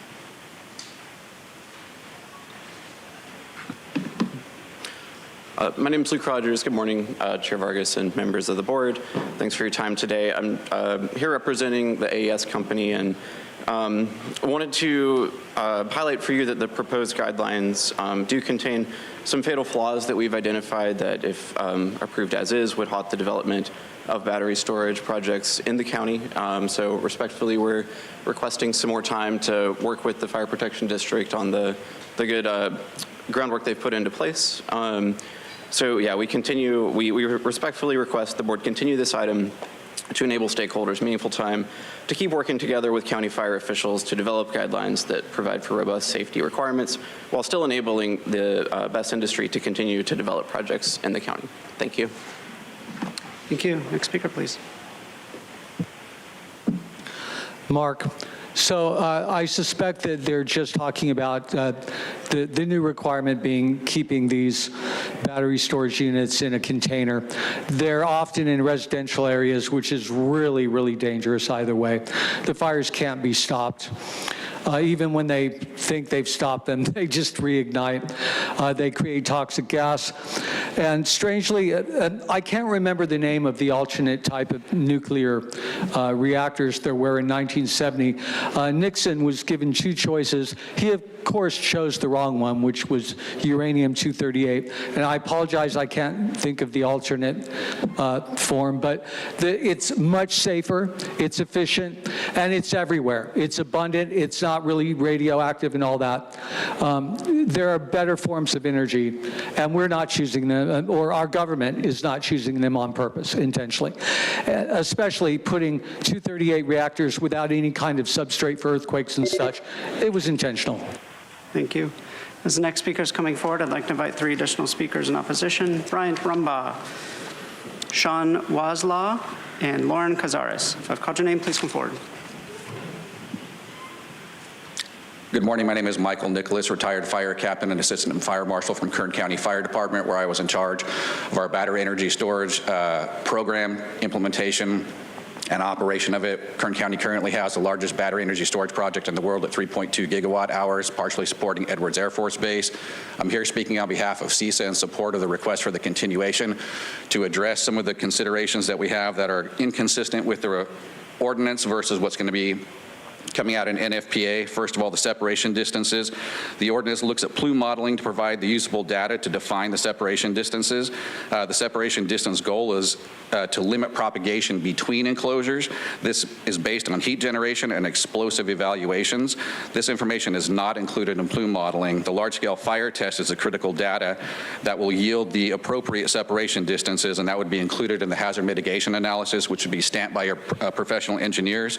My name is Luke Rogers. Good morning, Chair Vargas and members of the board. Thanks for your time today. I'm here representing the AES company, and I wanted to highlight for you that the proposed guidelines do contain some fatal flaws that we've identified that, if approved as is, would halt the development of battery storage projects in the county. So respectfully, we're requesting some more time to work with the Fire Protection District on the good groundwork they've put into place. So yeah, we respectfully request the board continue this item to enable stakeholders meaningful time to keep working together with county fire officials to develop guidelines that provide for robust safety requirements while still enabling the best industry to continue to develop projects in the county. Thank you. Thank you. Next speaker, please. Mark. So I suspect that they're just talking about the new requirement being keeping these battery storage units in a container. They're often in residential areas, which is really, really dangerous either way. The fires can't be stopped. Even when they think they've stopped them, they just reignite. They create toxic gas. And strangely, I can't remember the name of the alternate type of nuclear reactors there were in 1970. Nixon was given two choices. He, of course, chose the wrong one, which was uranium-238. And I apologize, I can't think of the alternate form, but it's much safer, it's efficient, and it's everywhere. It's abundant, it's not really radioactive and all that. There are better forms of energy, and we're not choosing them, or our government is not choosing them on purpose, intentionally. Especially putting 238 reactors without any kind of substrate for earthquakes and such. It was intentional. Thank you. As the next speaker is coming forward, I'd like to invite 3 additional speakers in opposition: Bryant Rumbaugh, Sean Waslaw, and Lauren Cazares. If I've called your name, please come forward. Good morning. My name is Michael Nicholas, retired fire captain and assistant fire marshal from Kern County Fire Department, where I was in charge of our battery energy storage program, implementation, and operation of it. Kern County currently has the largest battery energy storage project in the world at 3.2 gigawatt hours, partially supporting Edwards Air Force Base. I'm here speaking on behalf of CISA in support of the request for the continuation to address some of the considerations that we have that are inconsistent with the ordinance versus what's going to be coming out in NFPA. First of all, the separation distances. The ordinance looks at plume modeling to provide the usable data to define the separation distances. The separation distance goal is to limit propagation between enclosures. This is based on heat generation and explosive evaluations. This information is not included in plume modeling. The large-scale fire test is the critical data that will yield the appropriate separation distances, and that would be included in the hazard mitigation analysis, which would be stamped by your professional engineers.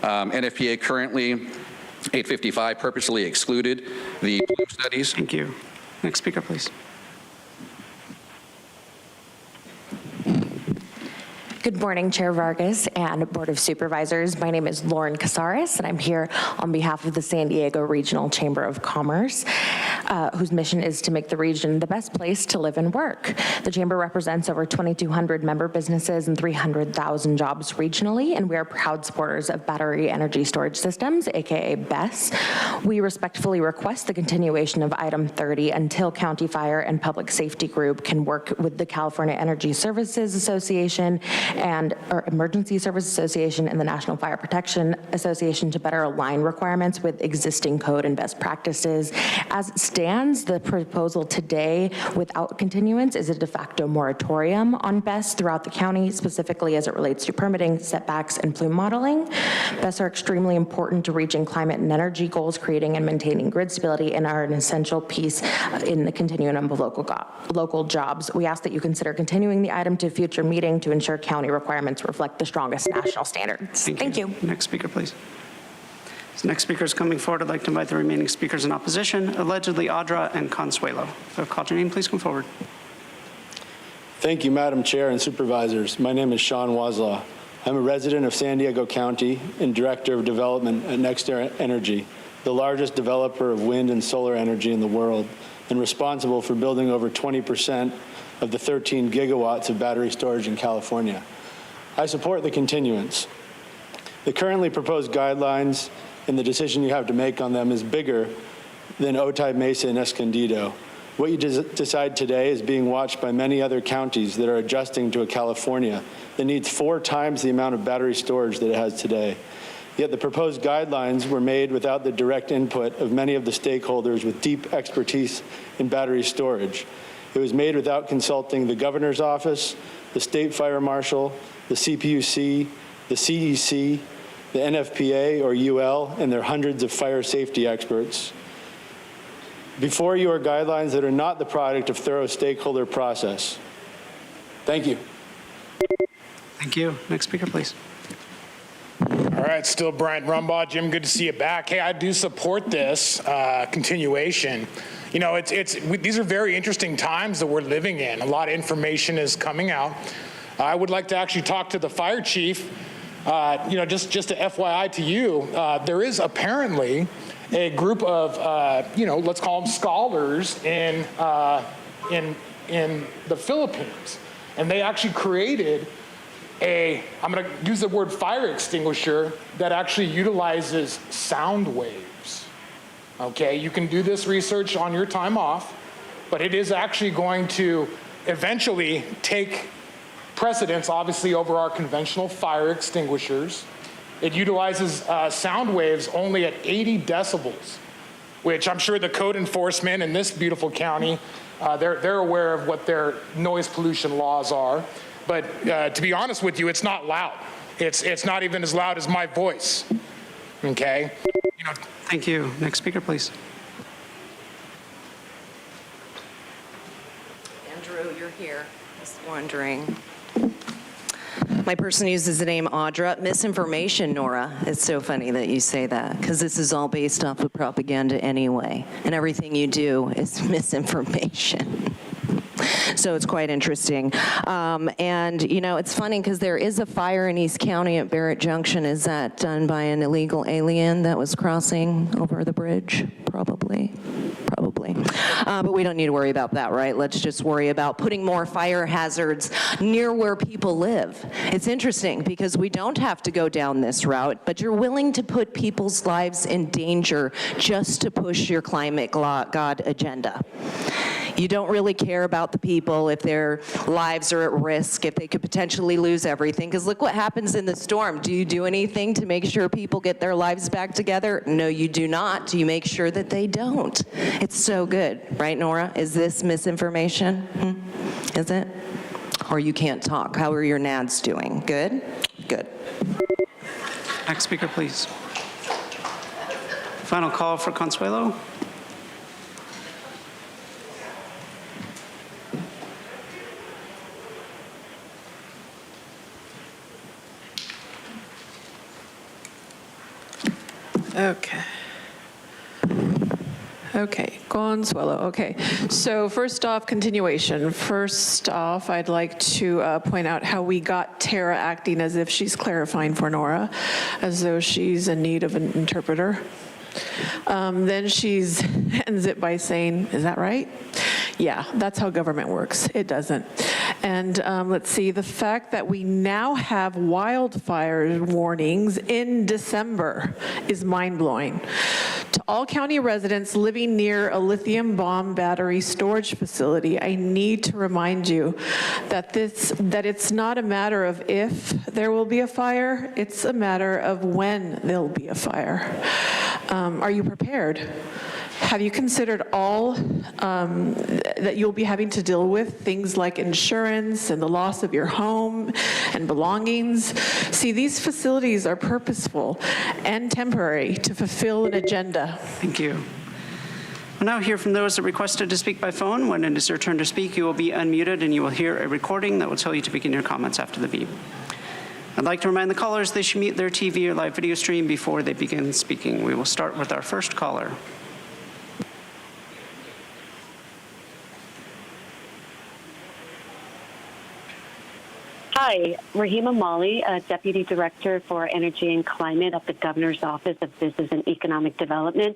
NFPA currently 855 purposely excluded the plume studies. Thank you. Next speaker, please. Good morning, Chair Vargas and Board of Supervisors. My name is Lauren Cazares, and I'm here on behalf of the San Diego Regional Chamber of Commerce, whose mission is to make the region the best place to live and work. The Chamber represents over 2,200 member businesses and 300,000 jobs regionally, and we are proud supporters of battery energy storage systems, aka BESS. We respectfully request the continuation of item 30 until County Fire and Public Safety Group can work with the California Energy Services Association or Emergency Service Association and the National Fire Protection Association to better align requirements with existing code and best practices. As it stands, the proposal today without continuance is a de facto moratorium on BESS throughout the county, specifically as it relates to permitting, setbacks, and plume modeling. BESS are extremely important to reaching climate and energy goals, creating and maintaining grid stability, and are an essential piece in the continuum of local jobs. We ask that you consider continuing the item to a future meeting to ensure county requirements reflect the strongest national standards. Thank you. Next speaker, please. This next speaker is coming forward. I'd like to invite the remaining speakers in opposition, allegedly Audra and Consuelo. If I've called your name, please come forward. Thank you, Madam Chair and Supervisors. My name is Sean Waslaw. I'm a resident of San Diego County and Director of Development at Next Energy, the largest developer of wind and solar energy in the world, and responsible for building over 20% of the 13 gigawatts of battery storage in California. I support the continuance. The currently proposed guidelines and the decision you have to make on them is bigger than Otay Mesa and Escondido. What you decide today is being watched by many other counties that are adjusting to a California that needs 4 times the amount of battery storage that it has today. Yet the proposed guidelines were made without the direct input of many of the stakeholders with deep expertise in battery storage. It was made without consulting the governor's office, the state fire marshal, the CPUC, the CEC, the NFPA or UL, and their hundreds of fire safety experts. Before you are guidelines that are not the product of thorough stakeholder process. Thank you. Thank you. Next speaker, please. All right, still Bryant Rumbaugh. Jim, good to see you back. Hey, I do support this continuation. You know, these are very interesting times that we're living in. A lot of information is coming out. I would like to actually talk to the fire chief. You know, just a FYI to you, there is apparently a group of, you know, let's call them scholars in the Philippines, and they actually created I'm going to use the word fire extinguisher that actually utilizes sound waves. Okay, you can do this research on your time off, but it is actually going to eventually take precedence, obviously, over our conventional fire extinguishers. It utilizes sound waves only at 80 decibels, which I'm sure the code enforcement in this beautiful county, they're aware of what their noise pollution laws are. But to be honest with you, it's not loud. It's not even as loud as my voice. Okay? You know. Thank you. Next speaker, please. Andrew, you're here. Just wondering. My person uses the name Audra. Misinformation, Nora. It's so funny that you say that, because this is all based off of propaganda anyway, and everything you do is misinformation. So it's quite interesting. And, you know, it's funny because there is a fire in East County at Barrett Junction. Is that done by an illegal alien that was crossing over the bridge? Probably. But we don't need to worry about that, right? Let's just worry about putting more fire hazards near where people live. It's interesting because we don't have to go down this route, but you're willing to put people's lives in danger just to push your climate God agenda. You don't really care about the people if their lives are at risk, if they could potentially lose everything. Because look what happens in the storm. Do you do anything to make sure people get their lives back together? No, you do not. Do you make sure that they don't? It's so good. Right, Nora? Is this misinformation? Is it? Or you can't talk. How are your nads doing? Good? Good. Next speaker, please. Final call for Consuelo. Okay, Consuelo. Okay, so first off, continuation. First off, I'd like to point out how we got Tara acting as if she's clarifying for Nora, as though she's in need of an interpreter. Then she ends it by saying, is that right? Yeah, that's how government works. It doesn't. And let's see, the fact that we now have wildfire warnings in December is mind-blowing. To all county residents living near a lithium bomb battery storage facility, I need to remind you that it's not a matter of if there will be a fire, it's a matter of when there'll be a fire. Are you prepared? Have you considered all that you'll be having to deal with, things like insurance and the loss of your home and belongings? See, these facilities are purposeful and temporary to fulfill an agenda. Thank you. We'll now hear from those that requested to speak by phone. When it is your turn to speak, you will be unmuted and you will hear a recording that will tell you to begin your comments after the beep. I'd like to remind the callers they should mute their TV or live video stream before they begin speaking. We will start with our first caller. Hi, Rahima Mali, Deputy Director for Energy and Climate at the Governor's Office of Business and Economic Development.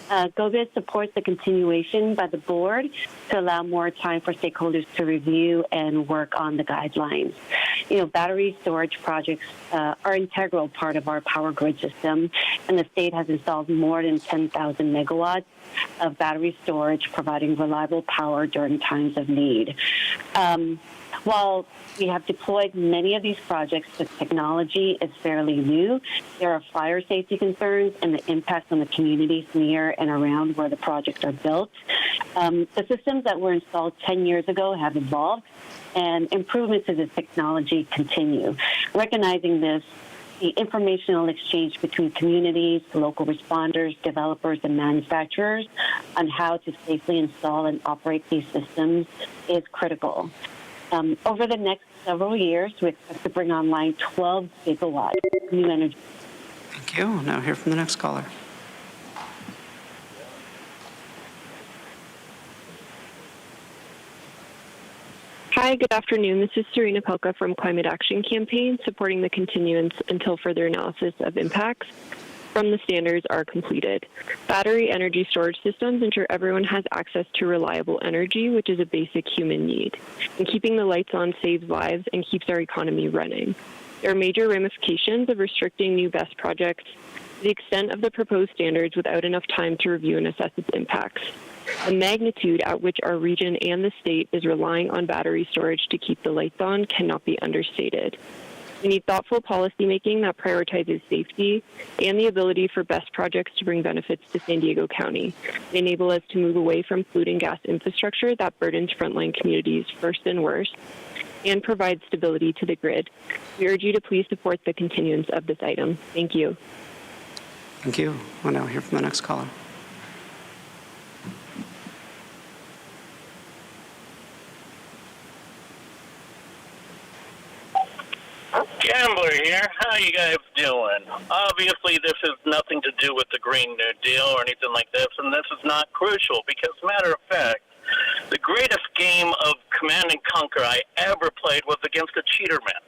GOBIS supports the continuation by the board to allow more time for stakeholders to review and work on the guidelines. You know, battery storage projects are an integral part of our power grid system, and the state has installed more than 10,000 megawatts of battery storage, providing reliable power during times of need. While we have deployed avoid many of these projects, the technology is fairly new. There are fire safety concerns and the impacts on the communities near and around where the projects are built. The systems that were installed 10 years ago have evolved, and improvements to the technology continue. Recognizing this, the informational exchange between communities, local responders, developers, and manufacturers on how to safely install and operate these systems is critical. Over the next several years, we expect to bring online 12 gigawatts of new energy. Thank you. We'll now hear from the next caller. Hi, good afternoon. This is Serena Pelka from Climate Action Campaign, supporting the continuance until further analysis of impacts from the standards are completed. Battery energy storage systems ensure everyone has access to reliable energy, which is a basic human need. And keeping the lights on saves lives and keeps our economy running. There are major ramifications of restricting new BESS projects to the extent of the proposed standards without enough time to review and assess its impacts. The magnitude at which our region and the state is relying on battery storage to keep the lights on cannot be understated. We need thoughtful policymaking that prioritizes safety and the ability for BESS projects to bring benefits to San Diego County, enable us to move away from polluting gas infrastructure that burdens frontline communities first and worst, and provide stability to the grid. We urge you to please support the continuance of this item. Thank you. Thank you. We'll now hear from the next caller. Gambler here. How you guys doing? Obviously, this has nothing to do with the Green New Deal or anything like this, and this is not crucial because, matter of fact, the greatest game of Command and Conquer I ever played was against a cheater map.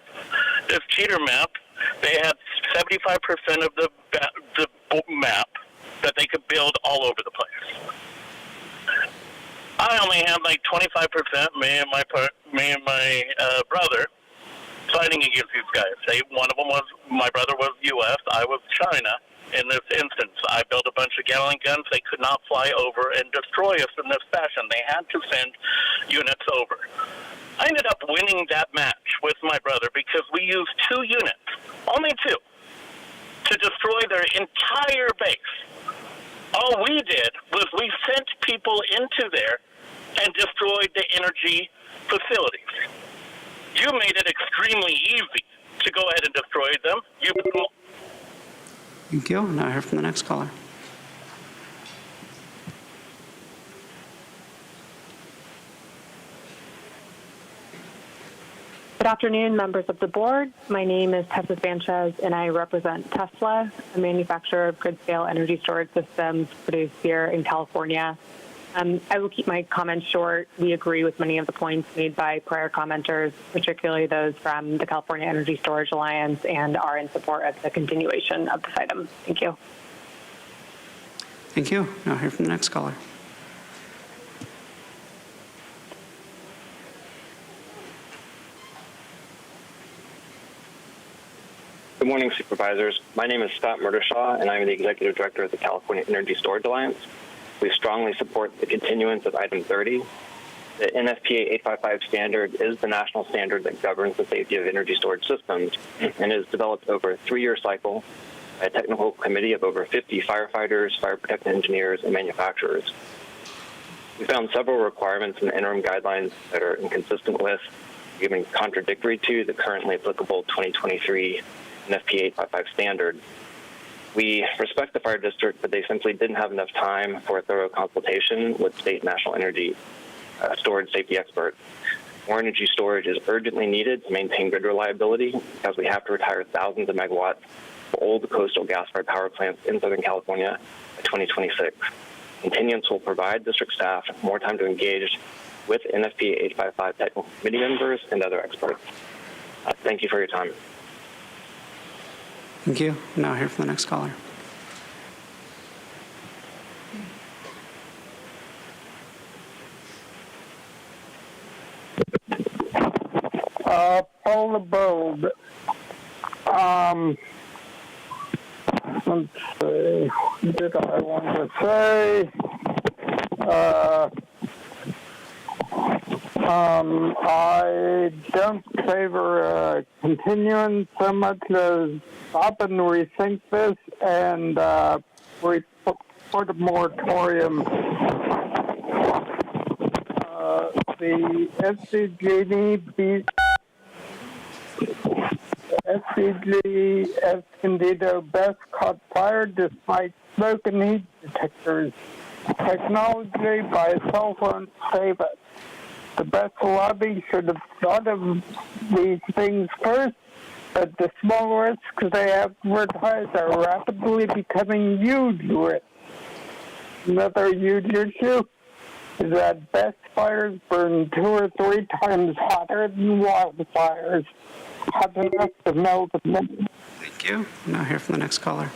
This cheater map, they had 75% of the map that they could build all over the place. I only had like 25%. Me and my brother fighting against these guys. One of them was, my brother was U.S., I was China. In this instance, I built a bunch of Gatling guns. They could not fly over and destroy us in this fashion. They had to send units over. I ended up winning that match with my brother because we used 2 units, only 2, to destroy their entire base. All we did was we sent people into there and destroyed the energy facilities. You made it extremely easy to go ahead and destroy them. Thank you. Now hear from the next caller. Good afternoon, members of the board. My name is Tessa Sanchez, and I represent Tesla, a manufacturer of grid-scale energy storage systems produced here in California. I will keep my comments short. We agree with many of the points made by prior commenters, particularly those from the California Energy Storage Alliance, and are in support of the continuation of this item. Thank you. Thank you. Now hear from the next caller. Good morning, Supervisors. My name is Scott Murdershaw, and I'm the Executive Director of the California Energy Storage Alliance. We strongly support the continuance of Item 30. The NFPA 855 standard is the national standard that governs the safety of energy storage systems and is developed over a 3-year cycle by a technical committee of over 50 firefighters, fire protection engineers, and manufacturers. We found several requirements in the interim guidelines that are inconsistent with, even contradictory to, the currently applicable 2023 NFPA 855 standard. We respect the fire district, but they simply didn't have enough time for a thorough consultation with state national energy storage safety experts. More energy storage is urgently needed to maintain grid reliability because we have to retire thousands of megawatts of old coastal gas-fired power plants in Southern California by 2026. Continuance will provide district staff more time to engage with NFPA 855 technical committee members and other experts. Thank you for your time. Thank you. Now hear from the next caller. Paul LeBold. Let's see. What did I want to say? I don't favor continuing so much as stop and rethink this and put a moratorium. The SCG Escondido best caught fire despite smoke and heat detectors. Technology by itself won't save us. The best lobby should have thought of these things first, but the small risks they advertise are rapidly becoming huge risks. Another huge issue is that best fires burn 2 or 3 times hotter than wildfires. Hot enough to melt them. Thank you. Now hear from the next caller.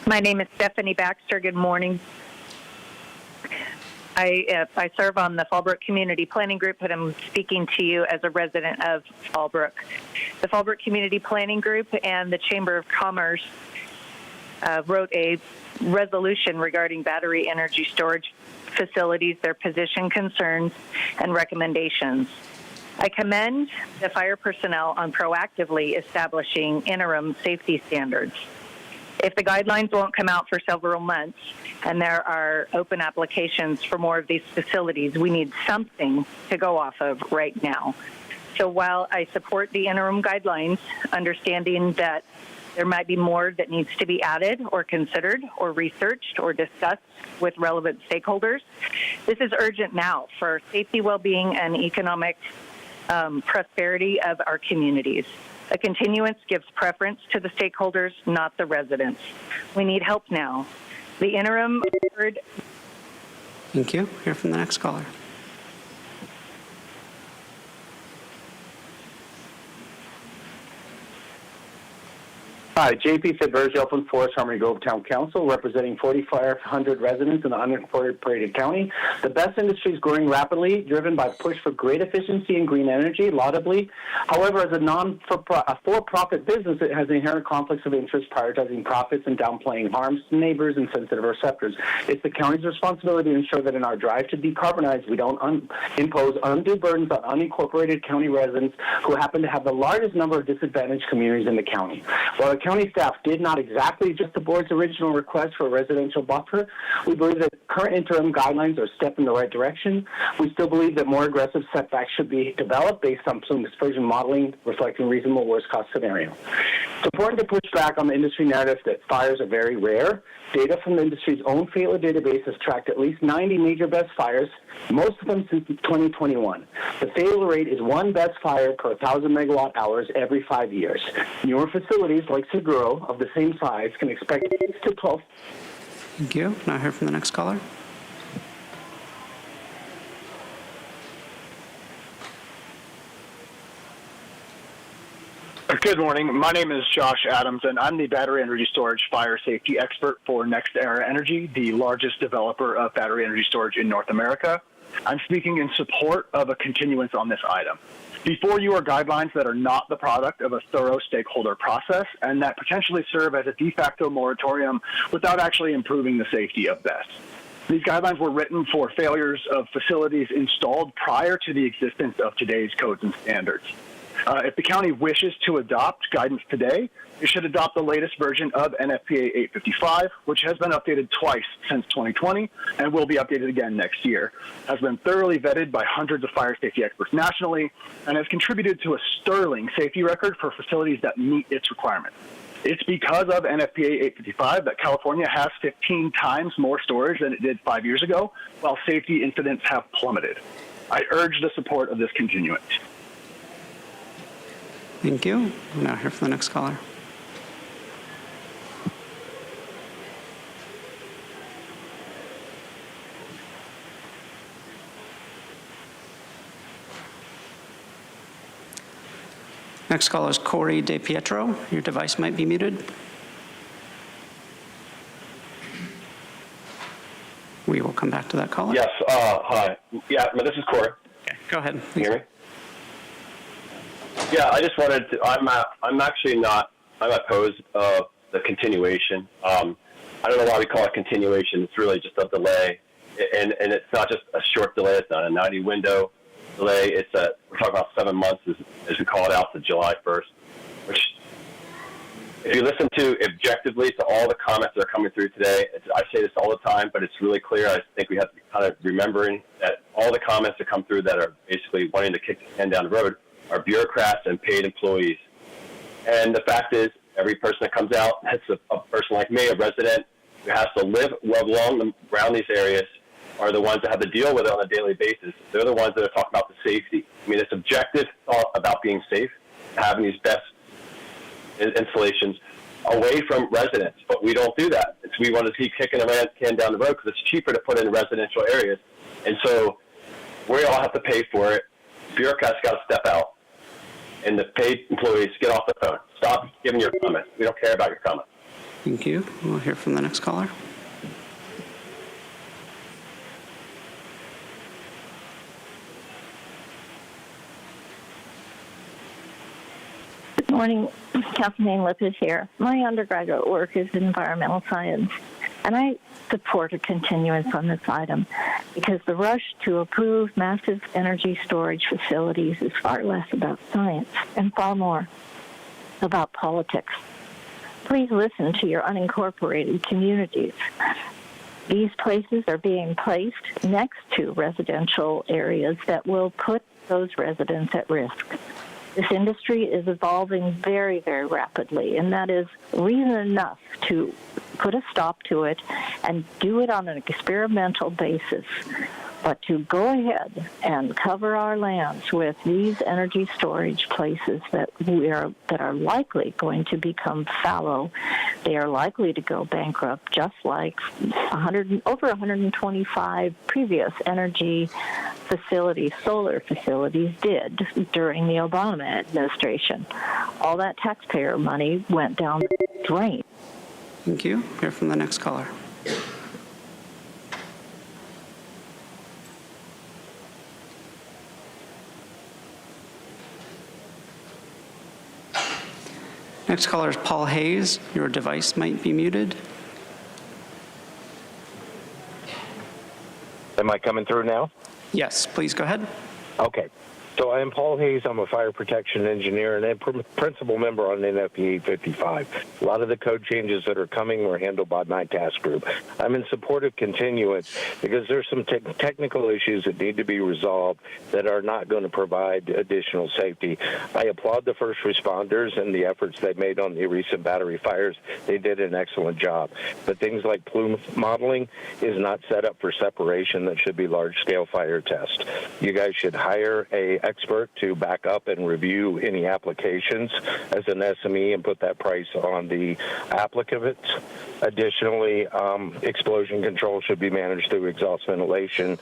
My name is Stephanie Baxter. Good morning. I serve on the Fallbrook Community Planning Group, and I'm speaking to you as a resident of Fallbrook. The Fallbrook Community Planning Group and the Chamber of Commerce wrote a resolution regarding battery energy storage facilities, their position, concerns, and recommendations. I commend the fire personnel on proactively establishing interim safety standards. If the guidelines won't come out for several months and there are open applications for more of these facilities, we need something to go off of right now. So while I support the interim guidelines, understanding that there might be more that needs to be added or considered or researched or discussed with relevant stakeholders, this is urgent now for safety, well-being, and economic prosperity of our communities. A continuance gives preference to the stakeholders, not the residents. We need help now. The interim board. Thank you. Hear from the next caller. Hi, JP Fedvergel from Forest Harmony Grove Town Council, representing 4,500 residents in the unincorporated county. The best industry is growing rapidly, driven by push for great efficiency and green energy, laudably. However, as a for-profit business, it has inherent conflicts of interest, prioritizing profits and downplaying harms to neighbors and sensitive receptors. It's the county's responsibility to ensure that in our drive to decarbonize, we don't impose undue burdens on unincorporated county residents who happen to have the largest number of disadvantaged communities in the county. While the county staff did not exactly adjust the board's original request for a residential buffer, we believe that current interim guidelines are a step in the right direction. We still believe that more aggressive setbacks should be developed based on some dispersion modeling reflecting reasonable worst-cost scenario. It's important to push back on the industry narrative that fires are very rare. Data from the industry's own failure database has tracked at least 90 major BESS fires, most of them since 2021. The failure rate is 1 BESS fire per 1,000 megawatt hours every 5 years. Newer facilities like Seguro of the same size can expect 6 to 12. Thank you. Now hear from the next caller. Good morning. My name is Josh Adams, and I'm the battery energy storage fire safety expert for NextEra Energy, the largest developer of battery energy storage in North America. I'm speaking in support of a continuance on this item. Before you are guidelines that are not the product of a thorough stakeholder process and that potentially serve as a de facto moratorium without actually improving the safety of BESS. These guidelines were written for failures of facilities installed prior to the existence of today's codes and standards. If the county wishes to adopt guidance today, it should adopt the latest version of NFPA 855, which has been updated twice since 2020 and will be updated again next year, has been thoroughly vetted by hundreds of fire safety experts nationally, and has contributed to a sterling safety record for facilities that meet its requirements. It's because of NFPA 855 that California has 15 times more storage than it did 5 years ago, while safety incidents have plummeted. I urge the support of this continuance. Thank you. We'll now hear from the next caller. Next caller is Corey DePietro. Your device might be muted. We will come back to that caller. Yes, hi. Yeah, this is Corey. Okay, go ahead. Can you hear me? Yeah, I just wanted to, I'm actually not, I'm opposed the continuation. I don't know why we call it continuation. It's really just a delay. And it's not just a short delay. It's not a 90 window delay. We're talking about 7 months as we call it out to July 1st, which if you listen to objectively to all the comments that are coming through today, I say this all the time, but it's really clear. I think we have to be kind of remembering that all the comments that come through that are basically wanting to kick the can down the road are bureaucrats and paid employees. And the fact is, every person that comes out, it's a person like me, a resident who has to live around these areas, are the ones that have to deal with it on a daily basis. They're the ones that are talking about the safety. I mean, it's objective thought about being safe, having these best installations away from residents, but we don't do that. We want to keep kicking the can down the road because it's cheaper to put in residential areas. And so we all have to pay for it. Bureaucrats got to step out. And the paid employees, get off the phone. Stop giving your comments. We don't care about your comments. Thank you. We'll hear from the next caller. Good morning. Kathleen Lip is here. My undergraduate work is in environmental science, and I support a continuance on this item because the rush to approve massive energy storage facilities is far less about science and far more about politics. Please listen to your unincorporated communities. These places are being placed next to residential areas that will put those residents at risk. This industry is evolving very, very rapidly, and that is reason enough to put a stop to it and do it on an experimental basis. But to go ahead and cover our lands with these energy storage places that are likely going to become fallow, they are likely to go bankrupt, just like over 125 previous energy facilities, solar facilities, did during the Obama administration. All that taxpayer money went down the drain. Thank you. Hear from the next caller. Next caller is Paul Hayes. Your device might be muted. Am I coming through now? Yes, please go ahead. Okay. So I am Paul Hayes. I'm a fire protection engineer and a principal member on NFPA 855. A lot of the code changes that are coming were handled by my task group. I'm in support of continuance because there's some technical issues that need to be resolved that are not going to provide additional safety. I applaud the first responders and the efforts they made on the recent battery fires. They did an excellent job. But things like plume modeling is not set up for separation. That should be large-scale fire tests. You guys should hire a expert to back up and review any applications as an SME and put that price on the applicant. Additionally, explosion control should be managed through exhaust ventilation,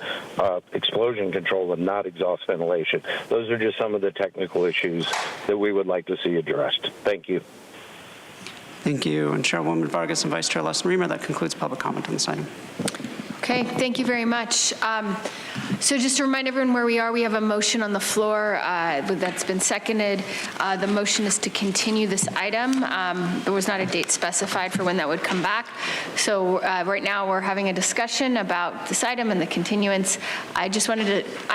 explosion control and not exhaust ventilation. Those are just some of the technical issues that we would like to see addressed. Thank you. Thank you. And Chairwoman Vargas and Vice Chair Lesson-Reamer, that concludes public comment on this item. Okay, thank you very much. So just to remind everyone where we are, we have a motion on the floor that's been seconded. The motion is to continue this item. There was not a date specified for when that would come back. So right now we're having a discussion about this item and the continuance. I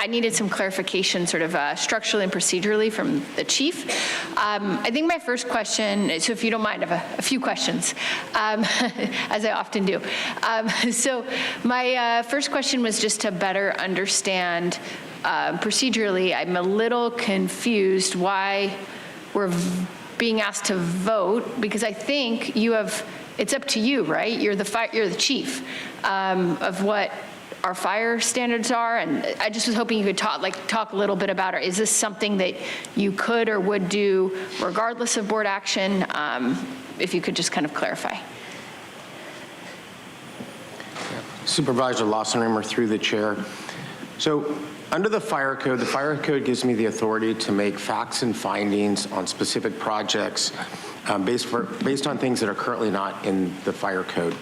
needed some clarification sort of structurally and procedurally from the chief. I think my first question, so if you don't mind, I have a few questions, as I often do. So my first question was just to better understand procedurally. I'm a little confused why we're being asked to vote, because I think it's up to you, right? You're the chief of what our fire standards are, and I just was hoping you could talk a little bit about it. Is this something that you could or would do regardless of board action? If you could just kind of clarify. Supervisor Lossenreimer through the chair. So under the fire code gives me the authority to make facts and findings on specific projects based on things that are currently not in the fire code.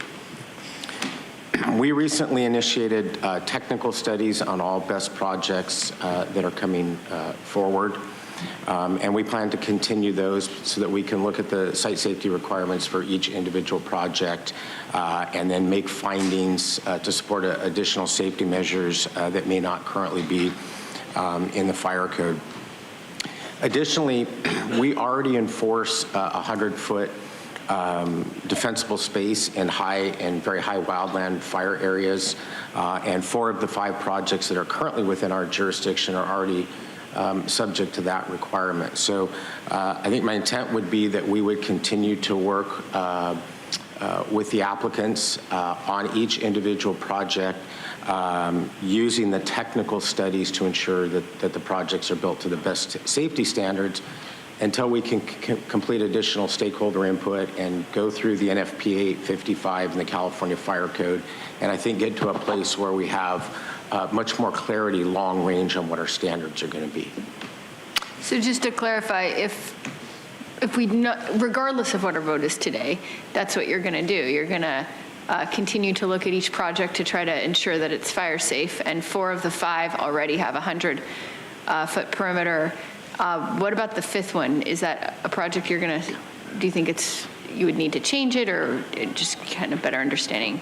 We recently initiated technical studies on all best projects that are coming forward. And we plan to continue those so that we can look at the site safety requirements for each individual project and then make findings to support additional safety measures that may not currently be in the fire code. Additionally, we already enforce 100-foot defensible space in high and very high wildland fire areas, and 4 of the 5 projects that are currently within our jurisdiction are already subject to that requirement. So I think my intent would be that we would continue to work with the applicants on each individual project using the technical studies to ensure that the projects are built to the best safety standards until we can complete additional stakeholder input and go through the NFPA 855 and the California Fire Code, and I think get to a place where we have much more clarity long range on what our standards are going to be. So just to clarify, if we regardless of what our vote is today, that's what you're going to do. You're going to continue to look at each project to try to ensure that it's fire safe, and 4 of the 5 already have a 100-foot perimeter. What about the 5th one? Is that a project you're going to, do you think you would need to change it, or just kind of better understanding?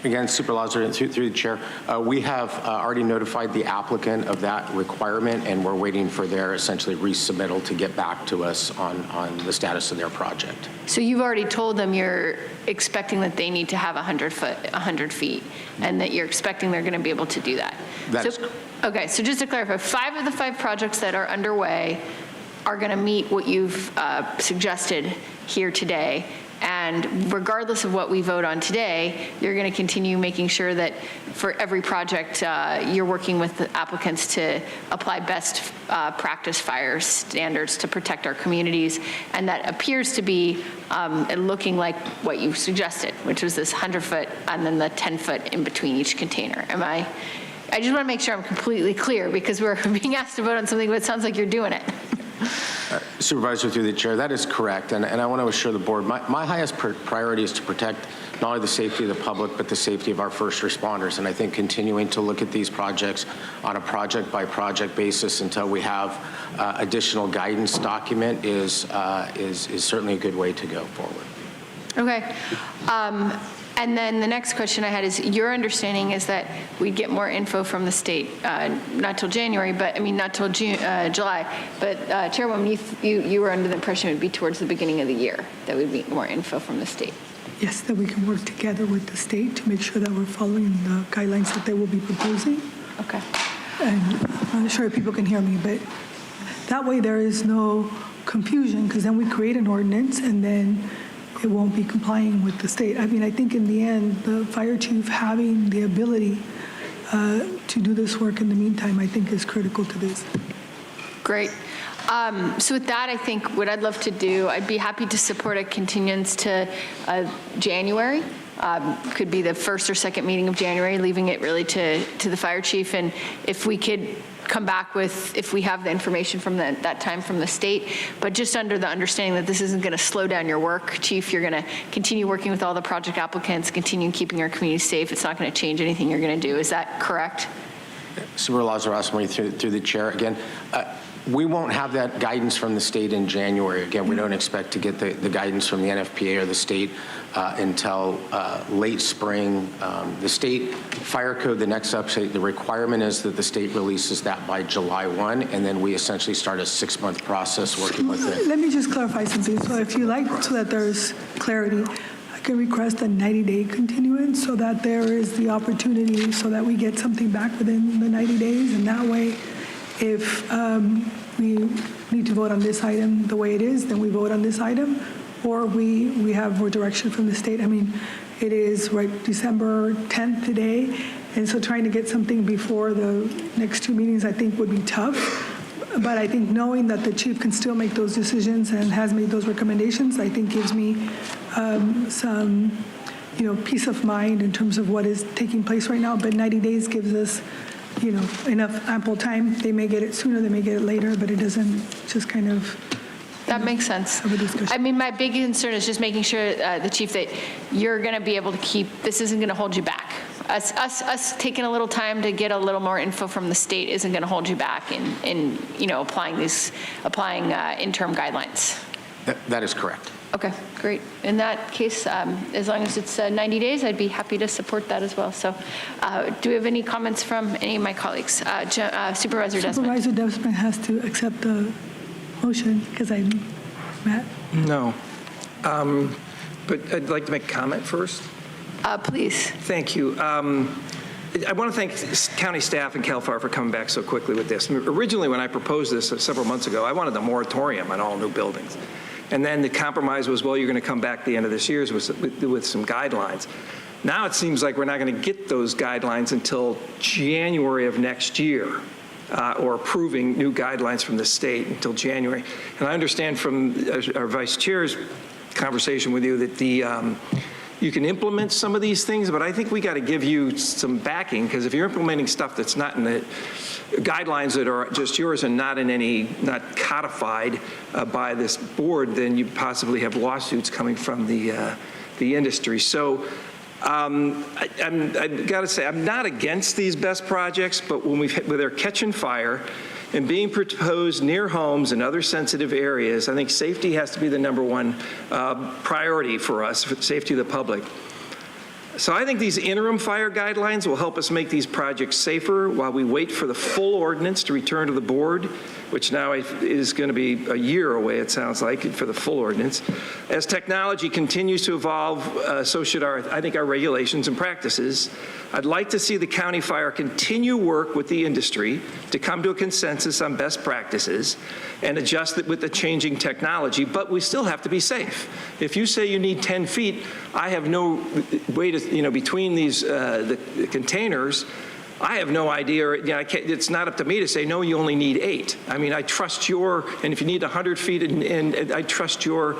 Again, Supervisor, through the chair, we have already notified the applicant of that requirement, and we're waiting for their essentially resubmittal to get back to us on the status of their project. So you've already told them you're expecting that they need to have 100 feet, and that you're expecting they're going to be able to do that. Okay, so just to clarify, 5 of the 5 projects that are underway are going to meet what you've suggested here today. And regardless of what we vote on today, you're going to continue making sure that for every project, you're working with the applicants to apply best practice fire standards to protect our communities. And that appears to be looking like what you suggested, which was this 100-foot and then the 10-foot in between each container. I just want to make sure I'm completely clear, because we're being asked to vote on something, but it sounds like you're doing it. Supervisor, through the chair, that is correct, and I want to assure the board, my highest priority is to protect not only the safety of the public, but the safety of our first responders, and I think continuing to look at these projects on a project-by-project basis until we have additional guidance document is certainly a good way to go forward. Okay. And then the next question I had is, your understanding is that we'd get more info from the state, not till January, but not till July. But Chairwoman, you were under the impression it would be towards the beginning of the year that we'd get more info from the state. Yes, that we can work together with the state to make sure that we're following the guidelines that they will be proposing. Okay. And I'm not sure if people can hear me, but that way there is no confusion, because then we create an ordinance and then it won't be complying with the state. I think in the end, the fire chief having the ability to do this work in the meantime, I think is critical to this. Great. So with that, I think what I'd love to do, I'd be happy to support a continuance to January. Could be the first or second meeting of January, leaving it really to the fire chief. And if we could come back with, if we have the information from that time from the state, but just under the understanding that this isn't going to slow down your work, Chief. You're going to continue working with all the project applicants, continue keeping our community safe. It's not going to change anything you're going to do. Is that correct? Supervisor Rossmarie, through the chair again. We won't have that guidance from the state in January. Again, we don't expect to get the guidance from the NFPA or the state until late spring. The state fire code, the next update, the requirement is that the state releases that by July 1, and then we essentially start a 6-month process working with it. Let me just clarify something. So if you like, so that there's clarity, I can request a 90-day continuance so that there is the opportunity so that we get something back within the 90 days, and that way, if we need to vote on this item the way it is, then we vote on this item, or we have more direction from the state. It is December 10th today, and so trying to get something before the next 2 meetings I think would be tough. But I think knowing that the chief can still make those decisions and has made those recommendations, I think gives me some peace of mind in terms of what is taking place right now. But 90 days gives us enough ample time. They may get it sooner, they may get it later, but it doesn't just kind of. That makes sense. My big concern is just making sure, the chief, that you're going to be able to keep, this isn't going to hold you back. us taking a little time to get a little more info from the state isn't going to hold you back in applying interim guidelines. That is correct. Okay, great. In that case, as long as it's 90 days, I'd be happy to support that as well. So do we have any comments from any of my colleagues? Supervisor Desmond. Supervisor Desmond has to accept the motion because Matt? No. But I'd like to make a comment first. Please. Thank you. I want to thank county staff and CAL FIRE for coming back so quickly with this. Originally, when I proposed this several months ago, I wanted a moratorium on all new buildings. And then the compromise was, well, you're going to come back at the end of this year with some guidelines. Now it seems like we're not going to get those guidelines until January of next year, or approving new guidelines from the state until January. And I understand from our vice chair's conversation with you that you can implement some of these things, but I think we got to give you some backing, because if you're implementing stuff that's not in the guidelines that are just yours and not codified by this board, then you possibly have lawsuits coming from the industry. So I've got to say, I'm not against these best projects, but when they're catching fire and being proposed near homes and other sensitive areas, I think safety has to be the #1 priority for us, for safety of the public. So I think these interim fire guidelines will help us make these projects safer while we wait for the full ordinance to return to the board, which now is going to be a year away, it sounds like, for the full ordinance. As technology continues to evolve, so should our regulations and practices. I'd like to see the county fire continue work with the industry to come to a consensus on best practices and adjust it with the changing technology, but we still have to be safe. If you say you need 10 feet, I have no way to, between these the containers, I have no idea. It's not up to me to say, no, you only need 8. I mean, I trust and if you need 100 feet, and I trust your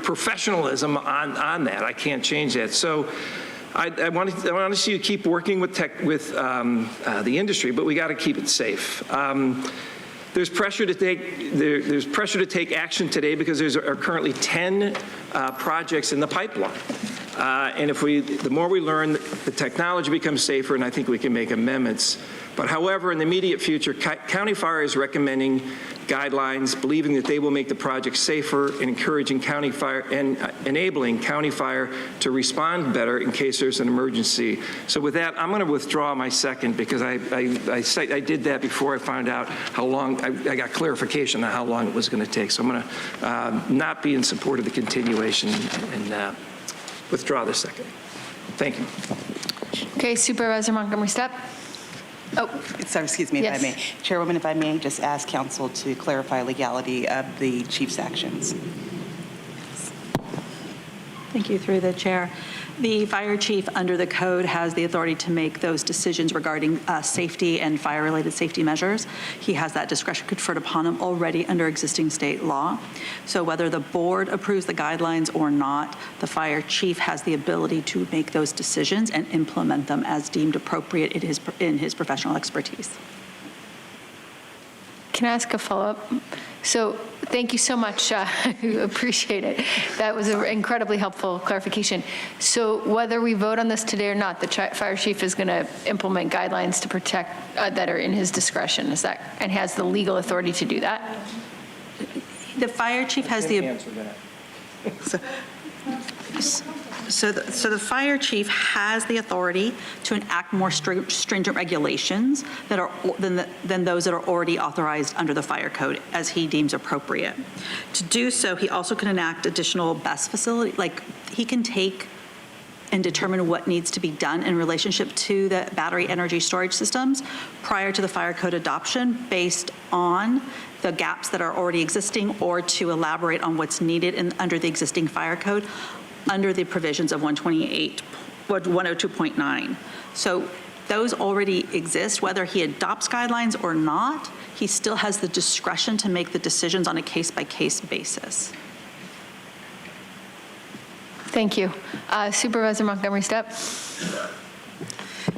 professionalism on that. I can't change that. So I want to see you keep working with the industry, but we got to keep it safe. There's pressure to take action today because there are currently 10 projects in the pipeline. And the more we learn, the technology becomes safer, and I think we can make amendments. But however, in the immediate future, County Fire is recommending guidelines, believing that they will make the project safer and encouraging County Fire and enabling County Fire to respond better in case there's an emergency. So with that, I'm going to withdraw my second because I did that before I found out how long, I got clarification on how long it was going to take. So I'm going to not be in support of the continuation and withdraw the second. Thank you. Okay, Supervisor Montgomery Stepp. Oh, sorry, excuse me, yes. If I may. Chairwoman, if I may just ask council to clarify legality of the chief's actions. Thank you, through the chair. The fire chief under the code has the authority to make those decisions regarding safety and fire-related safety measures. He has that discretion conferred upon him already under existing state law. So whether the board approves the guidelines or not, the fire chief has the ability to make those decisions and implement them as deemed appropriate in his professional expertise. Can I ask a follow-up? So thank you so much. I appreciate it. That was an incredibly helpful clarification. So whether we vote on this today or not, the fire chief is going to implement guidelines to protect that are in his discretion. Is that, and has the legal authority to do that? The fire chief has the So the fire chief has the authority to enact more stringent regulations that are than those that are already authorized under the fire code as he deems appropriate. To do so, he also can enact additional best facility, like he can take and determine what needs to be done in relationship to the battery energy storage systems prior to the fire code adoption based on the gaps that are already existing or to elaborate on what's needed under the existing fire code under the provisions of 102.9. So those already exist. Whether he adopts guidelines or not, he still has the discretion to make the decisions on a case-by-case basis. Thank you. Supervisor Montgomery Stepp.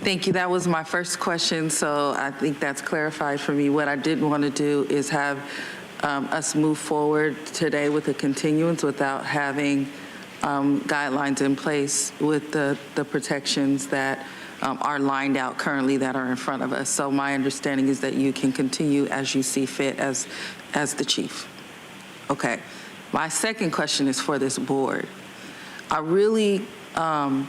Thank you. That was my first question, so I think that's clarified for me. What I didn't want to do is have us move forward today with a continuance without having guidelines in place with the protections that are lined out currently that are in front of us. So my understanding is that you can continue as you see fit as the chief. Okay. My second question is for this board. I really, I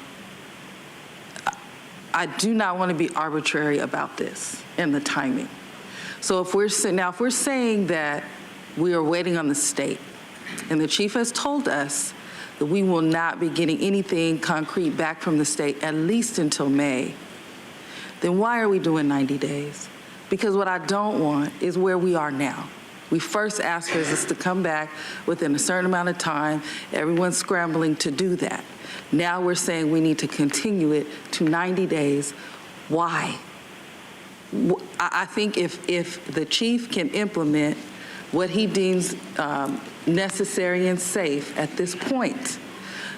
do not want to be arbitrary about this and the timing. So if we're saying that we are waiting on the state, and the chief has told us that we will not be getting anything concrete back from the state at least until May, then why are we doing 90 days? Because what I don't want is where we are now. We first asked business to come back within a certain amount of time. Everyone's scrambling to do that. Now we're saying we need to continue it to 90 days. Why? I think if the chief can implement what he deems necessary and safe at this point,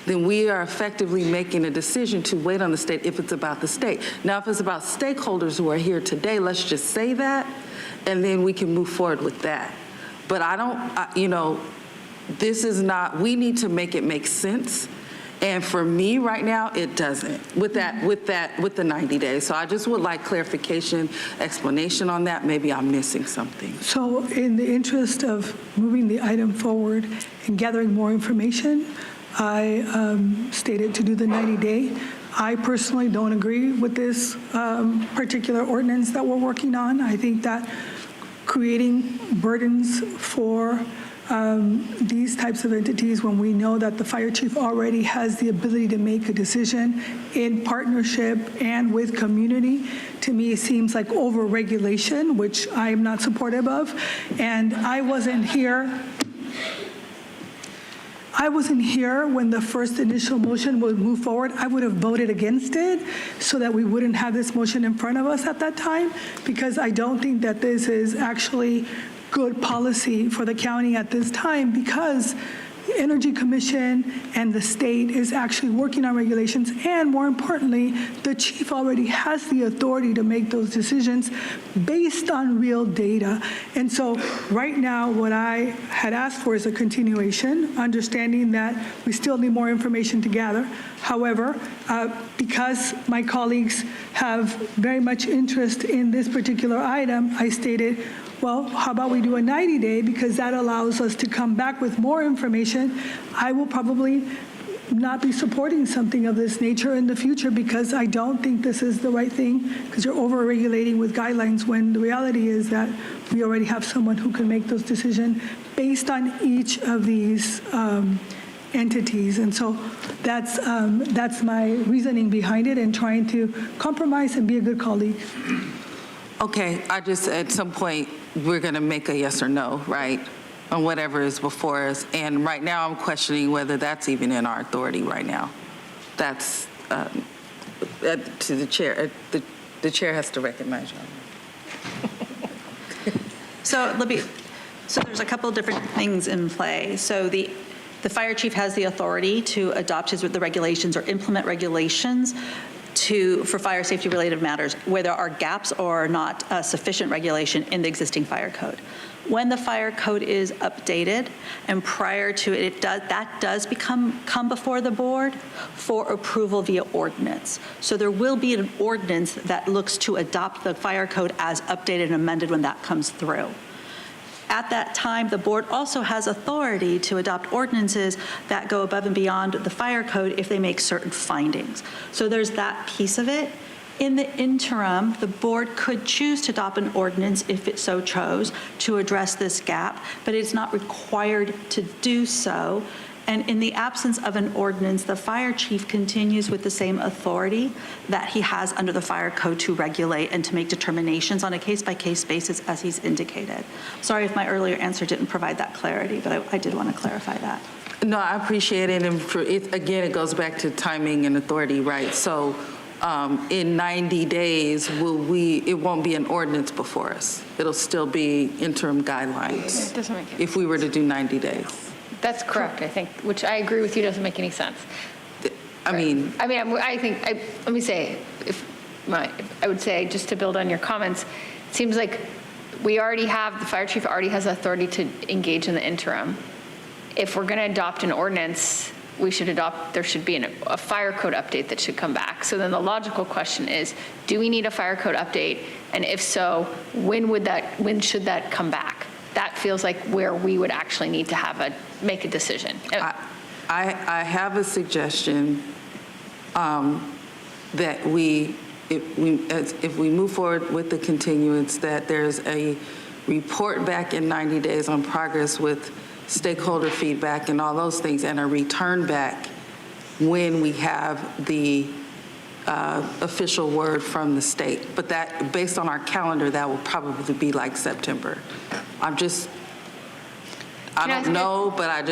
then we are effectively making a decision to wait on the state if it's about the state. Now, if it's about stakeholders who are here today, let's just say that, and then we can move forward with that. But I don't, this is not, we need to make it make sense. And for me right now, it doesn't with the 90 days. So I just would like clarification, explanation on that. Maybe I'm missing something. So in the interest of moving the item forward and gathering more information, I stated to do the 90-day. I personally don't agree with this particular ordinance that we're working on. I think that creating burdens for these types of entities when we know that the fire chief already has the ability to make a decision in partnership and with community, to me seems like over-regulation, which I am not supportive of. And I wasn't here when the first initial motion was moved forward. I would have voted against it so that we wouldn't have this motion in front of us at that time, because I don't think that this is actually good policy for the county at this time, because the Energy Commission and the state is actually working on regulations, and more importantly, the chief already has the authority to make those decisions based on real data. And so right now, what I had asked for is a continuation, understanding that we still need more information to gather. However, because my colleagues have very much interest in this particular item, I stated, well, how about we do a 90-day, because that allows us to come back with more information. I will probably not be supporting something of this nature in the future, because I don't think this is the right thing, because you're over-regulating with guidelines when the reality is that we already have someone who can make those decisions based on each of these entities. And so that's my reasoning behind it, and trying to compromise and be a good colleague. Okay, at some point, we're going to make a yes or no, right, on whatever is before us. And right now, I'm questioning whether that's even in our authority right now. That's to the chair. The chair has to recognize you. So, Libby, there's a couple of different things in play. So the fire chief has the authority to adopt the regulations or implement regulations for fire safety related matters where there are gaps or not sufficient regulation in the existing fire code. When the fire code is updated and prior to it, that does come before the board for approval via ordinance. So there will be an ordinance that looks to adopt the fire code as updated and amended when that comes through. At that time, the board also has authority to adopt ordinances that go above and beyond the fire code if they make certain findings. So there's that piece of it. In the interim, the board could choose to adopt an ordinance if it so chose to address this gap, but it's not required to do so. And in the absence of an ordinance, the fire chief continues with the same authority that he has under the fire code to regulate and to make determinations on a case-by-case basis as he's indicated. Sorry if my earlier answer didn't provide that clarity, but I did want to clarify that. No, I appreciate it. And again, it goes back to timing and authority, right? So in 90 days, it won't be an ordinance before us. It'll still be interim guidelines. It doesn't make any if we were to do 90 days. That's correct, I think, which I agree with you doesn't make any sense. I mean, I think, let me say, I would say, just to build on your comments, it seems like the fire chief already has authority to engage in the interim. If we're going to adopt an ordinance we should adopt, there should be a fire code update that should come back. So then the logical question is, do we need a fire code update? And if so, when should that come back? That feels like where we would actually need to make a decision. I have a suggestion that if we move forward with the continuance, that there's a report back in 90 days on progress with stakeholder feedback and all those things, and a return back when we have the official word from the state. But that, based on our calendar, that will probably be like September. I don't know, but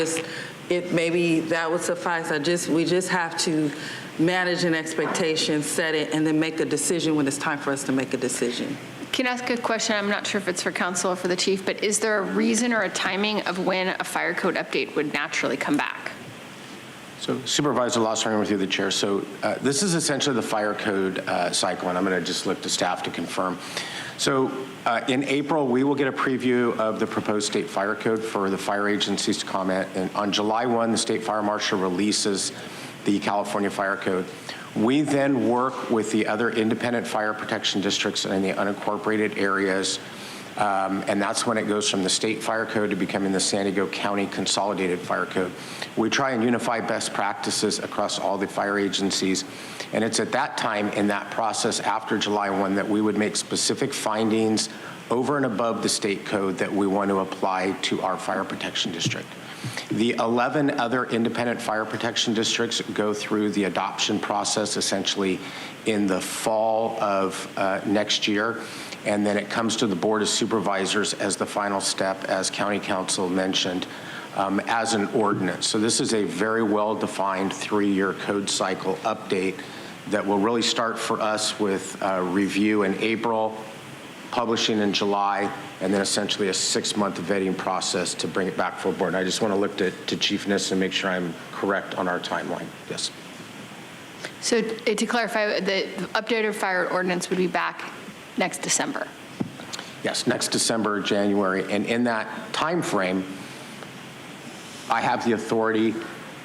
maybe that would suffice. We just have to manage an expectation, set it, and then make a decision when it's time for us to make a decision. Can I ask a question? I'm not sure if it's for council or for the chief, but is there a reason or a timing of when a fire code update would naturally come back? So Supervisor Lawson, through the chair. So this is essentially the fire code cycle, and I'm going to just look to staff to confirm. So in April, we will get a preview of the proposed state fire code for the fire agencies to comment. And on July 1, the state fire marshal releases the California fire code. We then work with the other independent fire protection districts in the unincorporated areas, and that's when it goes from the state fire code to becoming the San Diego County Consolidated Fire Code. We try and unify best practices across all the fire agencies, and it's at that time in that process after July 1 that we would make specific findings over and above the state code that we want to apply to our fire protection district. The 11 other independent fire protection districts go through the adoption process essentially in the fall of next year, and then it comes to the Board of Supervisors as the final step, as County Council mentioned, as an ordinance. So this is a very well-defined 3-year code cycle update that will really start for us with review in April, publishing in July, and then essentially a 6-month vetting process to bring it back for board. I just want to look to Chief Niss and make sure I'm correct on our timeline. Yes. So to clarify, the updated fire ordinance would be back next December. Yes, next December, January, and in that time frame, I have the authority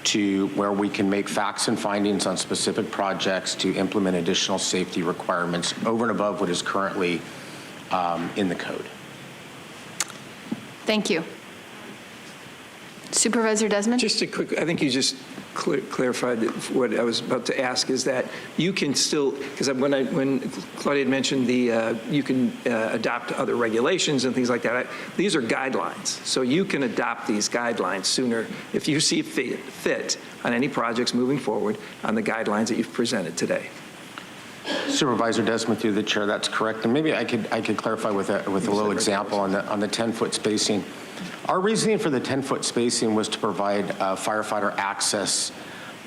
to where we can make facts and findings on specific projects to implement additional safety requirements over and above what is currently in the code. Thank you. Supervisor Desmond? Just a quick, I think you just clarified what I was about to ask, is that you can still, because when Claudia had mentioned you can adopt other regulations and things like that, these are guidelines. So you can adopt these guidelines sooner if you see fit on any projects moving forward on the guidelines that you've presented today. Supervisor Desmond, through the chair, that's correct. And maybe I could clarify with a little example on the 10-foot spacing. Our reasoning for the 10-foot spacing was to provide firefighter access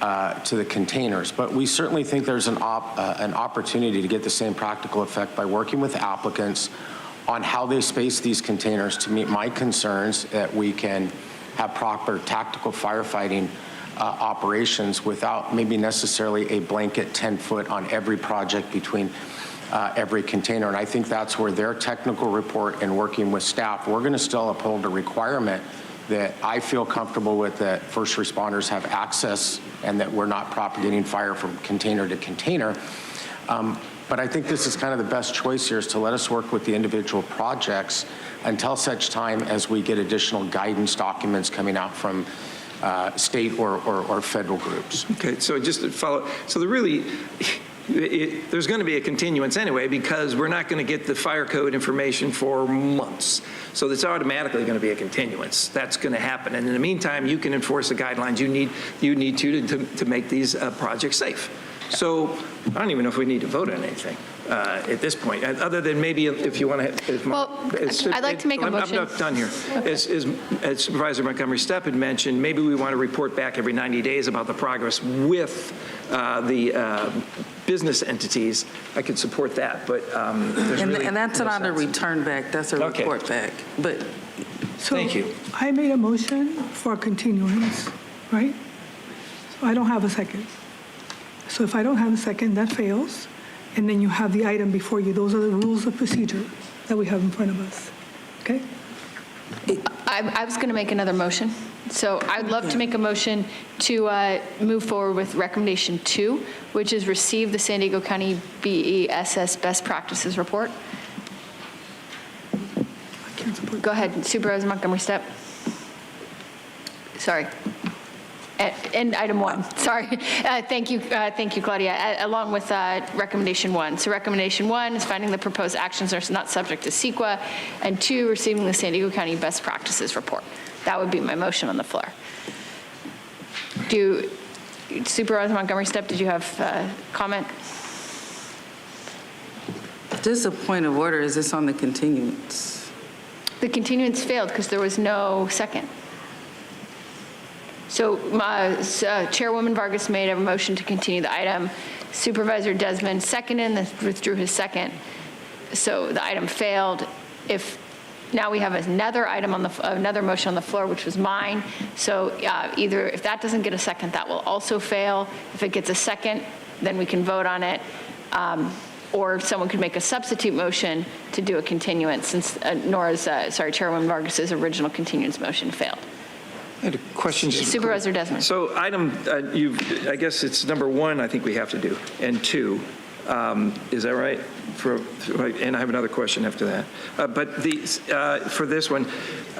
to the containers, but we certainly think there's an opportunity to get the same practical effect by working with applicants on how they space these containers to meet my concerns that we can have proper tactical firefighting operations without maybe necessarily a blanket 10-foot on every project between every container. And I think that's where their technical report and working with staff, we're going to still uphold a requirement that I feel comfortable with, that first responders have access and that we're not propagating fire from container to container. But I think this is kind of the best choice here, is to let us work with the individual projects until such time as we get additional guidance documents coming out from state or federal groups. Okay, so just to follow, so there's going to be a continuance anyway, because we're not going to get the fire code information for months. So it's automatically going to be a continuance. That's going to happen. And in the meantime, you can enforce the guidelines you need to make these projects safe. So I don't even know if we need to vote on anything at this point, other than maybe if you want to. I'd like to make a motion. I'm not done here. As Supervisor Montgomery-Stepp had mentioned, maybe we want to report back every 90 days about the progress with the business entities. I could support that, but and that's not a return back. That's a report back. But so thank you. I made a motion for continuance, right? So I don't have a second. So if I don't have a second, that fails. And then you have the item before you. Those are the rules of procedure that we have in front of us. Okay? I was going to make another motion. So I'd love to make a motion to move forward with recommendation 2, which is receive the San Diego County BESS best practices report. Go ahead, Supervisor Montgomery Steppe. Sorry. And item 1, sorry. Thank you, Claudia, along with recommendation 1. So recommendation 1 is finding the proposed actions are not subject to CEQA, and 2, receiving the San Diego County best practices report. That would be my motion on the floor. Supervisor Montgomery Steppe, did you have a comment? Just a point of order, is this on the continuance? The continuance failed because there was no second. So Chairwoman Vargas made a motion to continue the item. Supervisor Desmond seconded and withdrew his second. So the item failed. Now we have another item another motion on the floor, which was mine. So either if that doesn't get a second, that will also fail. If it gets a second, then we can vote on it. Or someone could make a substitute motion to do a continuance, since Chairwoman Vargas's original continuance motion failed. I had a question. Supervisor Desmond. So item, I guess it's number 1, I think we have to do, and 2. Is that right? And I have another question after that. For this one,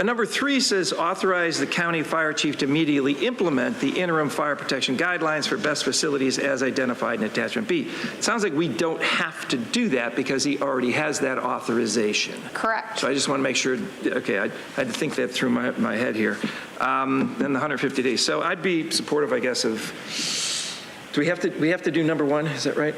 number 3 says authorize the county fire chief to immediately implement the interim fire protection guidelines for best facilities as identified in attachment B. It sounds like we don't have to do that because he already has that authorization. Correct. So I just want to make sure, okay, I had to think that through my head here. Then the 150 days. So I'd be supportive, I guess, of, we have to do number 1, is that right?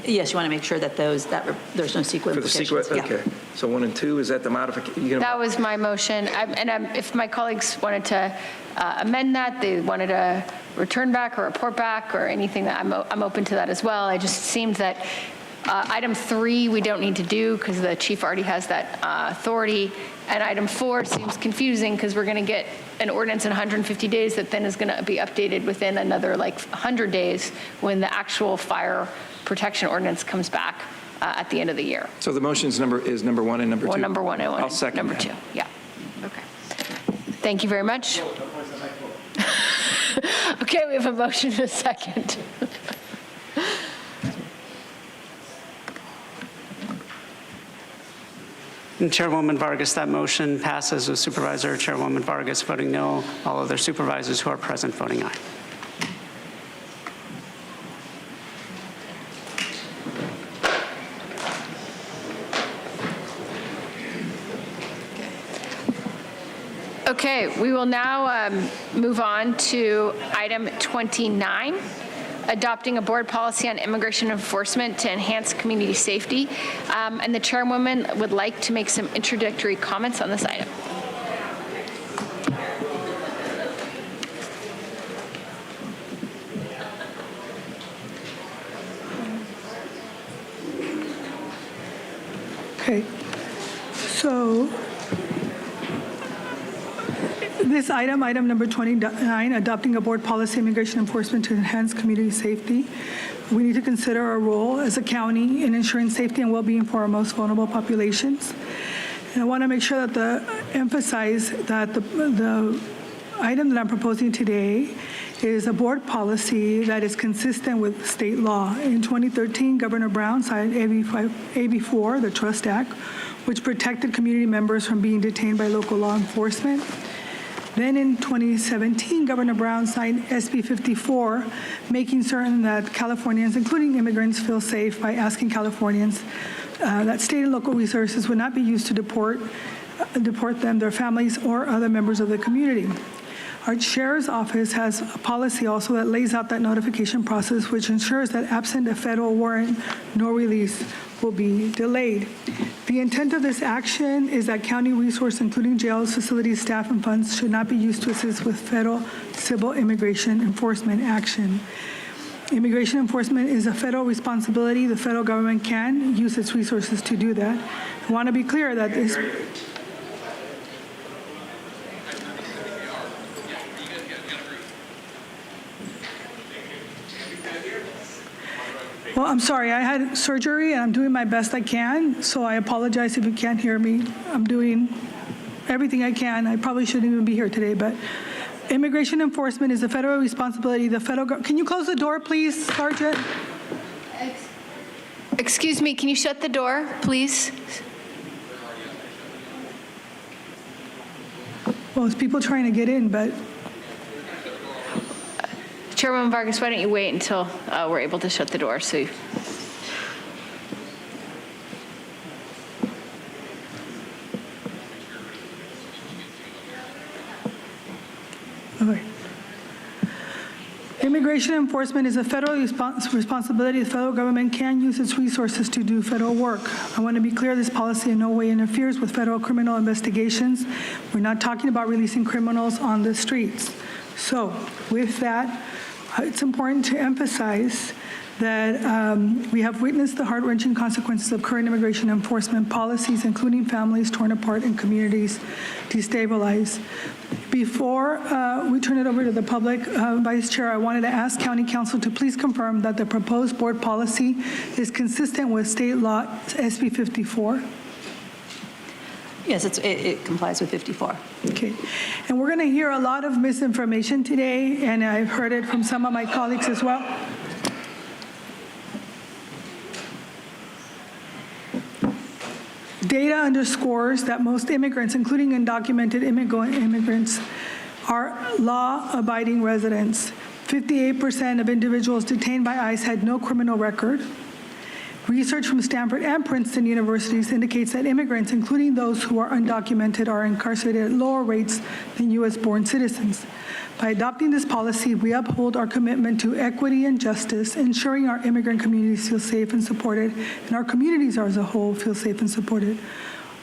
Yes, you want to make sure that there's no CEQA implications. For the CEQA, okay. So 1 and 2, is that the modification? That was my motion. If my colleagues wanted to amend that, they wanted to return back or report back or anything, that I'm open to that as well. I just seemed that item 3 we don't need to do because the chief already has that authority. And item 4 seems confusing because we're going to get an ordinance in 150 days that then is going to be updated within another 100 days when the actual fire protection ordinance comes back at the end of the year. So the motion's is number 1 and number 2? Well, number 1 and I'll second number that. 2. Yeah. Okay. Thank you very much. Okay, we have a motion and a second. And Chairwoman Vargas, that motion passes with Supervisor Chairwoman Vargas voting no, all other supervisors who are present voting aye. Okay, we will now move on to item 29, adopting a board policy on immigration enforcement to enhance community safety. And the chairwoman would like to make some introductory comments on this item. Okay, so this item number 29, adopting a board policy immigration enforcement to enhance community safety. We need to consider our role as a county in ensuring safety and well-being for our most vulnerable populations. And I want to make sure that emphasize that the item that I'm proposing today is a board policy that is consistent with state law. In 2013, Governor Brown signed AB 4, the Trust Act, which protected community members from being detained by local law enforcement. Then in 2017, Governor Brown signed SB 54, making certain that Californians, including immigrants, feel safe by asking Californians that state and local resources would not be used to deport them, their families, or other members of the community. Our Sheriff's Office has a policy also that lays out that notification process, which ensures that absent a federal warrant, no release will be delayed. The intent of this action is that county resources, including jails, facilities, staff, and funds, should not be used to assist with federal civil immigration enforcement action. Immigration enforcement is a federal responsibility. The federal government can use its resources to do that. I want to be clear that this Well, I'm sorry, I had surgery and I'm doing my best I can, so I apologize if you can't hear me. I'm doing everything I can. I probably shouldn't even be here today, but immigration enforcement is a federal responsibility. The federal government. Can you close the door, please, Sergeant? Excuse me, can you shut the door, please? Well, it's people trying to get in, but. Chairwoman Vargas, why don't you wait until we're able to shut the door? So. Okay. Immigration enforcement is a federal responsibility. The federal government can use its resources to do federal work. I want to be clear, this policy in no way interferes with federal criminal investigations. We're not talking about releasing criminals on the streets. So with that, it's important to emphasize that we have witnessed the heart-wrenching consequences of current immigration enforcement policies, including families torn apart and communities destabilized. Before we turn it over to the public, Vice Chair, I wanted to ask County Council to please confirm that the proposed board policy is consistent with state law SB 54. Yes, it complies with 54. Okay. And we're going to hear a lot of misinformation today, and I've heard it from some of my colleagues as well. Data underscores that most immigrants, including undocumented immigrants, are law-abiding residents. 58% of individuals detained by ICE had no criminal record. Research from Stanford and Princeton universities indicates that immigrants, including those who are undocumented, are incarcerated at lower rates than U.S.-born citizens. By adopting this policy, we uphold our commitment to equity and justice, ensuring our immigrant communities feel safe and supported, and our communities as a whole feel safe and supported.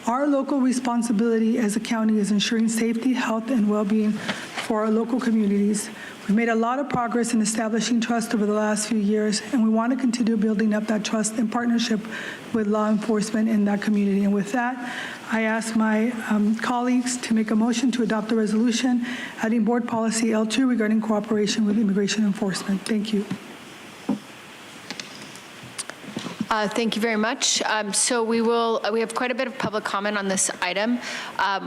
Our local responsibility as a county is ensuring safety, health, and well-being for our local communities. We've made a lot of progress in establishing trust over the last few years, and we want to continue building up that trust in partnership with law enforcement in that community. And with that, I ask my colleagues to make a motion to adopt the resolution adding board policy L2 regarding cooperation with immigration enforcement. Thank you. Thank you very much. So we have quite a bit of public comment on this item.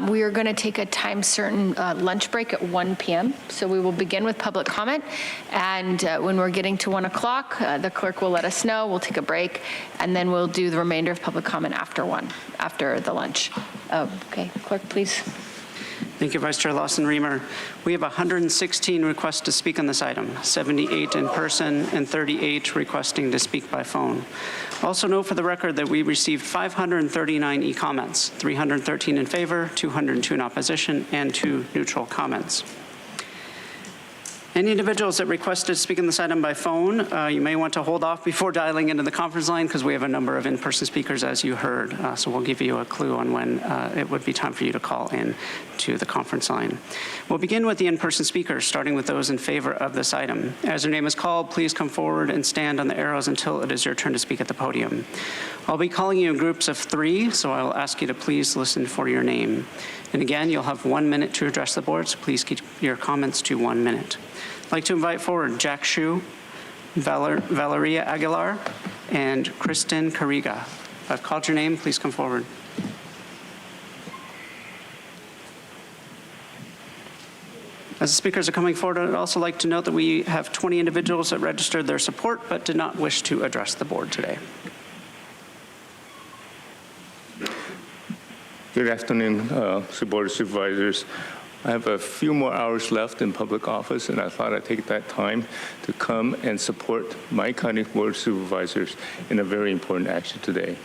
We are going to take a time certain lunch break at 1 p.m. So we will begin with public comment. And when we're getting to 1 o'clock, the clerk will let us know. We'll take a break. And then we'll do the remainder of public comment after the lunch. Okay, clerk, please. Thank you, Vice Chair Lawson-Remer. We have 116 requests to speak on this item, 78 in person and 38 requesting to speak by phone. Also note for the record that we received 539 e-comments, 313 in favor, 202 in opposition, and 2 neutral comments. Any individuals that requested to speak on this item by phone, you may want to hold off before dialing into the conference line because we have a number of in-person speakers, as you heard. So we'll give you a clue on when it would be time for you to call in to the conference line. We'll begin with the in-person speakers, starting with those in favor of this item. As your name is called, please come forward and stand on the arrows until it is your turn to speak at the podium. I'll be calling you in groups of 3, so I will ask you to please listen for your name. And again, you'll have 1 minute to address the board, so please keep your comments to 1 minute. I'd like to invite forward Jack Shu, Valeria Aguilar, and Kristen Carriga. If I've called your name, please come forward. As the speakers are coming forward, I'd also like to note that we have 20 individuals that registered their support but did not wish to address the board today. Good afternoon, Board of Supervisors. I have a few more hours left in public office, and I thought I'd take that time to come and support my county board of supervisors in a very important action today.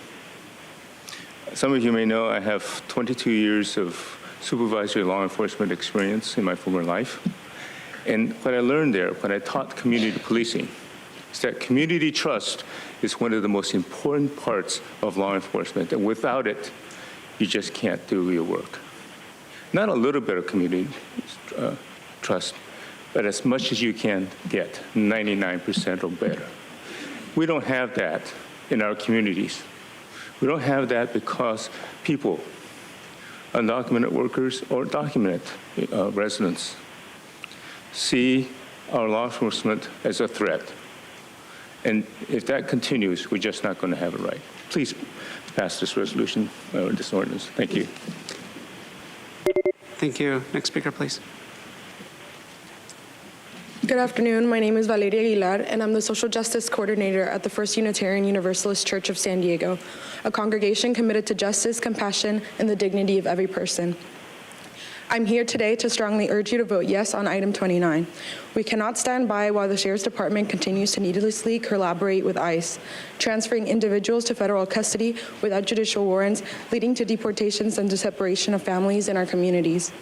Some of you may know I have 22 years of supervisory law enforcement experience in my former life. And what I learned there, when I taught community policing, is that community trust is one of the most important parts of law enforcement. And without it, you just can't do your work. Not a little bit of community trust, but as much as you can get, 99% or better. We don't have that in our communities. We don't have that because people, undocumented workers or documented residents, see our law enforcement as a threat. And if that continues, we're just not going to have it right. Please pass this resolution or this ordinance. Thank you. Thank you. Next speaker, please. Good afternoon. My name is Valeria Aguilar, and I'm the Social Justice Coordinator at the First Unitarian Universalist Church of San Diego, a congregation committed to justice, compassion, and the dignity of every person. I'm here today to strongly urge you to vote yes on item 29. We cannot stand by while the Sheriff's Department continues to needlessly collaborate with ICE, transferring individuals to federal custody without judicial warrants, leading to deportations and the separation of families in our communities.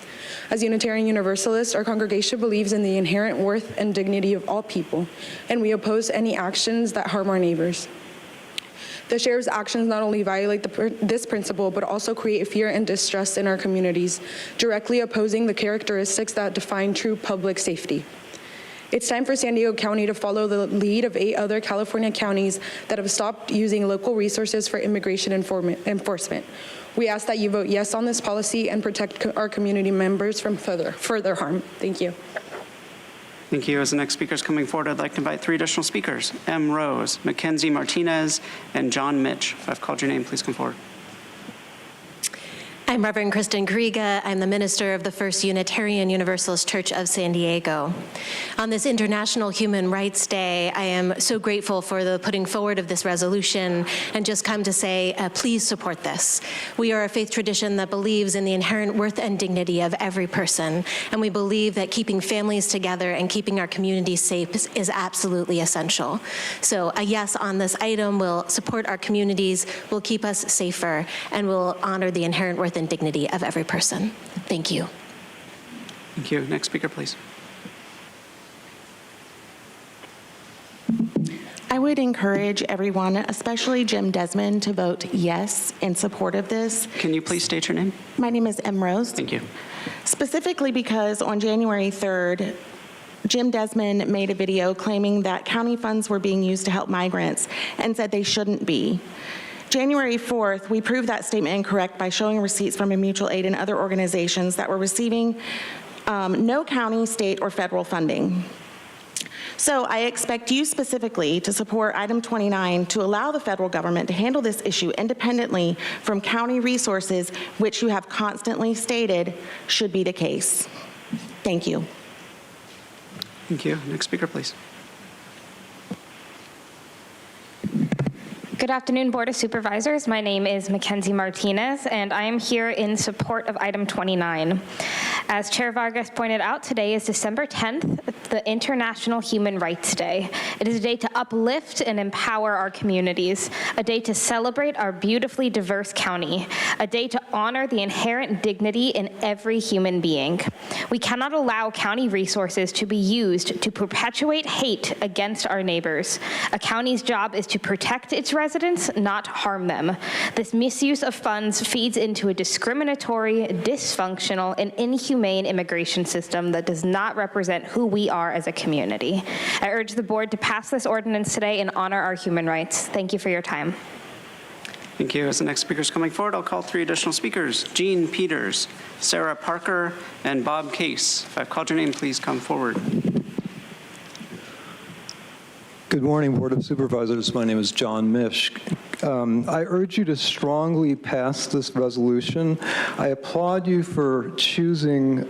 As Unitarian Universalists, our congregation believes in the inherent worth and dignity of all people, and we oppose any actions that harm our neighbors. The Sheriff's actions not only violate this principle, but also create fear and distrust in our communities, directly opposing the characteristics that define true public safety. It's time for San Diego County to follow the lead of 8 other California counties that have stopped using local resources for immigration enforcement. We ask that you vote yes on this policy and protect our community members from further harm. Thank you. Thank you. As the next speaker is coming forward, I'd like to invite 3 additional speakers, M. Rose, Mackenzie Martinez, and John Mitch. If I've called your name, please come forward. I'm Reverend Kristen Griega. I'm the minister of the First Unitarian Universalist Church of San Diego. On this International Human Rights Day, I am so grateful for the putting forward of this resolution and just come to say, please support this. We are a faith tradition that believes in the inherent worth and dignity of every person, and we believe that keeping families together and keeping our communities safe is absolutely essential. So a yes on this item will support our communities, will keep us safer, and will honor the inherent worth and dignity of every person. Thank you. Thank you. Next speaker, please. I would encourage everyone, especially Jim Desmond, to vote yes in support of this. Can you please state your name? My name is M. Rose. Thank you. Specifically because on January 3rd, Jim Desmond made a video claiming that county funds were being used to help migrants and said they shouldn't be. January 4th, we proved that statement incorrect by showing receipts from a mutual aid and other organizations that were receiving no county, state, or federal funding. So I expect you specifically to support item 29 to allow the federal government to handle this issue independently from county resources, which you have constantly stated should be the case. Thank you. Thank you. Next speaker, please. Good afternoon, Board of Supervisors. My name is Mackenzie Martinez, and I am here in support of item 29. As Chair Vargas pointed out, today is December 10th, the International Human Rights Day. It is a day to uplift and empower our communities, a day to celebrate our beautifully diverse county, a day to honor the inherent dignity in every human being. We cannot allow county resources to be used to perpetuate hate against our neighbors. A county's job is to protect its residents, not harm them. This misuse of funds feeds into a discriminatory, dysfunctional, and inhumane immigration system that does not represent who we are as a community. I urge the board to pass this ordinance today and honor our human rights. Thank you for your time. Thank you. As the next speaker is coming forward, I'll call 3 additional speakers, Jean Peters, Sarah Parker, and Bob Case. If I've called your name, please come forward. Good morning, Board of Supervisors. My name is John Mish. I urge you to strongly pass this resolution. I applaud you for choosing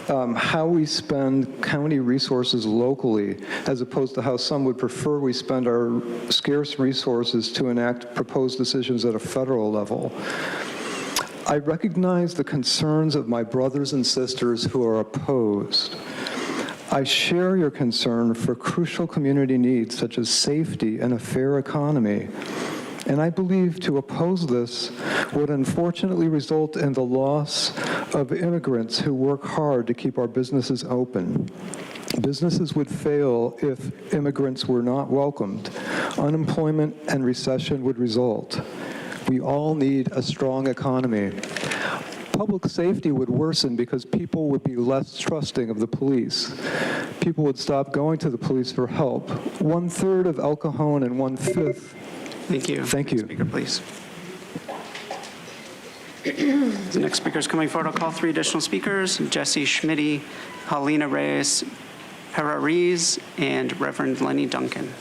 how we spend county resources locally, as opposed to how some would prefer we spend our scarce resources to enact proposed decisions at a federal level. I recognize the concerns of my brothers and sisters who are opposed. I share your concern for crucial community needs such as safety and a fair economy. And I believe to oppose this would unfortunately result in the loss of immigrants who work hard to keep our businesses open. Businesses would fail if immigrants were not welcomed. Unemployment and recession would result. We all need a strong economy. Public safety would worsen because people would be less trusting of the police. People would stop going to the police for help. 1/3 of El Cajon and 1/5. Thank you. Thank you. Speaker, please. The next speaker is coming forward. I'll call 3 additional speakers, Jesse Schmitty, Paulina Reyes Herreriz, and Reverend Lenny Duncan.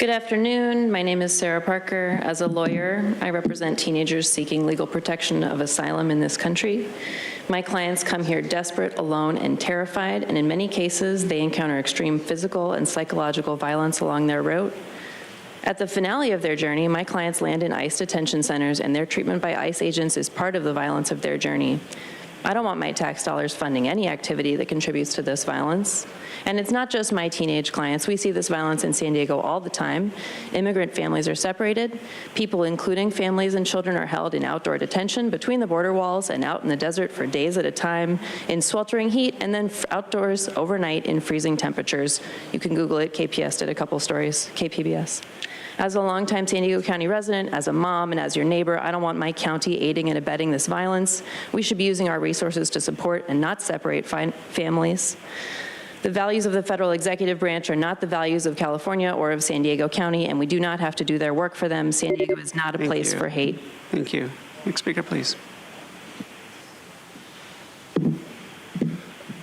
Good afternoon. My name is Sarah Parker. As a lawyer, I represent teenagers seeking legal protection of asylum in this country. My clients come here desperate, alone, and terrified, and in many cases, they encounter extreme physical and psychological violence along their route. At the finale of their journey, my clients land in ICE detention centers, and their treatment by ICE agents is part of the violence of their journey. I don't want my tax dollars funding any activity that contributes to this violence. And it's not just my teenage clients. We see this violence in San Diego all the time. Immigrant families are separated. People, including families and children, are held in outdoor detention between the border walls and out in the desert for days at a time in sweltering heat, and then outdoors overnight in freezing temperatures. You can Google it. KPS did a couple stories, KPBS. As a longtime San Diego County resident, as a mom, and as your neighbor, I don't want my county aiding and abetting this violence. We should be using our resources to support and not separate families. The values of the federal executive branch are not the values of California or of San Diego County, and we do not have to do their work for them. San Diego is not a place for hate. Thank you. Next speaker, please.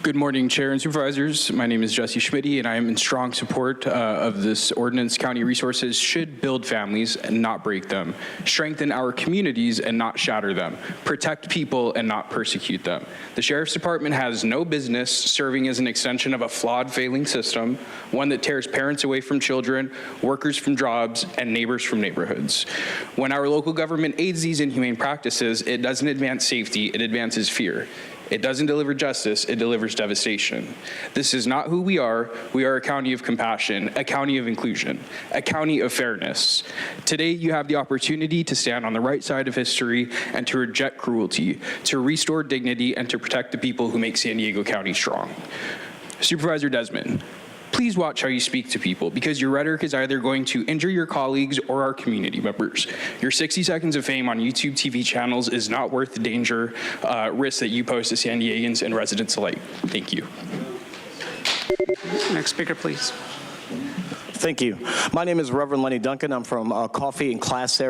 Good morning, Chair and Supervisors. My name is Jesse Schmitty, and I am in strong support of this ordinance. County resources should build families and not break them, strengthen our communities and not shatter them, protect people and not persecute them. The Sheriff's Department has no business serving as an extension of a flawed, failing system, one that tears parents away from children, workers from jobs, and neighbors from neighborhoods. When our local government aids these inhumane practices, it doesn't advance safety, it advances fear. It doesn't deliver justice, it delivers devastation. This is not who we are. We are a county of compassion, a county of inclusion, a county of fairness. Today, you have the opportunity to stand on the right side of history and to reject cruelty, to restore dignity, and to protect the people who make San Diego County strong. Supervisor Desmond, please watch how you speak to people, because your rhetoric is either going to injure your colleagues or our community members. Your 60 seconds of fame on YouTube TV channels is not worth the danger, risk that you pose to San Diegans and residents alike. Thank you. Next speaker, please. Thank you. My name is Reverend Lenny Duncan. I'm from Coffee and Class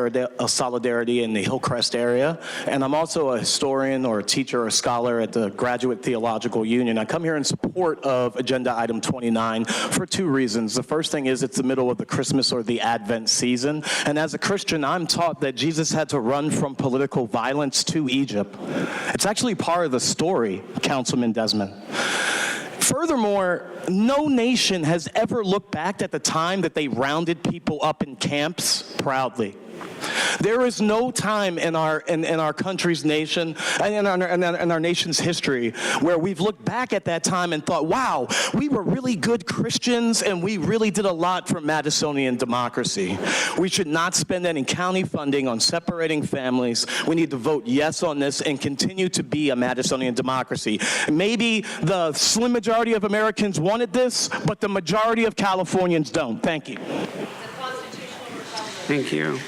Solidarity in the Hillcrest area, and I'm also a historian or a teacher or a scholar at the Graduate Theological Union. I come here in support of Agenda Item 29 for two reasons. The first thing is it's the middle of the Christmas or the Advent season, and as a Christian, I'm taught that Jesus had to run from political violence to Egypt. It's actually part of the story, Councilman Desmond. Furthermore, no nation has ever looked back at the time that they rounded people up in camps proudly. There is no time in our country's nation and in our nation's history where we've looked back at that time and thought, wow, we were really good Christians and we really did a lot for Madisonian democracy. We should not spend any county funding on separating families. We need to vote yes on this and continue to be a Madisonian democracy. Maybe the slim majority of Americans wanted this, but the majority of Californians don't. Thank you. Thank you.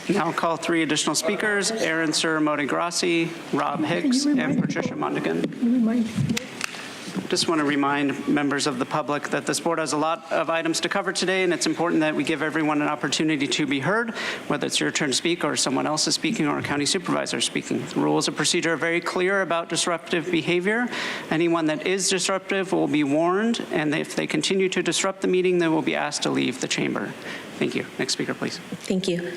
Now I'll call three additional speakers: Aaron Sir Modigrassi, Rob Hicks, and Patricia Mondigan. Just want to remind members of the public that this board has a lot of items to cover today, and it's important that we give everyone an opportunity to be heard, whether it's your turn to speak or someone else is speaking or a county supervisor is speaking. The rules of procedure are very clear about disruptive behavior. Anyone that is disruptive will be warned, and if they continue to disrupt the meeting, they will be asked to leave the chamber. Thank you. Next speaker, please. Thank you.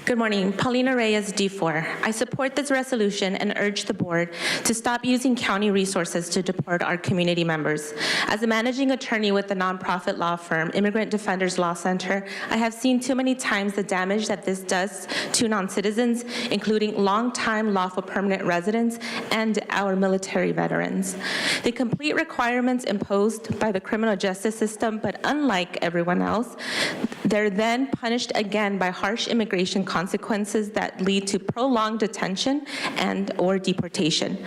Good morning. Paulina Reyes, D4. I support this resolution and urge the board to stop using county resources to deport our community members. As a managing attorney with the nonprofit law firm Immigrant Defenders Law Center, I have seen too many times the damage that this does to non-citizens, including longtime lawful permanent residents and our military veterans. The complete requirements imposed by the criminal justice system, but unlike everyone else, they're then punished again by harsh immigration consequences that lead to prolonged detention and or deportation.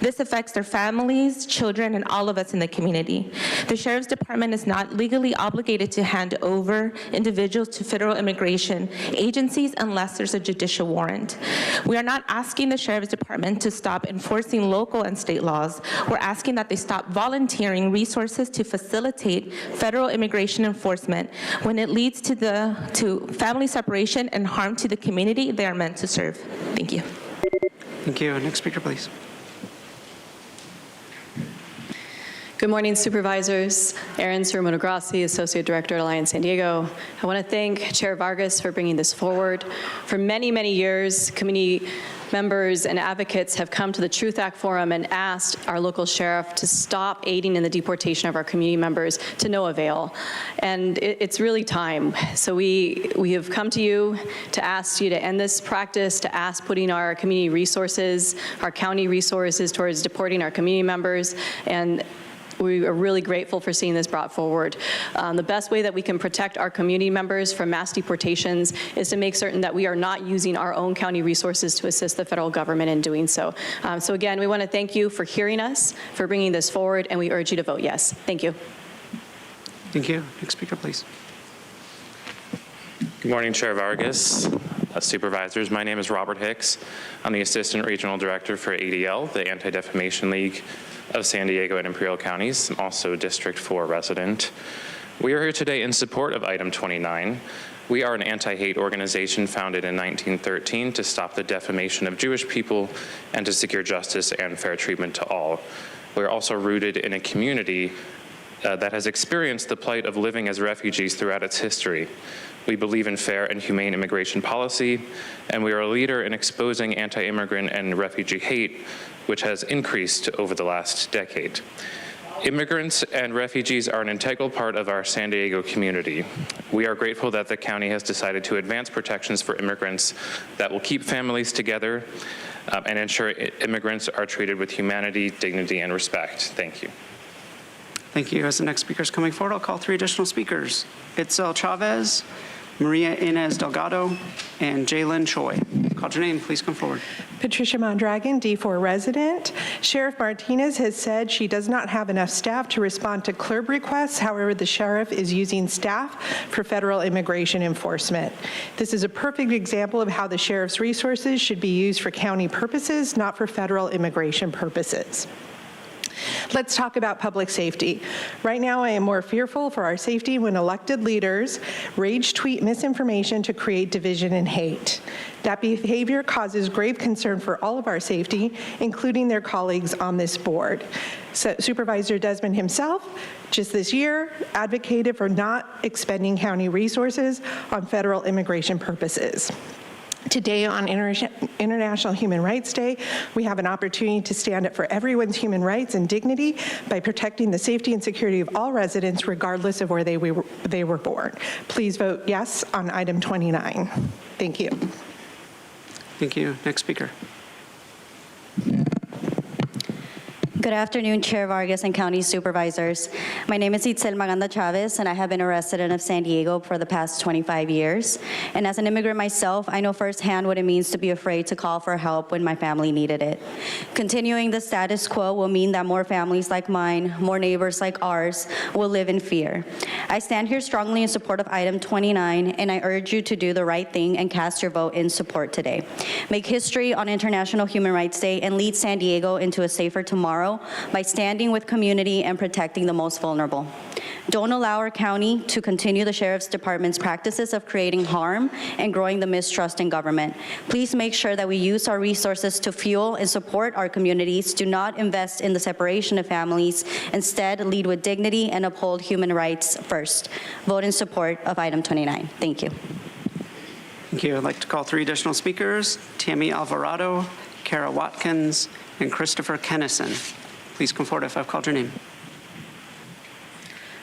This affects their families, children, and all of us in the community. The Sheriff's Department is not legally obligated to hand over individuals to federal immigration agencies unless there's a judicial warrant. We are not asking the Sheriff's Department to stop enforcing local and state laws. We're asking that they stop volunteering resources to facilitate federal immigration enforcement when it leads to family separation and harm to the community they are meant to serve. Thank you. Thank you. Next speaker, please. Good Good morning, Supervisors. Erin Cerumino-Grassi, Associate Director at Alliance San Diego. I want to thank Chair Vargas for bringing this forward. For many, many years, community members and advocates have come to the Truth Act Forum and asked our local sheriff to stop aiding in the deportation of our community members, to no avail. And it's really time. So we have come to you to ask you to end this practice, to ask putting our community resources, our county resources towards deporting our community members. And we are really grateful for seeing this brought forward. The best way that we can protect our community members from mass deportations is to make certain that we are not using our own county resources to assist the federal government in doing so. So again, we want to thank you for hearing us, for bringing this forward, and we urge you to vote yes. Thank you. Thank you. Next speaker, please. Good morning, Chair Vargas, Supervisors. My name is Robert Hicks. I'm the Assistant Regional Director for ADL, the Anti-Defamation League of San Diego and Imperial Counties. I'm also a District 4 resident. We are here today in support of item 29. We are an anti-hate organization founded in 1913 to stop the defamation of Jewish people and to secure justice and fair treatment to all. We're also rooted in a community that has experienced the plight of living as refugees throughout its history. We believe in fair and humane immigration policy, and we are a leader in exposing anti-immigrant and refugee hate, which has increased over the last decade. Immigrants and refugees are an integral part of our San Diego community. We are grateful that the county has decided to advance protections for immigrants that will keep families together and ensure immigrants are treated with humanity, dignity, and respect. Thank you. Thank you. As the next speaker is coming forward, I'll call 3 additional speakers. Itzel Chavez, Maria Inez Delgado, and Jalen Choi. Call your name, please come forward. Patricia Mondragon, D4 resident. Sheriff Martinez has said she does not have enough staff to respond to CLRB requests. However, the sheriff is using staff for federal immigration enforcement. This is a perfect example of how the sheriff's resources should be used for county purposes, not for federal immigration purposes. Let's talk about public safety. Right now, I am more fearful for our safety when elected leaders rage tweet misinformation to create division and hate. That behavior causes grave concern for all of our safety, including their colleagues on this board. So, Supervisor Desmond himself, just this year, advocated for not expending county resources on federal immigration purposes. Today on International Human Rights Day, we have an opportunity to stand up for everyone's human rights and dignity by protecting the safety and security of all residents, regardless of where they were born. Please vote yes on item 29. Thank you. Thank you. Next speaker. Good afternoon, Chair Vargas and County Supervisors. My name is Itzel Maganda Chavez, and I have been a resident of San Diego for the past 25 years. And as an immigrant myself, I know firsthand what it means to be afraid to call for help when my family needed it. Continuing the status quo will mean that more families like mine, more neighbors like ours, will live in fear. I stand here strongly in support of item 29, and I urge you to do the right thing and cast your vote in support today. Make history on International Human Rights Day and lead San Diego into a safer tomorrow by standing with community and protecting the most vulnerable. Don't allow our county to continue the Sheriff's Department's practices of creating harm and growing the mistrust in government. Please make sure that we use our resources to fuel and support our communities. Do not invest in the separation of families. Instead, lead with dignity and uphold human rights first. Vote in support of item 29. Thank you. Thank you. I'd like to call 3 additional speakers, Tammy Alvarado, Kara Watkins, and Christopher Kennison. Please come forward if I've called your name.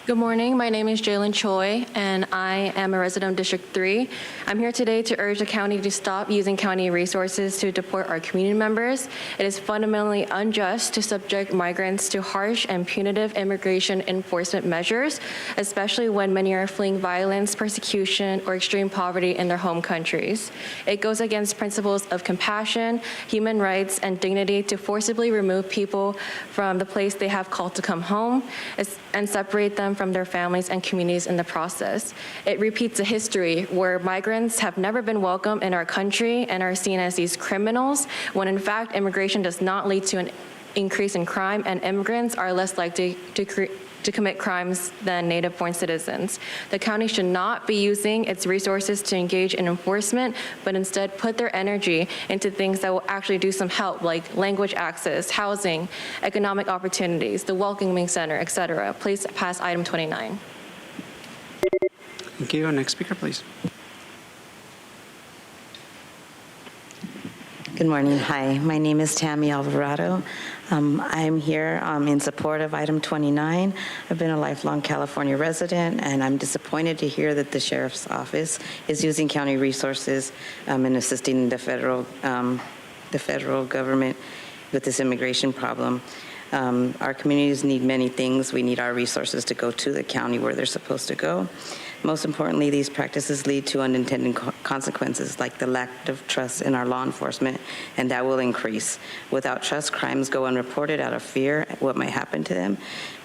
Good morning. My name is Jalen Choi, and I am a resident of District 3. I'm here today to urge the county to stop using county resources to deport our community members. It is fundamentally unjust to subject migrants to harsh and punitive immigration enforcement measures, especially when many are fleeing violence, persecution, or extreme poverty in their home countries. It goes against principles of compassion, human rights, and dignity to forcibly remove people from the place they have called to come home and separate them from their families and communities in the process. It repeats a history where migrants have never been welcome in our country and are seen as these criminals, when in fact immigration does not lead to an increase in crime, and immigrants are less likely to to commit crimes than native-born citizens. The county should not be using its resources to engage in enforcement, but instead put their energy into things that will actually do some help, like language access, housing, economic opportunities, the welcoming center, et cetera. Please pass item 29. Thank you. Next speaker, please. Good morning. Hi, my name is Tammy Alvarado. I'm here in support of item 29. I've been a lifelong California resident, and I'm disappointed to hear that the Sheriff's Office is using county resources in assisting the federal government with this immigration problem. Our communities need many things. We need our resources to go to the county where they're supposed to go. Most importantly, these practices lead to unintended consequences like the lack of trust in our law enforcement, and that will increase. Without trust, crimes go unreported out of fear at what might happen to them.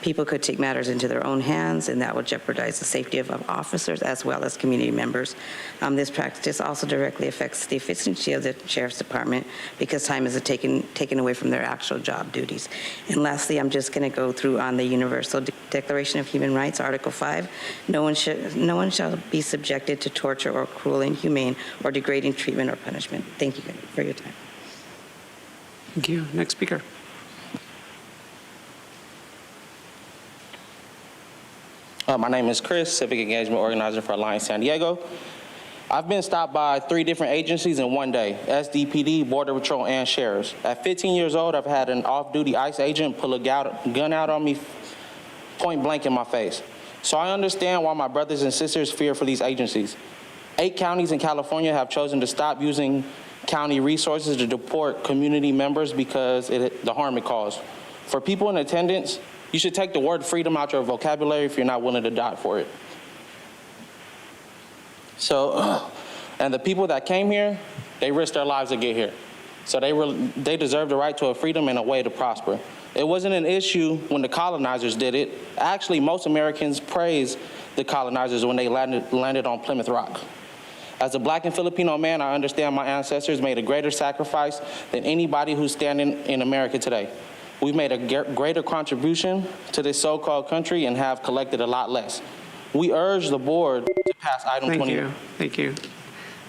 People could take matters into their own hands, and that would jeopardize the safety of officers as well as community members. This practice also directly affects the efficiency of the Sheriff's Department because time is taken away from their actual job duties. And lastly, I'm just going to go through on the Universal Declaration of Human Rights, Article 5. No one shall be subjected to torture or cruel, inhumane, or degrading treatment or punishment. Thank you for your time. Thank you. Next speaker. My name is Chris, Civic Engagement Organizer for Alliance San Diego. I've been stopped by 3 different agencies in one day: SDPD, Border Patrol, and Sheriffs. At 15 years old, I've had an off-duty ICE agent pull a gun out on me point blank in my face. So I understand why my brothers and sisters fear for these agencies. 8 counties in California have chosen to stop using county resources to deport community members because the harm it caused. For people in attendance, you should take the word freedom out your vocabulary if you're not willing to die for it. So, and the people that came here, they risked their lives to get here. So they deserve the right to a freedom and a way to prosper. It wasn't an issue when the colonizers did it. Actually, most Americans praise the colonizers when they landed on Plymouth Rock. As a Black and Filipino man, I understand my ancestors made a greater sacrifice than anybody who's standing in America today. We've made a greater contribution to this so-called country and have collected a lot less. We urge the board to pass item 20. Thank you.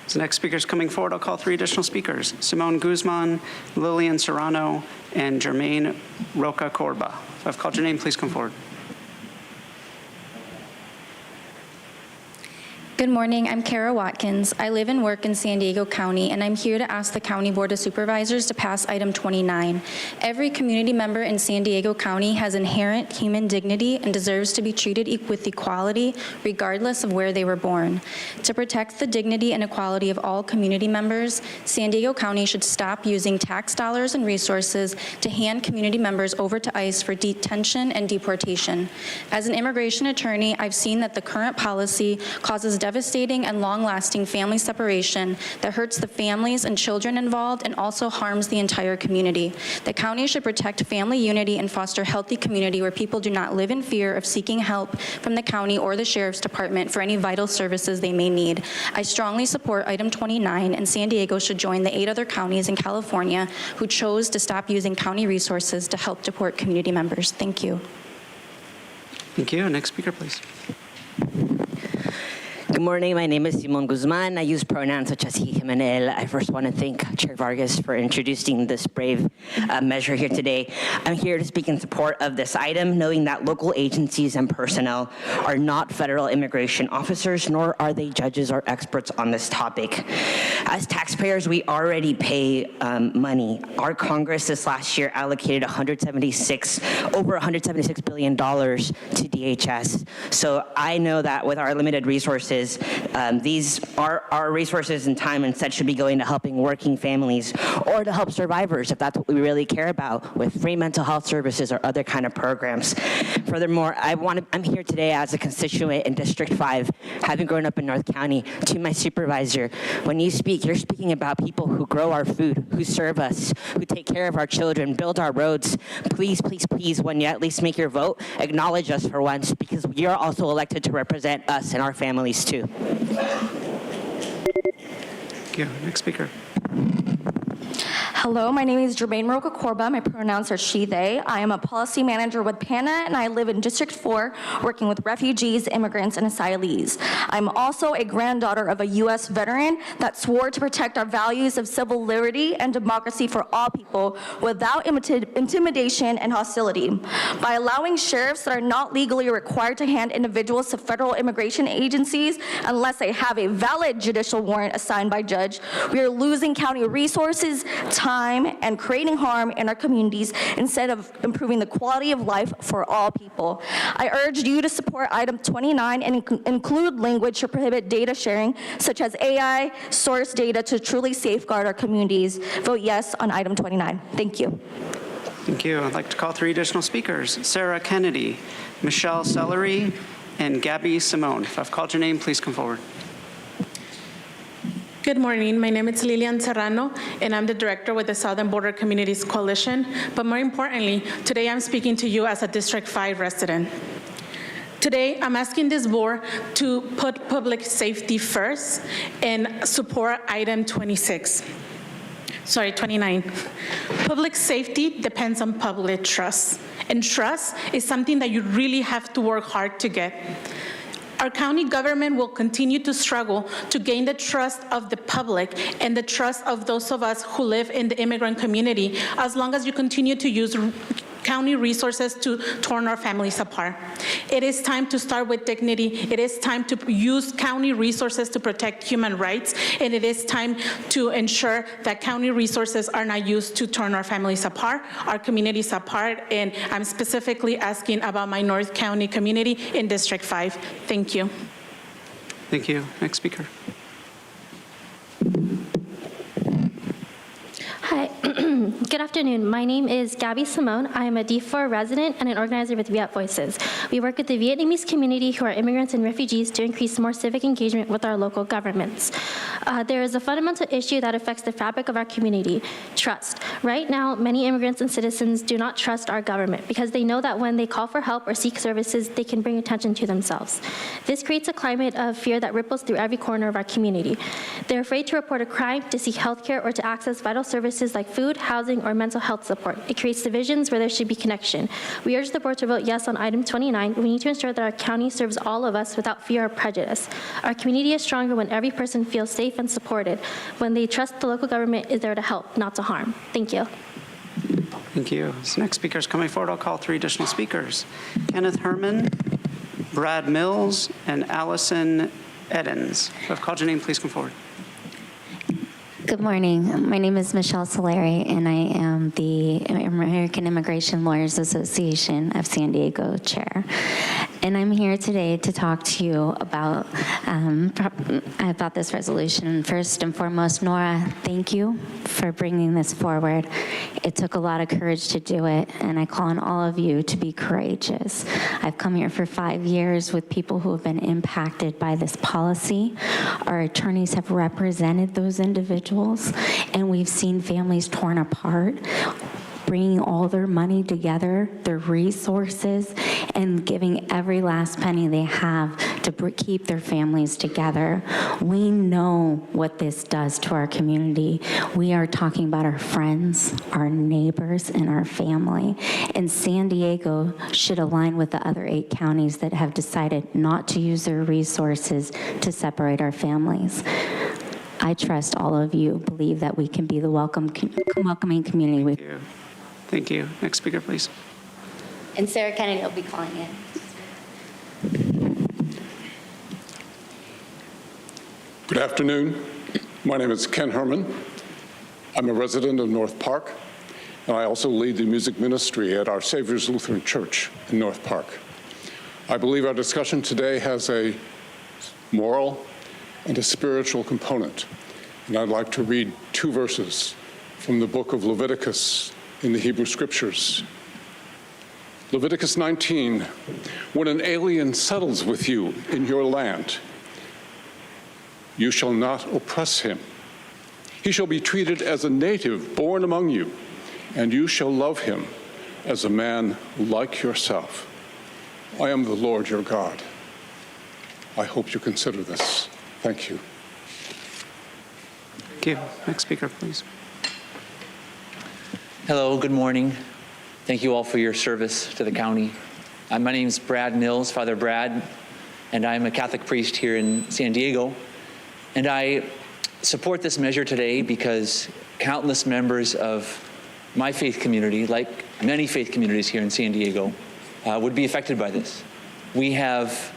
As the next speaker is coming forward, I'll call 3 additional speakers: Simone Guzman, Lillian Serrano, and Jermaine Roca Corba. If I've called your name, please come forward. Good morning, I'm Kara Watkins. I live and work in San Diego County, and I'm here to ask the County Board of Supervisors to pass item 29. Every community member in San Diego County has inherent human dignity and deserves to be treated with equality regardless of where they were born. To protect the dignity and equality of all community members, San Diego County should stop using tax dollars and resources to hand community members over to ICE for detention and deportation. As an immigration attorney, I've seen that the current policy causes devastating and long-lasting family separation that hurts the families and children involved and also harms the entire community. The county should protect family unity and foster a healthy community where people do not live in fear of seeking help from the county or the Sheriff's Department for any vital services they may need. I strongly support item 29, and San Diego should join the 8 other counties in California who chose to stop using county resources to help deport community members. Thank you. Thank you. Next speaker, please. Good morning, my name is Simon Guzman. I use pronouns such as he, him, and él. I first want to thank Chair Vargas for introducing this brave measure here today. I'm here to speak in support of this item, knowing that local agencies and personnel are not federal immigration officers, nor are they judges or experts on this topic. As taxpayers, we already pay money. Our Congress this last year allocated over $176 billion to DHS. So I know that with our limited resources, these are our resources and time instead should be going to helping working families or to help survivors if that's what we really care about, with free mental health services or other kind of programs. Furthermore, I'm here today as a constituent in District 5, having grown up in North County. To my supervisor, when you speak, you're speaking about people who grow our food, who serve us, who take care of our children, build our roads. Please, please, please, when you at least make your vote, acknowledge us for once, because you're also elected to represent us and our families too. Thank you. Next speaker. Hello, my name is Jermaine Roca Corba. My pronouns are she, they. I am a policy manager with PANA, and I live in District 4, working with refugees, immigrants, and asylees. I'm also a granddaughter of a U.S. veteran that swore to protect our values of civil liberty and democracy for all people without intimidation and hostility. By allowing sheriffs that are not legally required to hand individuals to federal immigration agencies unless they have a valid judicial warrant assigned by judge, we are losing county resources, time, and creating harm in our communities instead of improving the quality of life for all people. I urge you to support item 29 and include language to prohibit data sharing, such as AI source data, to truly safeguard our communities. Vote yes on item 29. Thank you. Thank you. I'd like to call 3 additional speakers: Sarah Kennedy, Michelle Sellery, and Gabby Simone. If I've called your name, please come forward. Good morning. My name is Lilian Serrano, and I'm the director with the Southern Border Communities Coalition. But more importantly, today I'm speaking to you as a District 5 resident. Today, I'm asking this board to put public safety first and support item 29. Public safety depends on public trust, and trust is something that you really have to work hard to get. Our county government will continue to struggle to gain the trust of the public and the trust of those of us who live in the immigrant community as long as you continue to use county resources to torn our families apart. It is time to start with dignity. It is time to use county resources to protect human rights, and it is time to ensure that county resources are not used to turn our families apart, our communities apart, and I'm specifically asking about my North County community in District 5. Thank you. Thank you. Next speaker. Hi, good afternoon. My name is Gabby Simone. I am a D4 resident and an organizer with Viet Voices. We work with the Vietnamese community who are immigrants and refugees to increase more civic engagement with our local governments. There is a fundamental issue that affects the fabric of our community: trust. Right now, many immigrants and citizens do not trust our government because they know that when they call for help or seek services, they can bring attention to themselves. This creates a climate of fear that ripples through every corner of our community. They're afraid to report a crime, to seek health care, or to access vital services like food, housing, or mental health support. It creates divisions where there should be connection. We urge the board to vote yes on item 29. We need to ensure that our county serves all of us without fear or prejudice. Our community is stronger when every person feels safe and supported, when they trust the local government is there to help, not to harm. Thank you. Thank you. This next speaker is coming forward. I'll call 3 additional speakers: Kenneth Herman, Brad Mills, and Allison Edens. If I've called your name, please come forward. Good morning. My name is Michelle Sellery, and I am the American Immigration Lawyers Association of San Diego chair. And I'm here today to talk to you about this resolution. First and foremost, Nora, thank you for bringing this forward. It took a lot of courage to do it, and I call on all of you to be courageous. I've come here for 5 years with people who have been impacted by this policy. Our attorneys have represented those individuals, and we've seen families torn apart, bringing all their money together, their resources, and giving every last penny they have to keep their families together. We know what this does to our community. We are talking about our friends, our neighbors, and our family. And San Diego should align with the other 8 counties that have decided not to use their resources to separate our families. I trust all of you believe that we can be the welcoming community. Thank you. Next speaker, please. And Sarah Kennedy will be calling in. Good afternoon. My name is Ken Herman. I'm a resident of North Park, and I also lead the music ministry at Our Savior's Lutheran Church in North Park. I believe our discussion today has a moral and a spiritual component, and I'd like to read 2 verses from the book of Leviticus in the Hebrew Scriptures. Leviticus 19, when an alien settles with you in your land, you shall not oppress him. He shall be treated as a native born among you, and you shall love him as a man like yourself. I am the Lord your God. I hope you consider this. Thank you. Thank you. Next speaker, please. Hello, good morning. Thank you all for your service to the county. My name is Brad Mills, Father Brad, and I'm a Catholic priest here in San Diego. And I support this measure today because countless members of my faith community, like many faith communities here in San Diego, would be affected by this. We have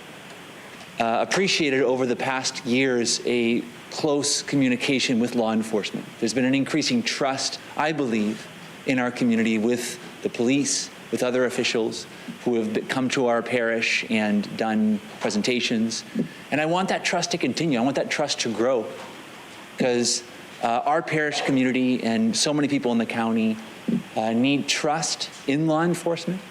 appreciated over the past years a close communication with law enforcement. There's been an increasing trust, I believe, in our community with the police, with other officials who have come to our parish and done presentations. And I want that trust to continue. I want that trust to grow because our parish community and so many people in the county need trust in law enforcement,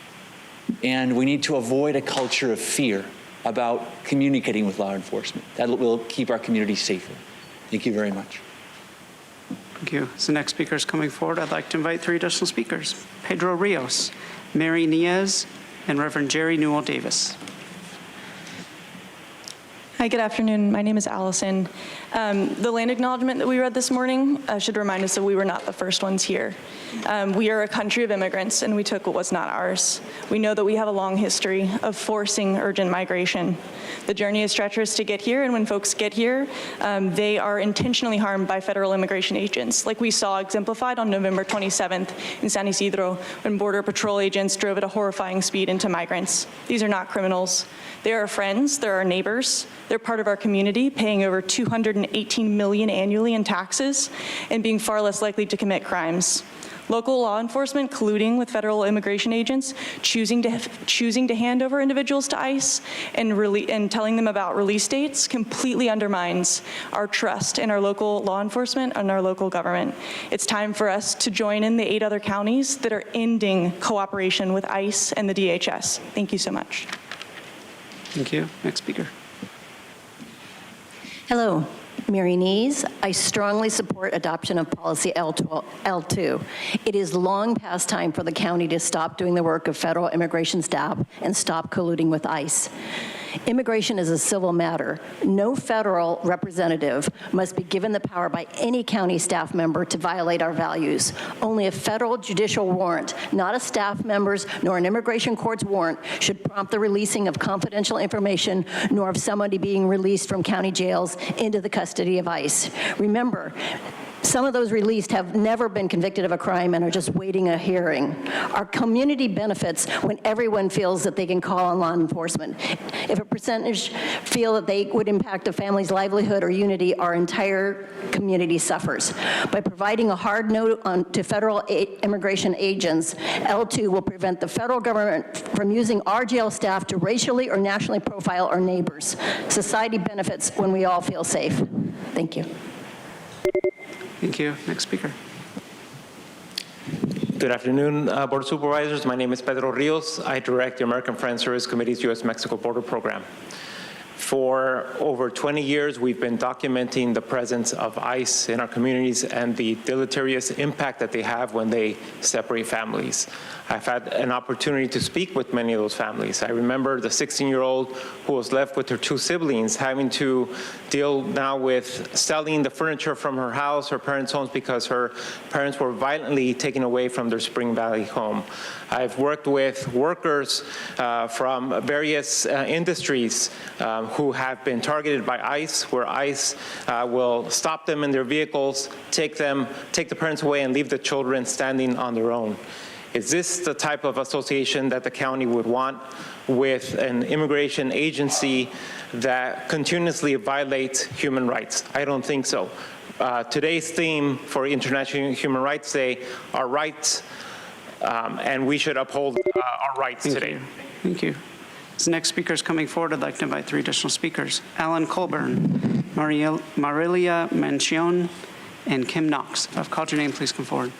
and we need to avoid a culture of fear about communicating with law enforcement. That will keep our community safer. Thank you very much. Thank you. As the next speaker is coming forward, I'd like to invite 3 additional speakers: Pedro Rios, Mary Niez, and Reverend Jerry Newell Davis. Hi, good afternoon. My name is Allison. The land acknowledgement that we read this morning should remind us that we were not the first ones here. We are a country of immigrants, and we took what was not ours. We know that we have a long history of forcing urgent migration. The journey is treacherous to get here, and when folks get here, they are intentionally harmed by federal immigration agents, like we saw exemplified on November 27th in San Isidro, when Border Patrol agents drove at a horrifying speed into migrants. These are not criminals. They are our friends, they're our neighbors, they're part of our community, paying over $218 million annually in taxes and being far less likely to commit crimes. Local law enforcement colluding with federal immigration agents, choosing to hand over individuals to ICE and telling them about release dates completely undermines our trust in our local law enforcement and our local government. It's time for us to join in the 8 other counties that are ending cooperation with ICE and the DHS. Thank you so much. Thank you. Next speaker. Hello, Mary Nees. I strongly support adoption of policy L2. It is long past time for the county to stop doing the work of federal immigration staff and stop colluding with ICE. Immigration is a civil matter. No federal representative must be given the power by any county staff member to violate our values. Only a federal judicial warrant, not a staff member's nor an immigration court's warrant, should prompt the releasing of confidential information, nor of somebody being released from county jails into the custody of ICE. Remember, some of those released have never been convicted of a crime and are just waiting a hearing. Our community benefits when everyone feels that they can call on law enforcement. If a percentage feel that they would impact a family's livelihood or unity, our entire community suffers. By providing a hard no to federal immigration agents, L2 will prevent the federal government from using our jail staff to racially or nationally profile our neighbors. Society benefits when we all feel safe. Thank you. Thank you. Next speaker. Good afternoon, Board of Supervisors. My name is Pedro Rios. I direct the American Friends Service Committee's U.S.-Mexico Border Program. For over 20 years, we've been documenting the presence of ICE in our communities and the deleterious impact that they have when they separate families. I've had an opportunity to speak with many of those families. I remember the 16-year-old who was left with her 2 siblings having to deal now with selling the furniture from her house, her parents' homes, because her parents were violently taken away from their Spring Valley home. I've worked with workers from various industries who have been targeted by ICE, where ICE will stop them in their vehicles, take the parents away, and leave the children standing on their own. Is this the type of association that the county would want with an immigration agency that continuously violates human rights? I don't think so. Today's theme for International Human Rights Day are rights, and we should uphold our rights today. Thank you. As the next speaker is coming forward, I'd like to invite 3 additional speakers: Alan Colburn, Marilia Mancion, and Kim Knox. If I've called your name, please come forward.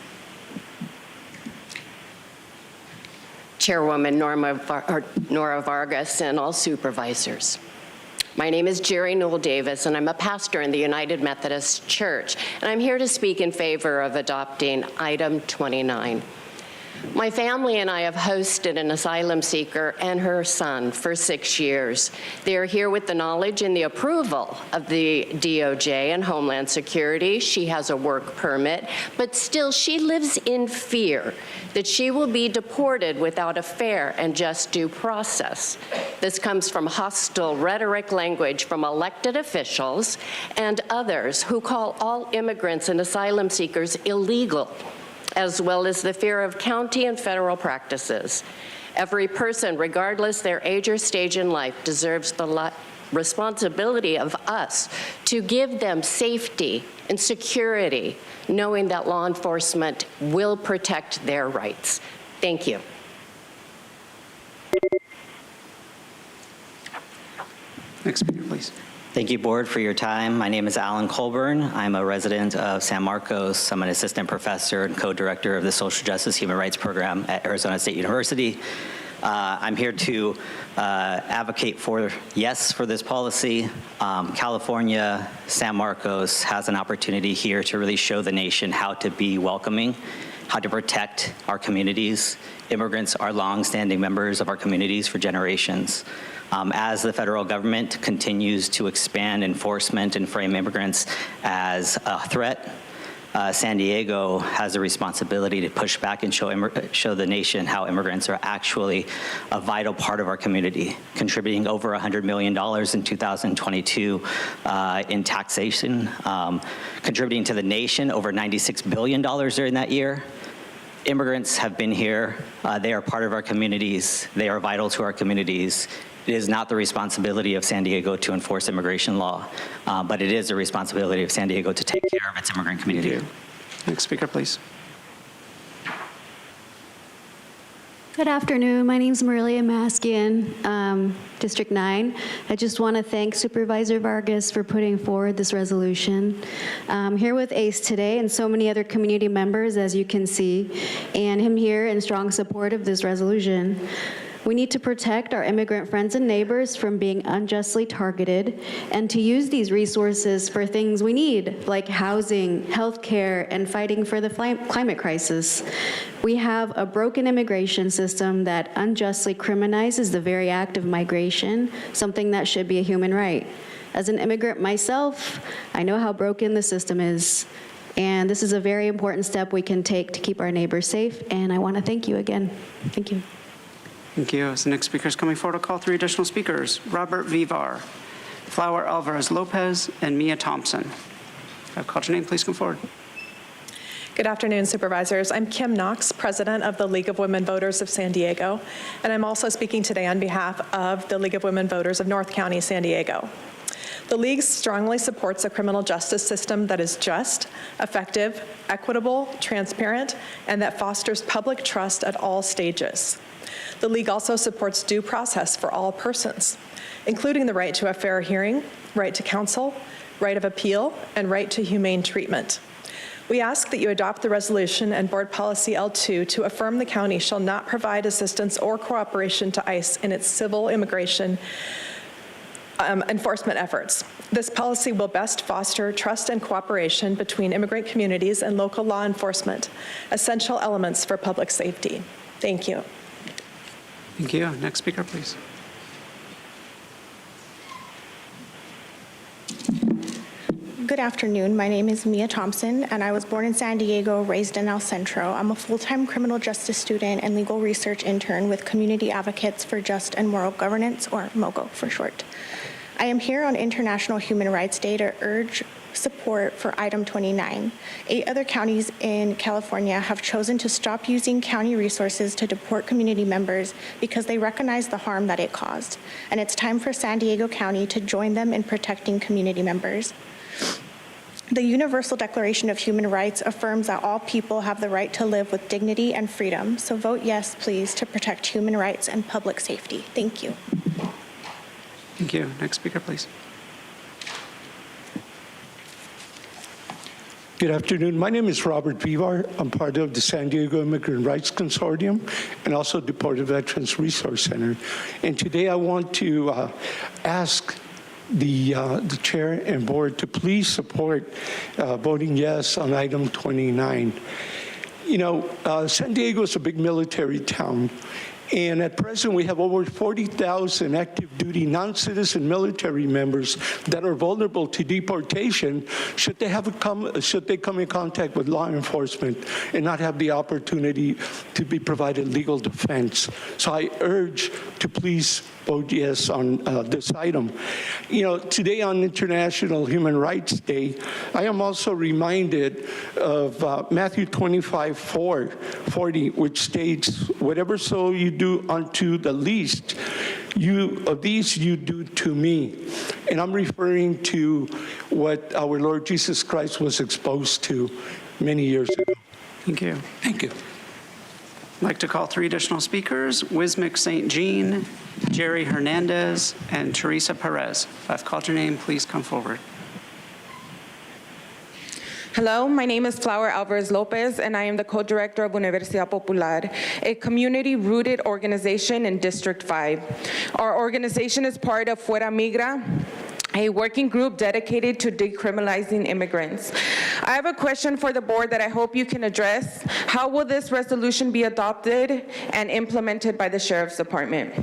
Chairwoman Nora Vargas and all supervisors. My name is Jerry Newell Davis, and I'm a pastor in the United Methodist Church, and I'm here to speak in favor of adopting item 29. My family and I have hosted an asylum seeker and her son for 6 years. They are here with the knowledge and the approval of the DOJ and Homeland Security. She has a work permit, but still she lives in fear that she will be deported without a fair and just due process. This comes from hostile rhetoric language from elected officials and others who call all immigrants and asylum seekers illegal, as well as the fear of county and federal practices. Every person, regardless their age or stage in life, deserves the responsibility of us to give them safety and security, knowing that law enforcement will protect their rights. Thank you. Next speaker, please. Thank you, Board, for your time. My name is Alan Colburn. I'm a resident of San Marcos. I'm an assistant professor and co-director of the Social Justice Human Rights Program at Arizona State University. I'm here to advocate for yes for this policy. California, San Marcos has an opportunity here to really show the nation how to be welcoming, how to protect our communities. Immigrants are long-standing members of our communities for generations. As the federal government continues to expand enforcement and frame immigrants as a threat, San Diego has a responsibility to push back and show the nation how immigrants are actually a vital part of our community, contributing over $100 million in 2022 in taxation, contributing to the nation over $96 billion during that year. Immigrants have been here. They are part of our communities. They are vital to our communities. It is not the responsibility of San Diego to enforce immigration law, but it is a responsibility of San Diego to take care of its immigrant community. Thank you. Next speaker, please. Good afternoon. My name is Marilia Maskian, District 9. I just want to thank Supervisor Vargas for putting forward this resolution. I'm here with ACE today and so many other community members, as you can see, and him here in strong support of this resolution. We need to protect our immigrant friends and neighbors from being unjustly targeted and to use these resources for things we need, like housing, healthcare, and fighting for the climate crisis. We have a broken immigration system that unjustly criminalizes the very act of migration, something that should be a human right. As an immigrant myself, I know how broken the system is. And this is a very important step we can take to keep our neighbors safe. And I want to thank you again. Thank you. Thank you. As the next speaker is coming forward, I'll call 3 additional speakers: Robert Vivar, Flower Alvarez Lopez, and Mia Thompson. I've called your name. Please come forward. Good afternoon, Supervisors. I'm Kim Knox, President of the League of Women Voters of San Diego, and I'm also speaking today on behalf of the League of Women Voters of North County, San Diego. The League strongly supports a criminal justice system that is just, effective, equitable, transparent, and that fosters public trust at all stages. The League also supports due process for all persons, including the right to a fair hearing, right to counsel, right of appeal, and right to humane treatment. We ask that you adopt the resolution and Board Policy L2 to affirm the county shall not provide assistance or cooperation to ICE in its civil immigration enforcement efforts. This policy will best foster trust and cooperation between immigrant communities and local law enforcement, essential elements for public safety. Thank you. Thank you. Next speaker, please. Good afternoon. My name is Mia Thompson, and I was born in San Diego, raised in El Centro. I'm a full-time criminal justice student and legal research intern with Community Advocates for Just and Moral Governance, or MOGO for short. I am here on International Human Rights Day to urge support for item 29. 8 other counties in California have chosen to stop using county resources to deport community members because they recognize the harm that it caused. And it's time for San Diego County to join them in protecting community members. The Universal Declaration of Human Rights affirms that all people have the right to live with dignity and freedom. So vote yes, please, to protect human rights and public safety. Thank you. Thank you. Next speaker, please. Good afternoon. My name is Robert Vivar. I'm part of the San Diego Immigrant Rights Consortium and also the Deported Veterans Resource Center. And today I want to ask the chair and board to please support voting yes on item 29. You know, San Diego is a big military town. And at present, we have over 40,000 active duty non-citizen military members that are vulnerable to deportation should they come in contact with law enforcement and not have the opportunity to be provided legal defense. So I urge to please vote yes on this item. You know, today on International Human Rights Day, I am also reminded of Matthew 25:40, which states, "Whatever so you do unto the least, of these you do to me." And I'm referring to what our Lord Jesus Christ was exposed to many years ago. Thank you. Thank you. I'd like to call 3 additional speakers: Wismic St. Jean, Jerry Hernandez, and Teresa Perez. If I've called your name, please come forward. Hello, my name is Flower Alvarez Lopez, and I am the co-director of Universidad Popular, a community-rooted organization in District 5. Our organization is part of Fuera Migra, a working group dedicated to decriminalizing immigrants. I have a question for the board that I hope you can address. How will this resolution be adopted and implemented by the Sheriff's Department?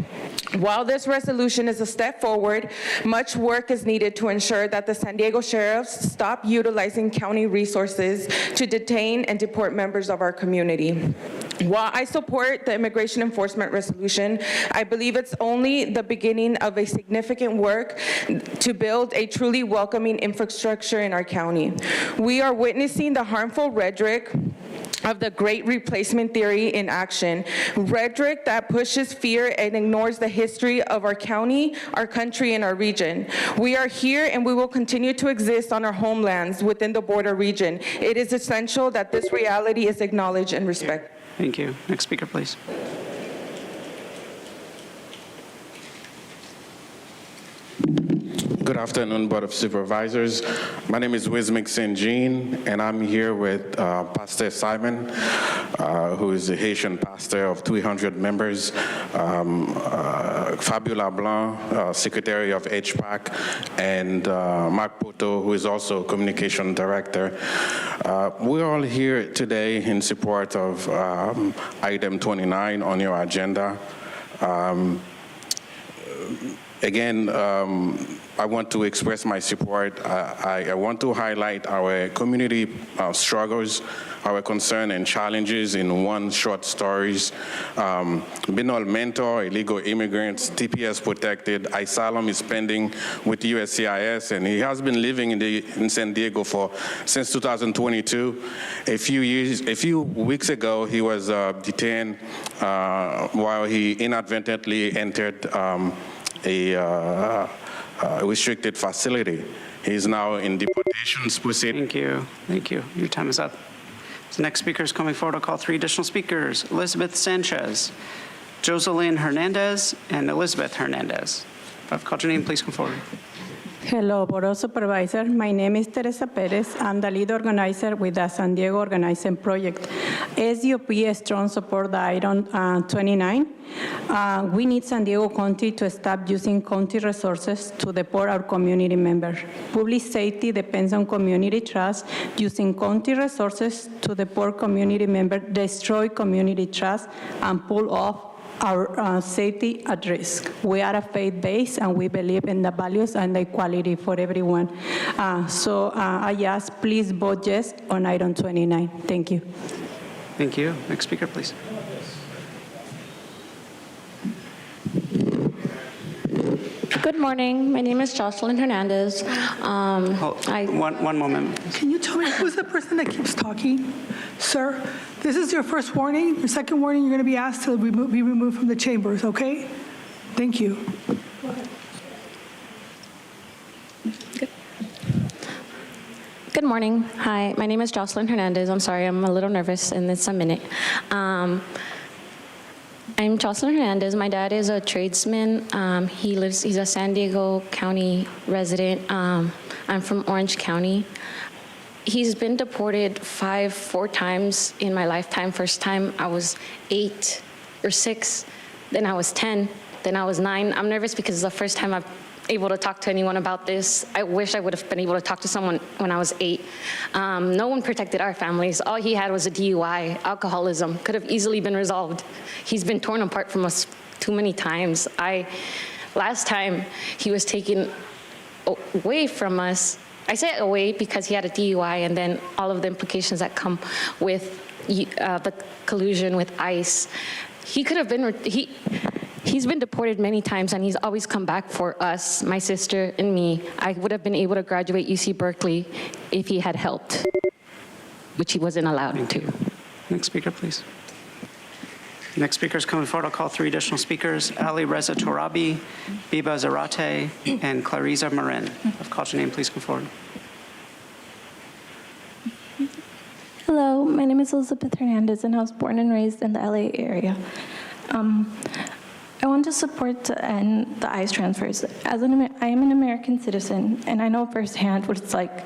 While this resolution is a step forward, much work is needed to ensure that the San Diego Sheriffs stop utilizing county resources to detain and deport members of our community. While I support the immigration enforcement resolution, I believe it's only the beginning of a significant work to build a truly welcoming infrastructure in our county. We are witnessing the harmful rhetoric of the Great Replacement Theory in action, rhetoric that pushes fear and ignores the history of our county, our country, and our region. We are here and we will continue to exist on our homelands within the border region. It is essential that this reality is acknowledged and respected. Thank you. Next speaker, please. Good afternoon, Board of Supervisors. My name is Wismic St. Jean, and I'm here with Pastor Simon, who is a Haitian pastor of 300 members, Fabiola Blanc, Secretary of HPAC, and Mark Poto, who is also Communication Director. We're all here today in support of item 29 on your agenda. Again, I want to express my support. I want to highlight our community struggles, our concern and challenges in one short stories. Binol mentor, illegal immigrants, TPS protected, asylum is pending with USCIS, and he has been living in San Diego since 2022. A few weeks ago, he was detained while he inadvertently entered a restricted facility. He's now in deportations proceedings. Thank you. Thank you. Your time is up. The next speaker is coming forward. I'll call 3 additional speakers: Elizabeth Sanchez, Jocelyn Hernandez, and Elizabeth Hernandez. If I've called your name, please come forward. Hello, Board of Supervisors. My name is Teresa Perez. I'm the lead organizer with the San Diego Organizing Project. SDOP strong support the item 29. We need San Diego County to stop using county resources to deport our community members. Public safety depends on community trust. Using county resources to deport community members destroy community trust and pull off our safety at risk. We are a faith base and we believe in the values and the equality for everyone. So I ask, please vote yes on item 29. Thank you. Thank you. Next speaker, please. Good morning. My name is Jocelyn Hernandez. One moment. Can you tell me who's the person that keeps talking? Sir, this is your first warning. Your second warning, you're going to be asked to be removed from the chambers, okay? Thank you. Good morning. Hi, my name is Jocelyn Hernandez. I'm sorry, I'm a little nervous and it's a minute. I'm Jocelyn Hernandez. My dad is a tradesman. He's a San Diego County resident. I'm from Orange County. He's been deported 4 times in my lifetime. First time I was 8 or 6, then I was 10, then I was 9. I'm nervous because it's the first time able to talk to anyone about this. I wish I would have been able to talk to someone when I was 8. No one protected our families. All he had was a DUI, alcoholism, could have easily been resolved. He's been torn apart from us too many times. Last time he was taken away from us, I say away because he had a DUI and then all of the implications that come with the collusion with ICE. He could have been, he's been deported many times and he's always come back for us, my sister and me. I would have been able to graduate UC Berkeley if he had helped, which he wasn't allowed to. Next speaker, please. Next speaker is coming forward. I'll call 3 additional speakers: Ali Reza Torabi, Biba Zarate, and Clariza Marin. I've called your name. Please come forward. Hello, my name is Elizabeth Hernandez, and I was born and raised in the LA area. I want to support to end the ICE transfers. I am an American citizen, and I know firsthand what it's like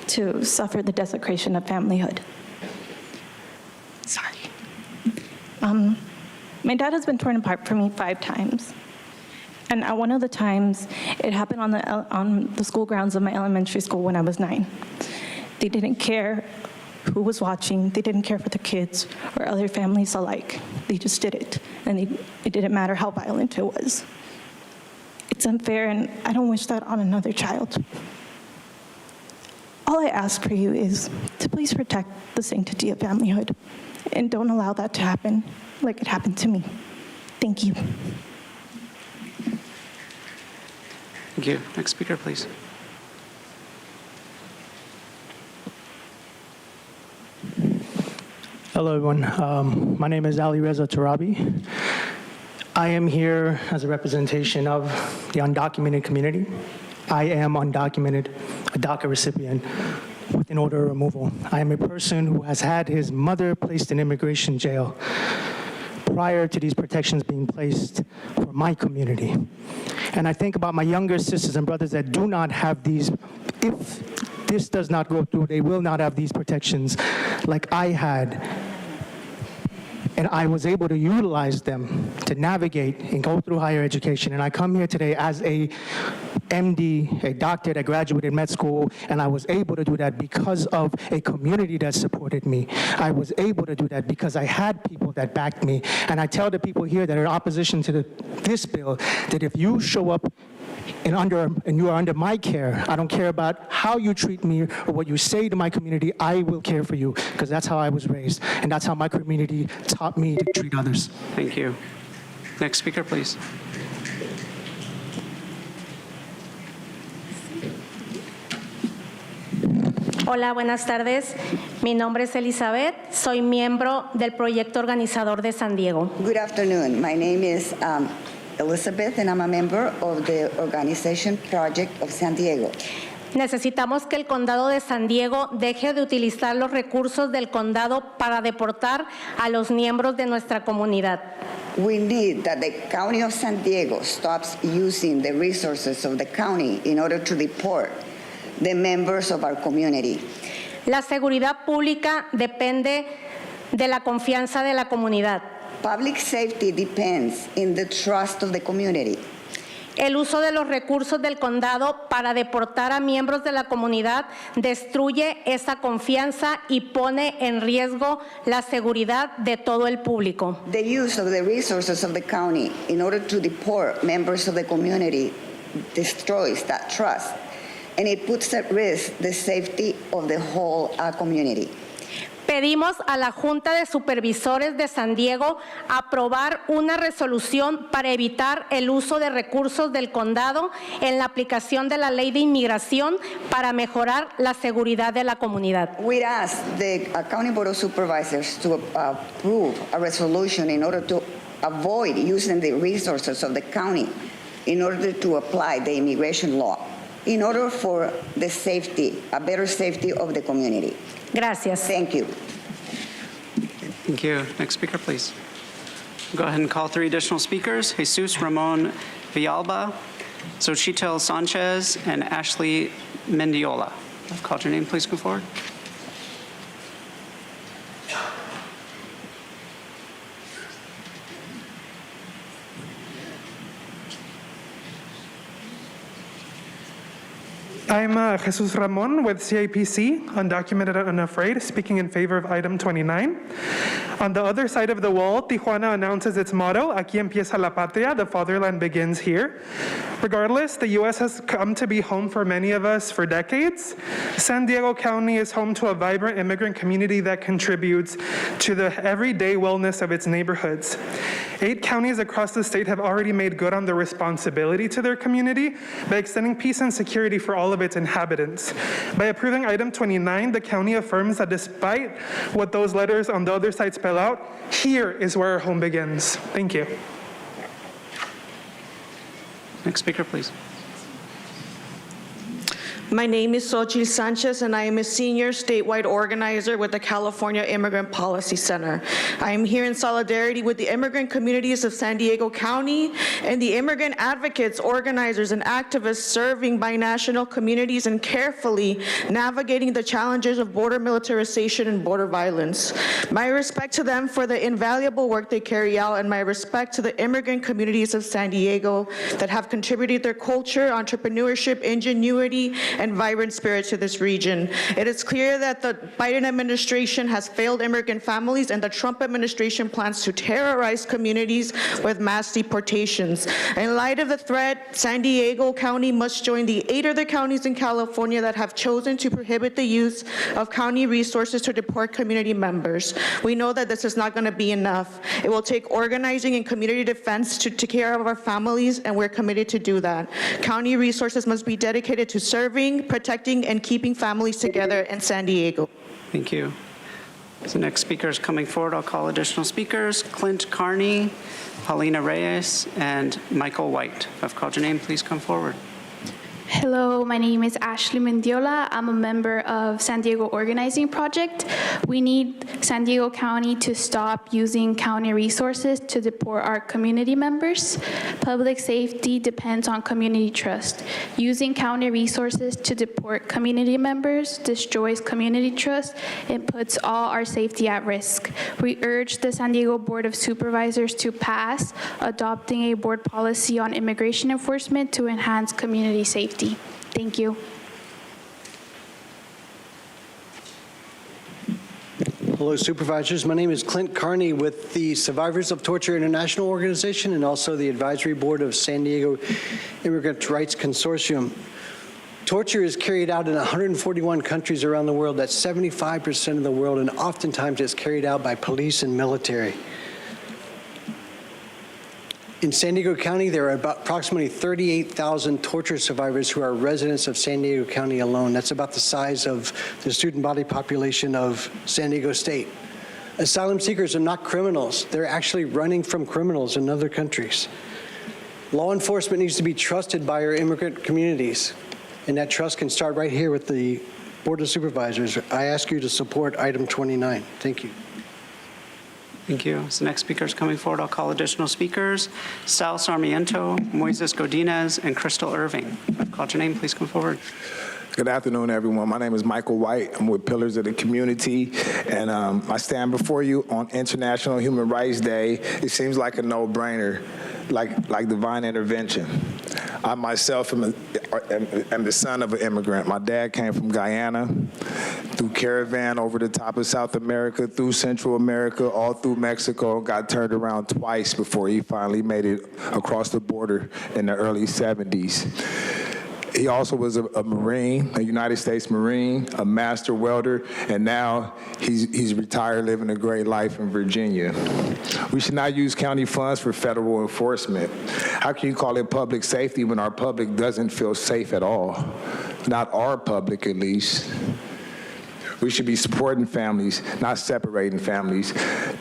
to suffer the desecration of familyhood. Sorry. My dad has been torn apart from me 5 times. And at one of the times, it happened on the school grounds of my elementary school when I was 9. They didn't care who was watching. They didn't care for the kids or other families alike. They just did it. And it didn't matter how violent it was. It's unfair, and I don't wish that on another child. All I ask for you is to please protect the sanctity of familyhood and don't allow that to happen like it happened to me. Thank you. Thank you. Next speaker, please. Hello, everyone. My name is Ali Reza Torabi. I am here as a representation of the undocumented community. I am undocumented, a DACA recipient with an order of removal. I am a person who has had his mother placed in immigration jail prior to these protections being placed for my community. And I think about my younger sisters and brothers that do not have these. If this does not go through, they will not have these protections like I had. And I was able to utilize them to navigate and go through higher education. And I come here today as a MD, a doctor that graduated med school, and I was able to do that because of a community that supported me. I was able to do that because I had people that backed me. And I tell the people here that are in opposition to this bill that if you show up and you are under my care, I don't care about how you treat me or what you say to my community, I will care for you, because that's how I was raised, and that's how my community taught me to treat others. Thank you. Next speaker, please. Hola, buenas tardes. Mi nombre es Elizabeth. Soy miembro del proyecto organizador de San Diego. Good afternoon. My name is Elizabeth, and I'm a member of the organization Project of San Diego. Necesitamos que el condado de San Diego deje de utilizar los recursos del condado para deportar a los miembros de nuestra comunidad. We need that the county of San Diego stops using the resources of the county in order to deport the members of our community. La seguridad pública depende de la confianza de la comunidad. Public safety depends in the trust of the community. El uso de los recursos del condado para deportar a miembros de la comunidad destruye esa confianza y pone en riesgo la seguridad de todo el público. The use of the resources of the county in order to deport members of the community destroys that trust, and it puts at risk the safety of the whole community. Pedimos a la Junta de Supervisores de San Diego aprobar una resolución para evitar el uso de recursos del condado en la aplicación de la ley de inmigración para mejorar la seguridad de la comunidad. We ask the County Board of Supervisors to approve a resolution in order to avoid using the resources of the county in order to apply the immigration law, in order for the safety, a better safety of the community. Gracias. Thank you. Thank you. Next speaker, please. Go ahead and call 3 additional speakers: Jesus Ramon Villalba, Xochitl Sanchez, and Ashley Mendiola. I've called your name. Please come forward. I'm Jesus Ramon with CIPC, Undocumented and Unafraid, speaking in favor of item 29. On the other side of the wall, Tijuana announces its motto, Aquí empieza la patria, the fatherland begins here. Regardless, the U.S. has come to be home for many of us for decades. San Diego County is home to a vibrant immigrant community that contributes to the everyday wellness of its neighborhoods. 8 counties across the state have already made good on their responsibility to their community by extending peace and security for all of its inhabitants. By approving item 29, the county affirms that despite what those letters on the other side spell out, here is where our home begins. Thank you. Next speaker, please. My name is Xochitl Sanchez, and I am a senior statewide organizer with the California Immigrant Policy Center. I am here in solidarity with the immigrant communities of San Diego County and the immigrant advocates, organizers, and activists serving binational communities and carefully navigating the challenges of border militarization and border violence. My respect to them for the invaluable work they carry out, and my respect to the immigrant communities of San Diego that have contributed their culture, entrepreneurship, ingenuity, and vibrant spirit to this region. It is clear that the Biden administration has failed immigrant families, and the Trump administration plans to terrorize communities with mass deportations. In light of the threat, San Diego County must join the 8 other counties in California that have chosen to prohibit the use of county resources to deport community members. We know that this is not going to be enough. It will take organizing and community defense to take care of our families, and we're committed to do that. County resources must be dedicated to serving, protecting, and keeping families together in San Diego. Thank you. The next speaker is coming forward. I'll call additional speakers. Clint Carney, Paulina Reyes, and Michael White. If I've called your name, please come forward. Hello, my name is Ashley Mendiola. I'm a member of San Diego Organizing Project. We need San Diego County to stop using county resources to deport our community members. Public safety depends on community trust. Using county resources to deport community members destroys community trust and puts all our safety at risk. We urge the San Diego Board of Supervisors to pass adopting a board policy on immigration enforcement to enhance community safety. Thank you. Hello, Supervisors. My name is Clint Carney with the Survivors of Torture International Organization and also the Advisory Board of San Diego Immigrant Rights Consortium. Torture is carried out in 141 countries around the world. That's 75% of the world, and oftentimes it's carried out by police and military. In San Diego County, there are about approximately 38,000 torture survivors who are residents of San Diego County alone. That's about the size of the student body population of San Diego State. Asylum seekers are not criminals. They're actually running from criminals in other countries. Law enforcement needs to be trusted by our immigrant communities, and that trust can start right here with the Board of Supervisors. I ask you to support item 29. Thank you. Thank you. As the next speaker is coming forward, I'll call additional speakers. Sal Sarmiento, Moises Godinez, and Crystal Irving. If I've called your name, please come forward. Good afternoon, everyone. My name is Michael White. I'm with Pillars of the Community, and I stand before you on International Human Rights Day. It seems like a no-brainer, like divine intervention. I myself am the son of an immigrant. My dad came from Guyana, through caravan over the top of South America, through Central America, all through Mexico, got turned around twice before he finally made it across the border in the early 70s. He also was a Marine, a United States Marine, a master welder, and now he's retired, living a great life in Virginia. We should not use county funds for federal enforcement. How can you call it public safety when our public doesn't feel safe at all? Not our public, at least. We should be supporting families, not separating families.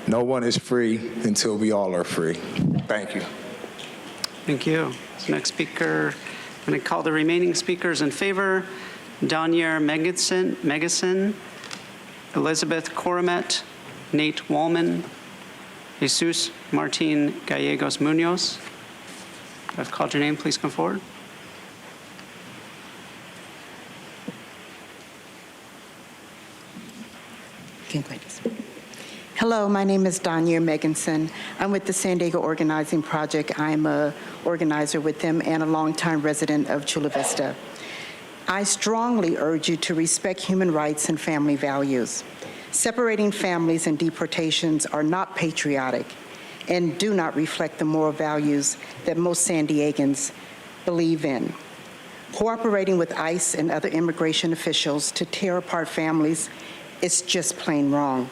No one is free until we all are free. Thank you. Thank you. Next speaker. I'm going to call the remaining speakers in favor. Danier Megason, Elizabeth Coromet, Nate Wallman, Jesus Martin Gallegos Munoz. If I've called your name, please come forward. Hello, my name is Danya Meganson. I'm with the San Diego Organizing Project. I'm a organizer with them and a longtime resident of Chula Vista. I strongly urge you to respect human rights and family values. Separating families and deportations are not patriotic and do not reflect the moral values that most San Diegans believe in. Cooperating with ICE and other immigration officials to tear apart families is just plain wrong.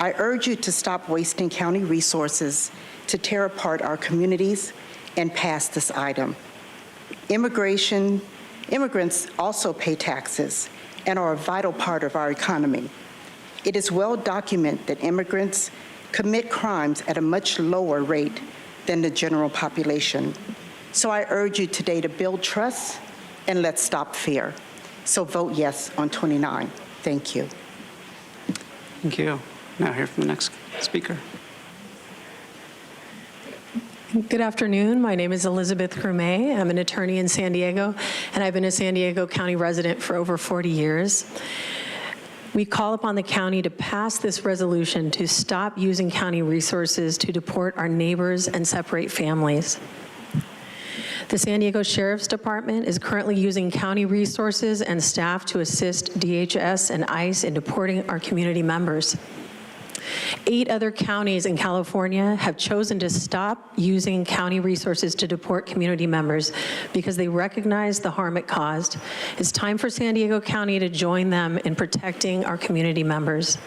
I urge you to stop wasting county resources to tear apart our communities and pass this item. Immigrants also pay taxes and are a vital part of our economy. It is well documented that immigrants commit crimes at a much lower rate than the general population. So I urge you today to build trust and let's stop fear. So vote yes on 29. Thank you. Thank you. Now hear from the next speaker. Good afternoon. My name is Elizabeth Crumay. I'm an attorney in San Diego, and I've been a San Diego County resident for over 40 years. We call upon the county to pass this resolution to stop using county resources to deport our neighbors and separate families. The San Diego Sheriff's Department is currently using county resources and staff to assist DHS and ICE in deporting our community members. 8 other counties in California have chosen to stop using county resources to deport community members because they recognize the harm it caused. It's time for San Diego County to join them in protecting our community members.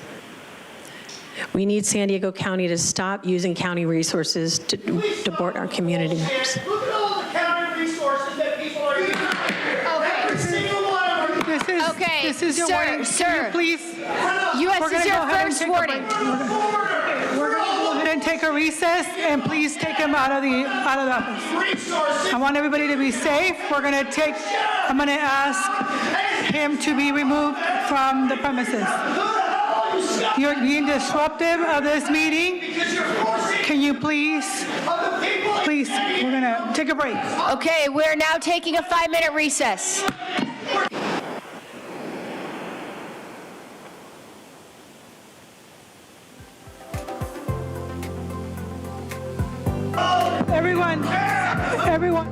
We need San Diego County to stop using county resources to deport our community members. Look at all the county resources that people are using. Every single one of them. This is your warning. Sir, Can you please? this is your first warning. We're going to go ahead and take a recess, and please take him out of the office. I want everybody to be safe. I'm going to ask him to be removed from the premises. You're being disruptive of this meeting. Can you please, we're going to take a break. Okay, we're now taking a 5-minute recess. Everyone.